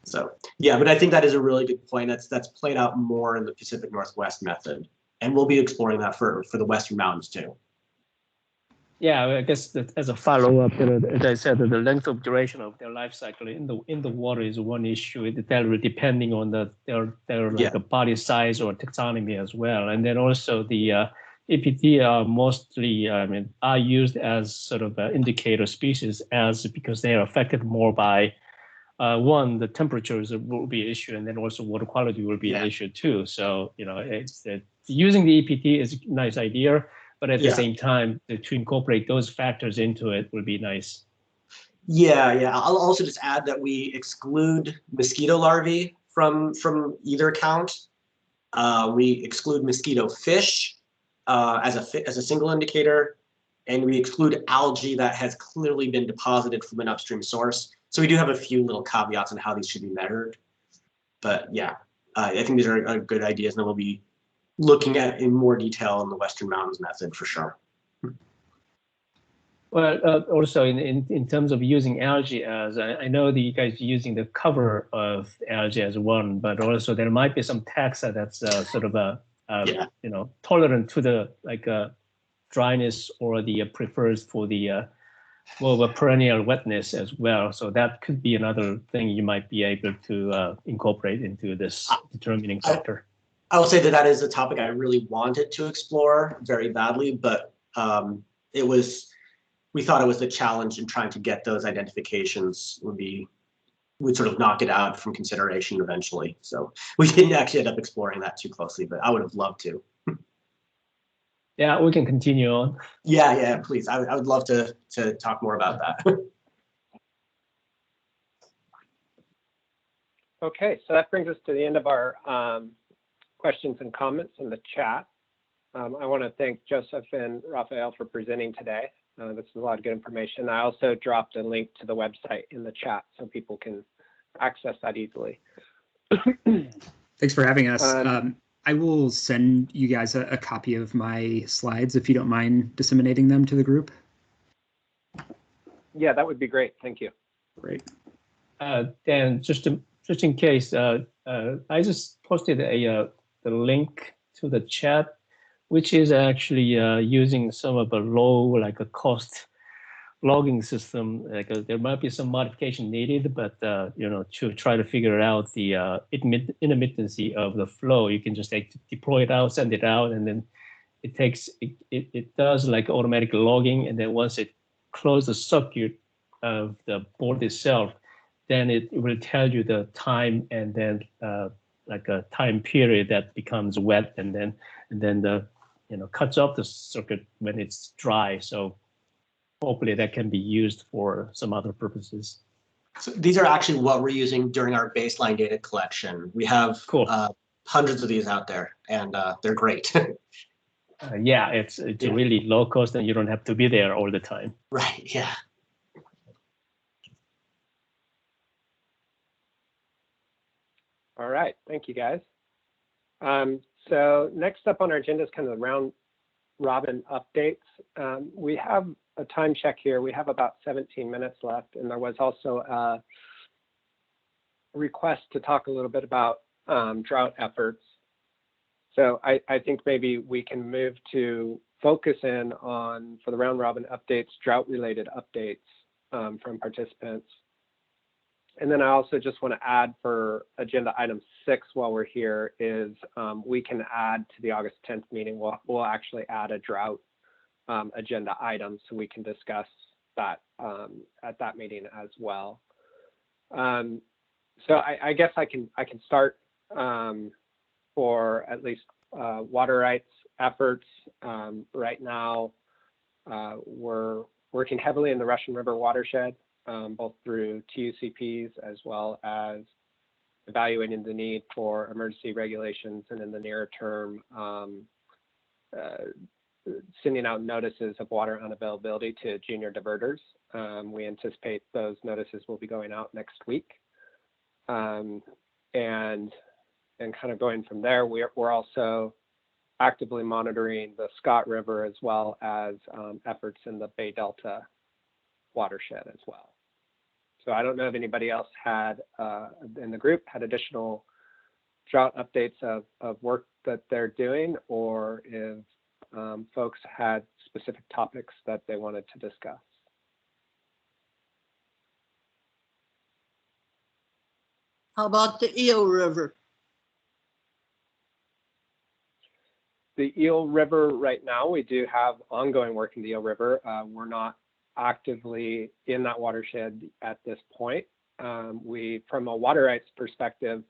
So yeah, but I think that is a really good point. That's played out more in the Pacific Northwest method. And we'll be exploring that for the Western Mountains too. Yeah, I guess that as a follow-up, as I said, the length of duration of their life cycle in the water is one issue. That depending on their like a body size or taxonomy as well, and then also the APT are mostly are used as sort of indicator species because they are affected more by one, the temperatures will be an issue, and then also water quality will be an issue too. So it's using the APT is a nice idea. But at the same time, to incorporate those factors into it would be nice. Yeah. I'll also just add that we exclude mosquito larvae from either count. We exclude mosquito fish as a single indicator, and we exclude algae that has clearly been deposited from an upstream source. So we do have a few little caveats on how these should be measured. But yeah, I think these are good ideas, and then we'll be looking at in more detail in the Western Mountains method for sure. Well, also in terms of using algae as, I know that you guys are using the cover of algae as one, but also there might be some taxa that's sort of tolerant to the dryness or the prefers for the more of a perennial wetness as well. So that could be another thing you might be able to incorporate into this determining factor. I will say that is a topic I really wanted to explore very badly, but we thought it was the challenge in trying to get those identifications would sort of knock it out from consideration eventually. So we didn't actually end up exploring that too closely, but I would have loved to. Yeah, we can continue on. Yeah, please. I would love to talk more about that. Okay, so that brings us to the end of our questions and comments in the chat. I want to thank Joseph and Raphael for presenting today. This is a lot of good information. I also dropped a link to the website in the chat so people can access that easily. Thanks for having us. I will send you guys a copy of my slides if you don't mind disseminating them to the group. Yeah, that would be great. Thank you. Great. Dan, just in case, I just posted the link to the chat, which is actually using some of the low, like a cost logging system. There might be some modification needed, but to try to figure out the intermittency of the flow, you can just deploy it out, send it out, and then it does like automatic logging, and then once it closes the circuit of the board itself, then it will tell you the time, and then like a time period that becomes wet, and then the cuts off the circuit when it's dry. So hopefully that can be used for some other purposes. So these are actually what we're using during our baseline data collection. We have hundreds of these out there, and they're great. Yeah, it's really low cost, and you don't have to be there all the time. Right, yeah. All right, thank you guys. So next up on our agenda is kind of the round robin updates. We have a time check here. We have about 17 minutes left, and there was also a request to talk a little bit about drought efforts. So I think maybe we can move to focus in on, for the round robin updates, drought related updates from participants. And then I also just want to add for agenda item 6 while we're here is we can add to the August 10th meeting, we'll actually add a drought agenda item so we can discuss that at that meeting as well. So I guess I can start for at least water rights efforts. Right now, we're working heavily in the Russian River watershed, both through TUCPs as well as evaluating the need for emergency regulations, and in the near term, sending out notices of water unavailability to junior diverters. We anticipate those notices will be going out next week. And kind of going from there, we're also actively monitoring the Scott River as well as efforts in the Bay Delta watershed as well. So I don't know if anybody else had in the group had additional drought updates of work that they're doing, or if folks had specific topics that they wanted to discuss. How about the Eel River? The Eel River right now, we do have ongoing work in the Eel River. We're not actively in that watershed at this point. We, from a water rights perspective,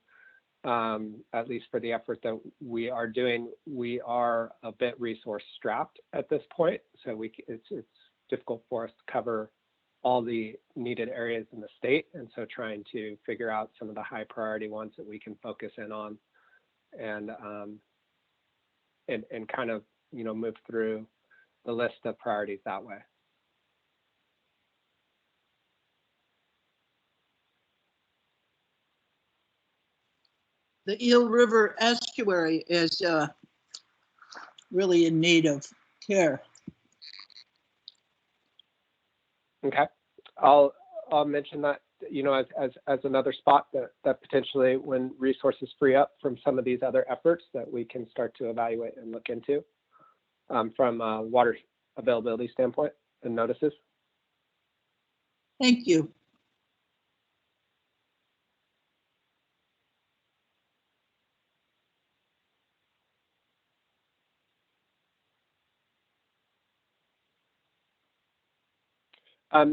at least for the effort that we are doing, we are a bit resource strapped at this point. So it's difficult for us to cover all the needed areas in the state. And so trying to figure out some of the high priority ones that we can focus in on and kind of, you know, move through the list of priorities that way. The Eel River estuary is really in need of care. Okay, I'll mention that, you know, as another spot that potentially, when resources free up from some of these other efforts, that we can start to evaluate and look into from a water availability standpoint and notices. Thank you.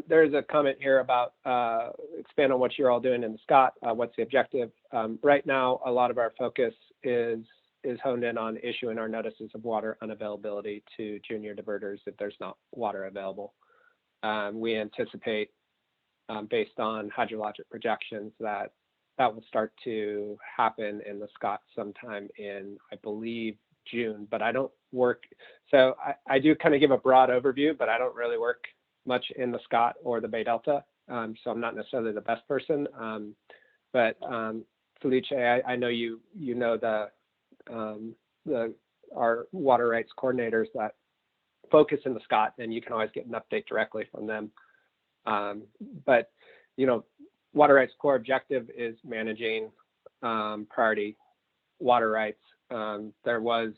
There's a comment here about expand on what you're all doing in the Scott. What's the objective? Right now, a lot of our focus is honed in on issuing our notices of water unavailability to junior diverters if there's not water available. We anticipate, based on hydrologic projections, that will start to happen in the Scott sometime in, I believe, June. But I don't work, so I do kind of give a broad overview, but I don't really work much in the Scott or the Bay Delta, so I'm not necessarily the best person. But Felice, I know you know our water rights coordinators that focus in the Scott, and you can always get an update directly from them. But you know, water rights core objective is managing priority water rights. There was,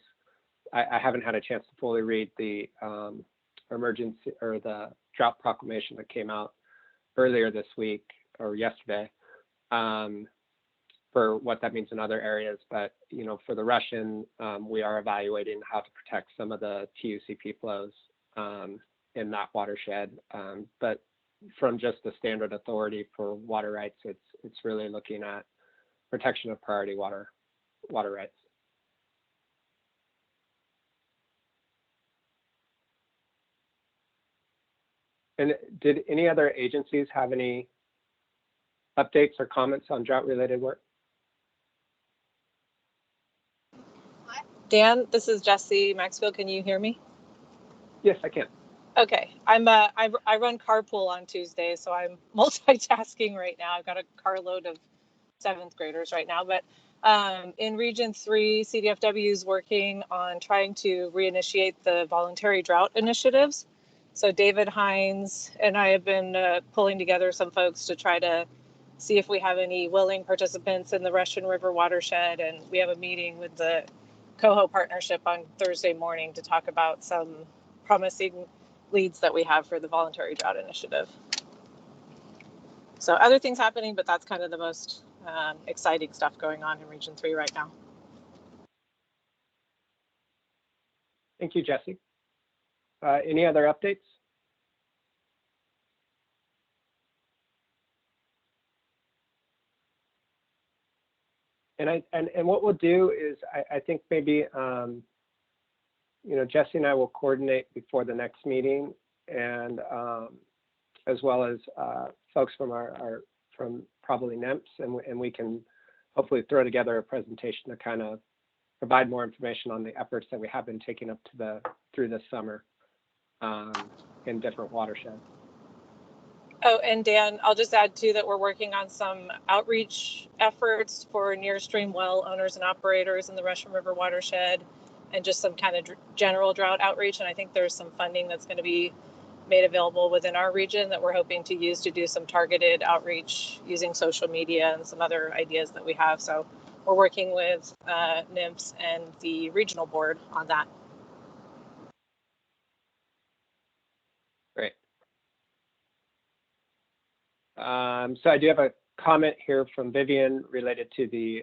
I haven't had a chance to fully read the emergency or the drought proclamation that came out earlier this week or yesterday, for what that means in other areas. But you know, for the Russian, we are evaluating how to protect some of the TUCP flows in that watershed. But from just the standard authority for water rights, it's really looking at protection of priority water rights. And did any other agencies have any updates or comments on drought-related work? Dan, this is Jesse Maxfield. Can you hear me? Yes, I can. Okay, I run carpool on Tuesday, so I'm multitasking right now. I've got a carload of 7th graders right now, but in Region 3, CDFW is working on trying to reinitiate the voluntary drought initiatives. So David Hines and I have been pulling together some folks to try to see if we have any willing participants in the Russian River watershed, and we have a meeting with the Coho partnership on Thursday morning to talk about some promising leads that we have for the voluntary drought initiative. So other things happening, but that's kind of the most exciting stuff going on in Region 3 right now. Thank you, Jesse. Any other updates? And what we'll do is, I think maybe, you know, Jesse and I will coordinate before the next meeting, and as well as folks from from probably NEMPS, and we can hopefully throw together a presentation to kind of provide more information on the efforts that we have been taking up to through this summer in different watersheds. Oh, and Dan, I'll just add too that we're working on some outreach efforts for near stream well owners and operators in the Russian River watershed, and just some kind of general drought outreach. And I think there's some funding that's going to be made available within our region that we're hoping to use to do some targeted outreach using social media and some other ideas that we have. So we're working with NIMS and the regional board on that. Great. So I do have a comment here from Vivian related to the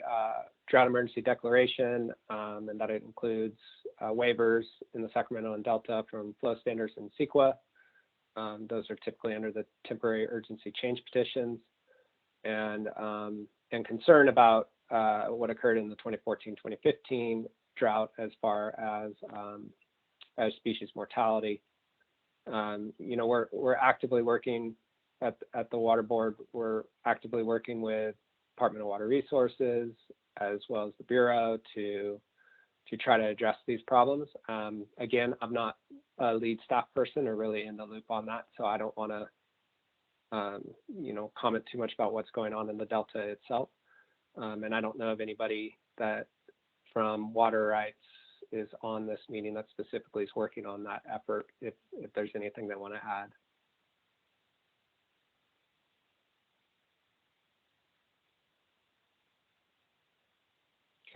drought emergency declaration, and that it includes waivers in the Sacramento and Delta from flow standards and CEQA. Those are typically under the temporary urgency change petitions, and concern about what occurred in the 2014-2015 drought as far as species mortality. You know, we're actively working at the water board. We're actively working with Department of Water Resources as well as the Bureau to try to address these problems. Again, I'm not a lead staff person or really in the loop on that, so I don't want to you know, comment too much about what's going on in the Delta itself. And I don't know of anybody that from Water Rights is on this meeting that specifically is working on that effort, if there's anything they want to add.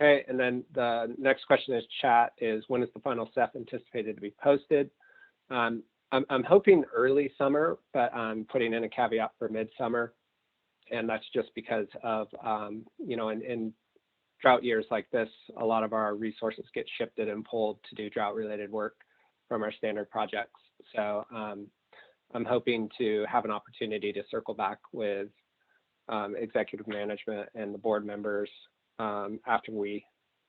Okay, and then the next question in chat is, when is the final CEFF anticipated to be posted? I'm hoping early summer, but I'm putting in a caveat for midsummer, and that's just because of, you know, in drought years like this, a lot of our resources get shifted and pulled to do drought-related work from our standard projects. So I'm hoping to have an opportunity to circle back with executive management and the board members after we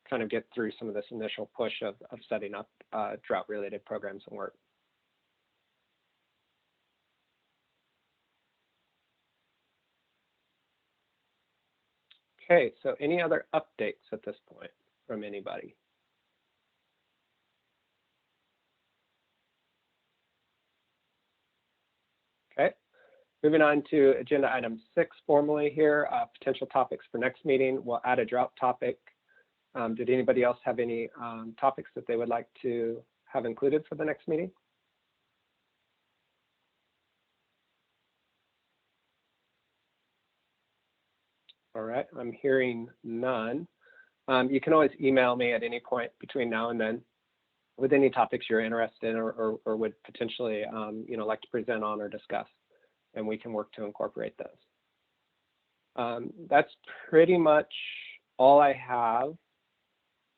kind of get through some of this initial push of setting up drought-related programs and work. Okay, so any other updates at this point from anybody? Okay, moving on to agenda item 6 formally here, potential topics for next meeting. We'll add a drought topic. Did anybody else have any topics that they would like to have included for the next meeting? All right, I'm hearing none. You can always email me at any point between now and then with any topics you're interested in or would potentially you know, like to present on or discuss, and we can work to incorporate those. That's pretty much all I have.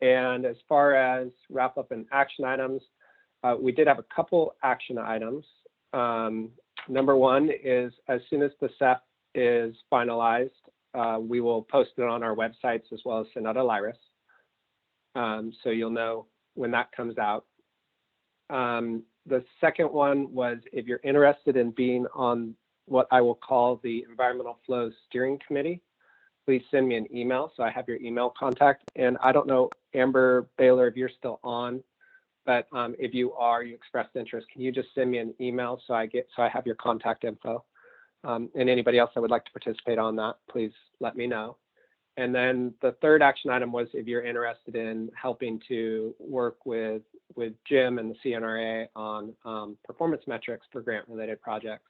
And as far as wrap up and action items, we did have a couple action items. Number one is, as soon as the CEFF is finalized, we will post it on our websites as well as send out a LIRIS. So you'll know when that comes out. The second one was, if you're interested in being on what I will call the Environmental Flow Steering Committee, please send me an email so I have your email contact. And I don't know, Amber Baylor, if you're still on, but if you are, you expressed interest, can you just send me an email so I have your contact info? And anybody else that would like to participate on that, please let me know. And then the third action item was, if you're interested in helping to work with Jim and the CNRA on performance metrics for grant-related projects,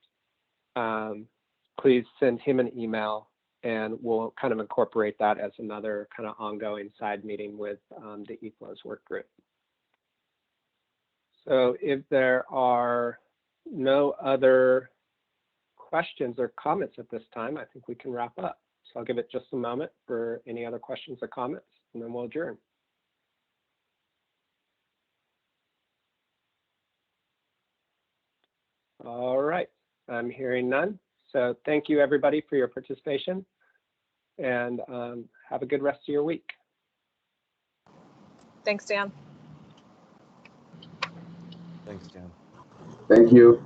please send him an email, and we'll kind of incorporate that as another kind of ongoing side meeting with the eFlows work group. So if there are no other questions or comments at this time, I think we can wrap up. So I'll give it just a moment for any other questions or comments, and then we'll adjourn. All right, I'm hearing none. So thank you everybody for your participation, and have a good rest of your week. Thanks, Dan. Thanks, Dan. Thank you.